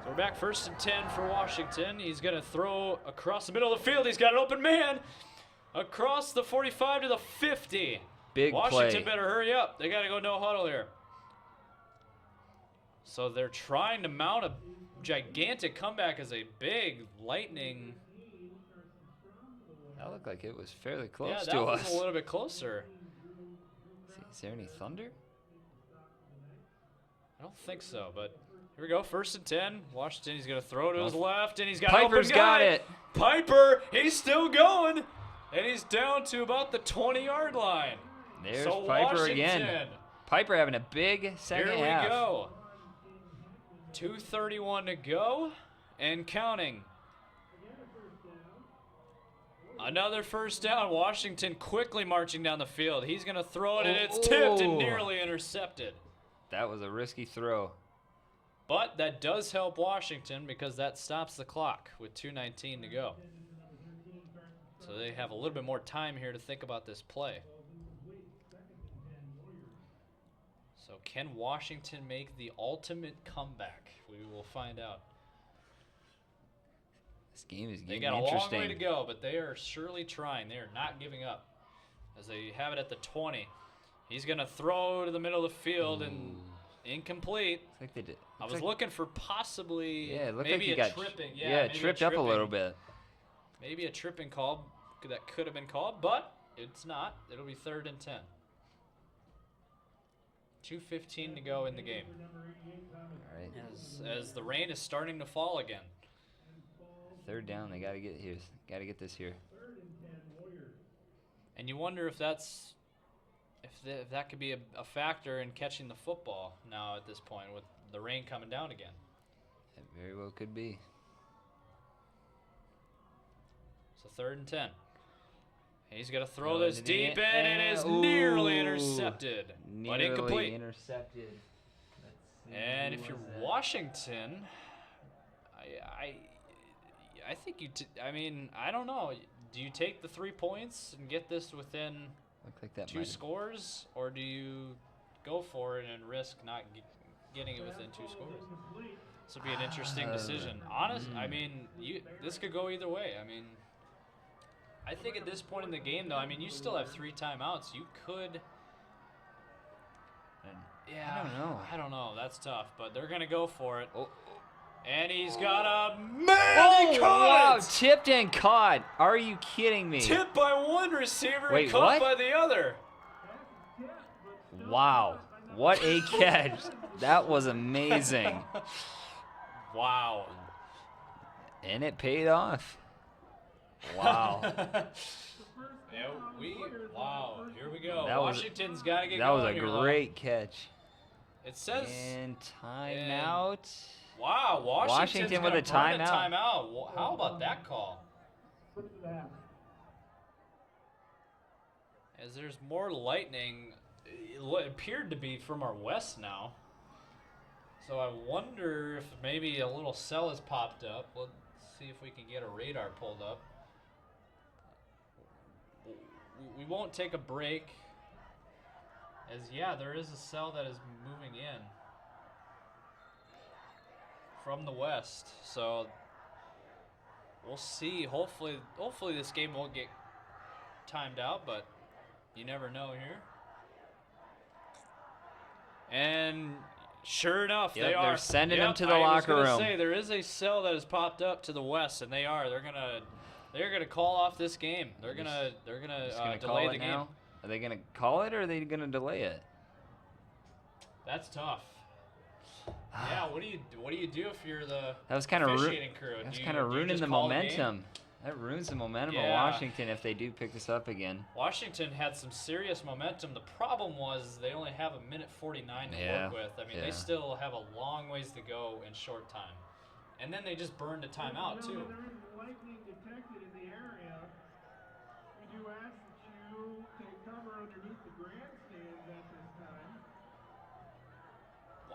B: So we're back 1st and 10 for Washington. He's going to throw across the middle of the field. He's got an open man across the 45 to the 50.
C: Big
B: Washington
C: play.
B: better hurry up. They got to go no huddle here. So they're trying to mount a gigantic comeback as a big lightning.
C: That looked like it was fairly close
B: Yeah,
C: to
B: that was
C: us.
B: a little bit closer.
C: Is there any thunder?
B: I don't think so, but here we go. 1st and 10. Washington, he's going to throw to his left, and he's got
C: Piper's
B: an open guy.
C: got it.
B: Piper, he's still going, and he's down to about the 20-yard line.
C: There's
B: So
C: Piper
B: Washington,
C: again. Piper having a big second
B: here we
C: half.
B: go. 2:31 to go and counting. Another 1st down. Washington quickly marching down the field. He's going to throw it, and it's tipped and nearly intercepted.
C: That was a risky throw.
B: But that does help Washington because that stops the clock with 2:19 to go. So they have a little bit more time here to think about this play. So can Washington make the ultimate comeback? We will find out.
C: This game is
B: They
C: getting
B: got a long
C: interesting.
B: way to go, but they are surely trying. They are not giving up as they have it at the 20. He's going to throw to the middle of the field and incomplete.
C: Looks like they did.
B: I
C: looks
B: was
C: like-
B: looking for possibly
C: Yeah, it looked
B: maybe
C: like he
B: a
C: got
B: tripping.
C: maybe
B: tripped
C: up a little bit.
B: Maybe a tripping call that could have been called, but it's not. It'll be 3rd and 10. 2:15 to go in the game.
C: All right.
B: As the rain is starting to fall again.
C: 3rd down. They got to get here. Got to get this here.
B: And you wonder if that's if that could be a factor in catching the football now at this point with the rain coming down again.
C: It very well could be.
B: So 3rd and 10. He's going to throw
C: Throw
B: this
C: into the
B: deep,
C: end.
B: and it is
C: Ooh.
B: nearly intercepted, but
C: Nearly
B: incomplete.
C: intercepted. Let's see
B: And
C: who
B: if you're
C: was that.
B: Washington, I think I mean, I don't know. Do you take the 3 points and get this within
C: Looked like that
B: 2
C: might-
B: scores, or do you go for it and risk not getting it within 2 scores? This would be an interesting decision. I mean, this could go either way. I mean, I think at this point in the game, though, I mean, you still have 3 timeouts. You could. Yeah,
C: I don't know.
B: That's tough, but they're gonna go for it.
C: Oh,
B: And he's got a man.
C: oh
B: He
C: wow!
B: caught it!
C: Tipped and caught. Are you kidding me?
B: Tipped by one receiver
C: Wait,
B: and caught
C: what?
B: by the other.
C: Wow! What a catch! That was amazing.
B: Wow.
C: And it paid off. Wow.
B: Yeah, wow. Here we go.
C: That was-
B: Washington's got to get
C: That
B: going
C: was a
B: here, though.
C: great catch.
B: It says.
C: And timeout.
B: Wow, Washington's
C: Washington with
B: gonna
C: a
B: burn
C: timeout.
B: timeout. How about that call? As there's more lightning, it appeared to be from our west now. So I wonder if maybe a little cell has popped up. Let's see if we can get a radar pulled up. We won't take a break. Yeah, there is a cell that is moving in from the west. So we'll see. Hopefully this game won't get timed out, but you never know here. And sure enough,
C: Yep,
B: they are.
C: they're sending them to the
B: I was
C: locker
B: gonna
C: room.
B: say, there is a cell that has popped up to the west, and they are. They're gonna call off this game. They're gonna
C: Just gonna
B: delay
C: call
B: the
C: it
B: game.
C: now? Are they gonna call it or are they gonna delay it?
B: That's tough. Yeah, what do you do if you're the
C: That was kind of
B: officiating crew?
C: That's
B: Do you-
C: kind of
B: do you
C: ruining
B: just
C: the
B: call the game?
C: momentum. That ruins the momentum of
B: Yeah.
C: Washington if they do pick this up again.
B: Washington had some serious momentum. The problem was they only have 1:49 to
C: Yeah,
B: work with. I mean,
C: yeah.
B: they still have a long ways to go in short time. And then they just burned a timeout, too.
A: There is lightning detected in the area. We do ask that you take cover underneath the grandstands at this time.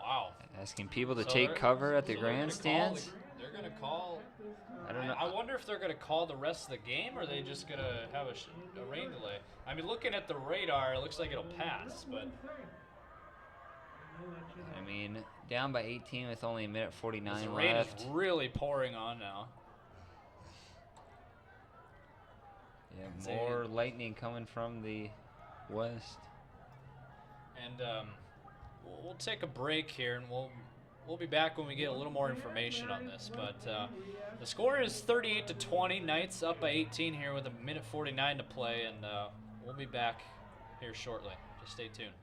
B: Wow.
C: Asking people to
B: So
C: take
B: they're-
C: cover at the
B: so they're gonna call
C: grandstands.
B: They're going to call.
C: I don't know.
B: I wonder if they're going to call the rest of the game, or are they just going to have a rain delay? I mean, looking at the radar, it looks like it'll pass, but
C: I mean, down by 18 with only a minute
B: the
C: 49
B: rain
C: left.
B: is really pouring on now.
C: Yeah, more lightning coming from the west.
B: And we'll take a break here, and we'll be back when we get a little more information on this. But the score is 38-20. Knights up by 18 here with a minute 49 to play, and we'll be back here shortly. Just stay tuned.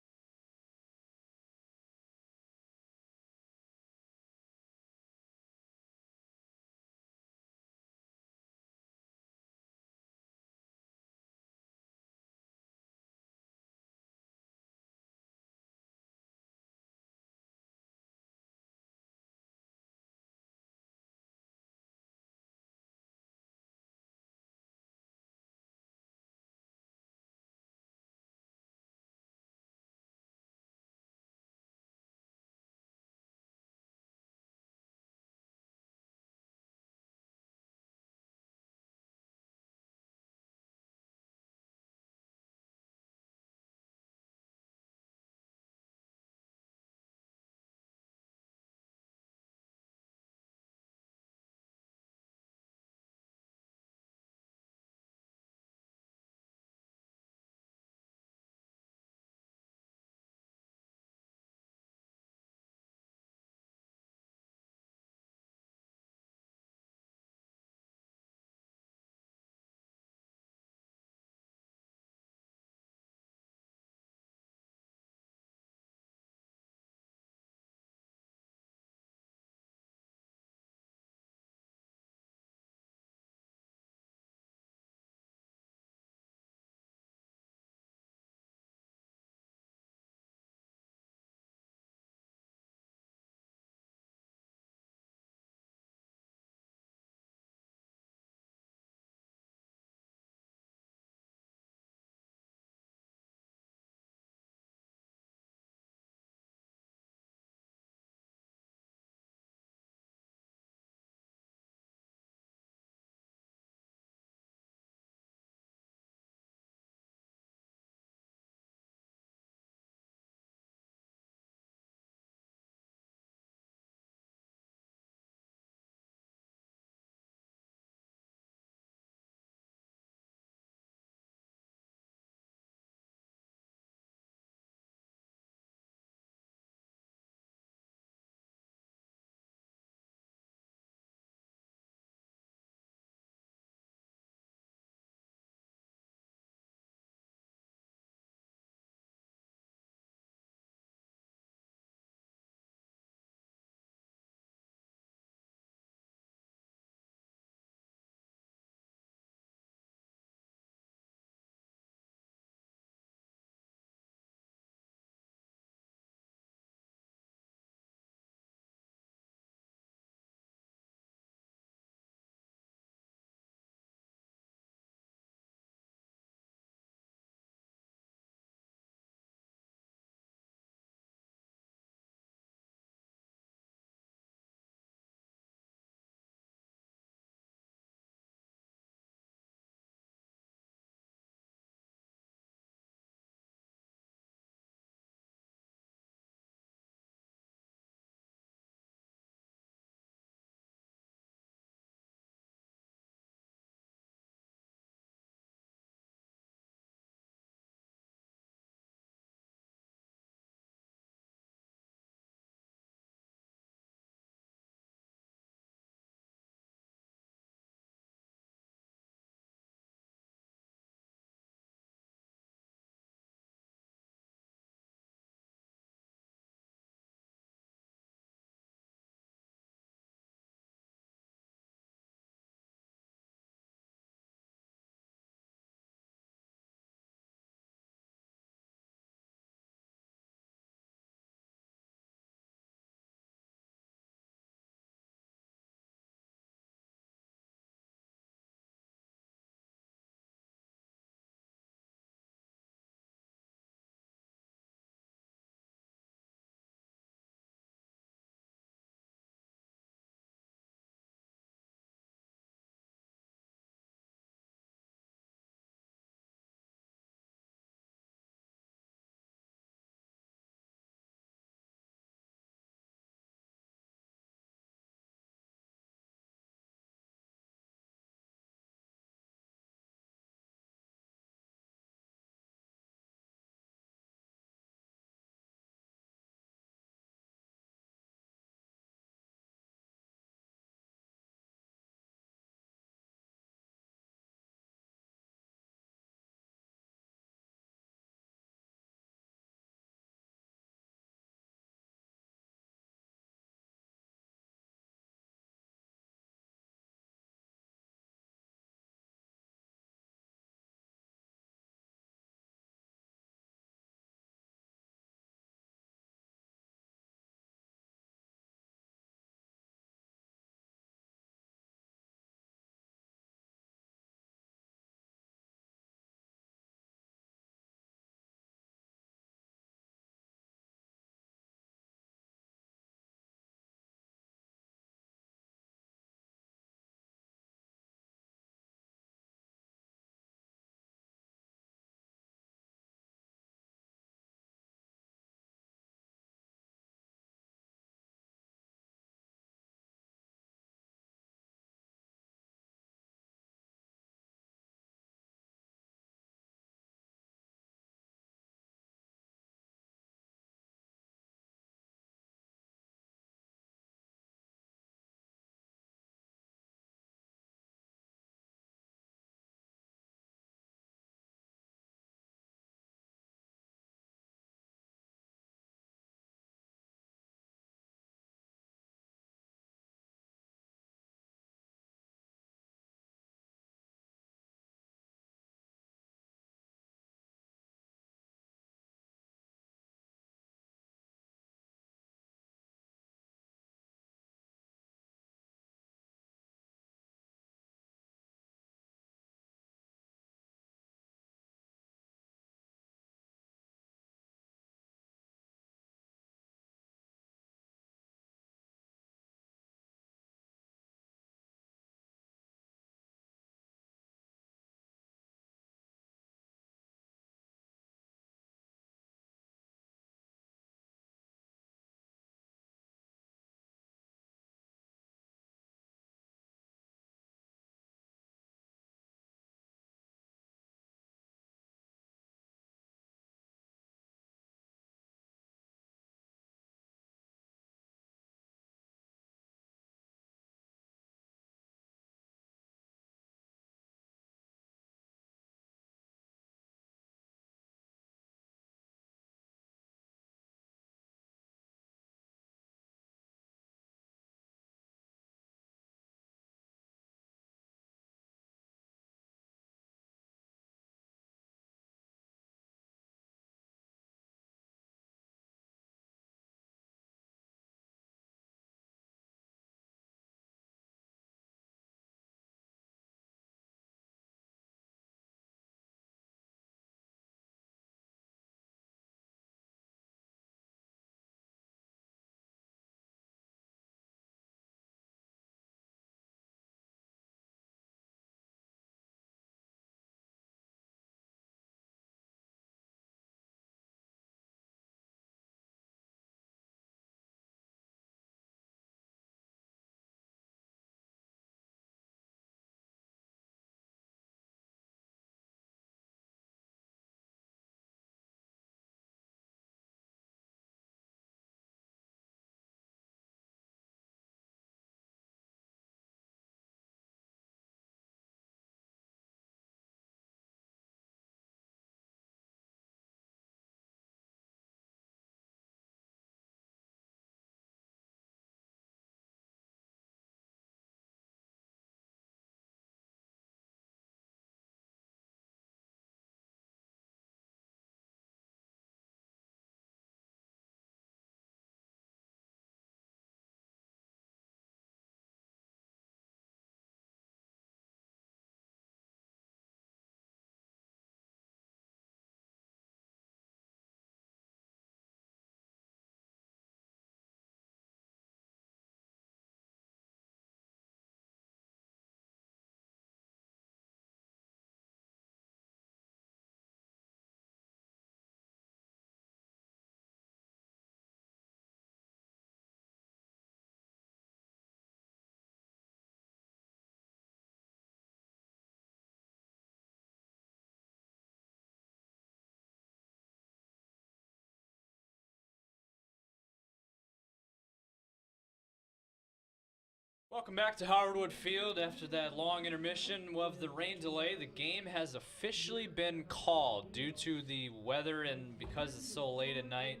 B: Welcome back to Howard Wood Field. After that long intermission of the rain delay, the game has officially been called due to the weather and because it's so late at night.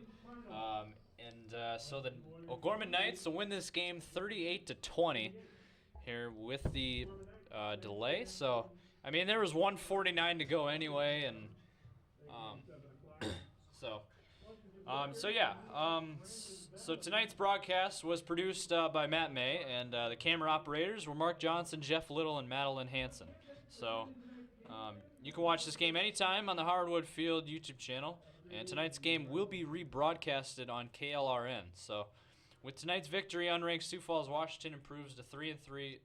B: So the O'Gorman Knights will win this game 38-20 here with the delay. So, I mean, there was 1:49 to go anyway, and so tonight's broadcast was produced by Matt May, and the camera operators were Mark Johnson, Jeff Little, and Madeline Hanson. So you can watch this game anytime on the Howard Wood Field YouTube channel, and tonight's game will be rebroadcasted on KLRN. So with tonight's victory, unranked Sioux Falls, Washington improves to 3-3,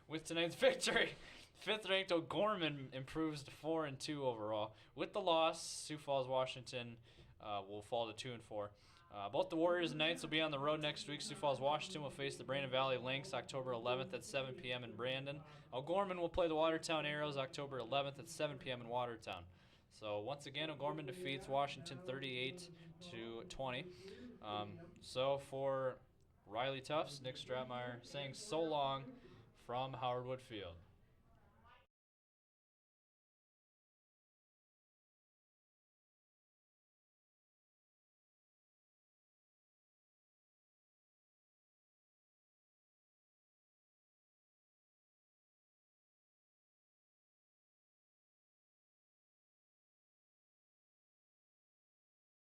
B: with tonight's victory, 5th-ranked O'Gorman improves to 4-2 overall. With the loss, Sioux Falls, Washington will fall to 2-4. Both the Warriors and Knights will be on the road next week. Sioux Falls, Washington will face the Brandon Valley Lynx October 11th at 7 p.m. in Brandon. O'Gorman will play the Watertown Arrows October 11th at 7 p.m. in Watertown. So once again, O'Gorman defeats Washington 38-20. So for Riley Tufts, Nick Stratmeyer saying so long from Howard Wood Field.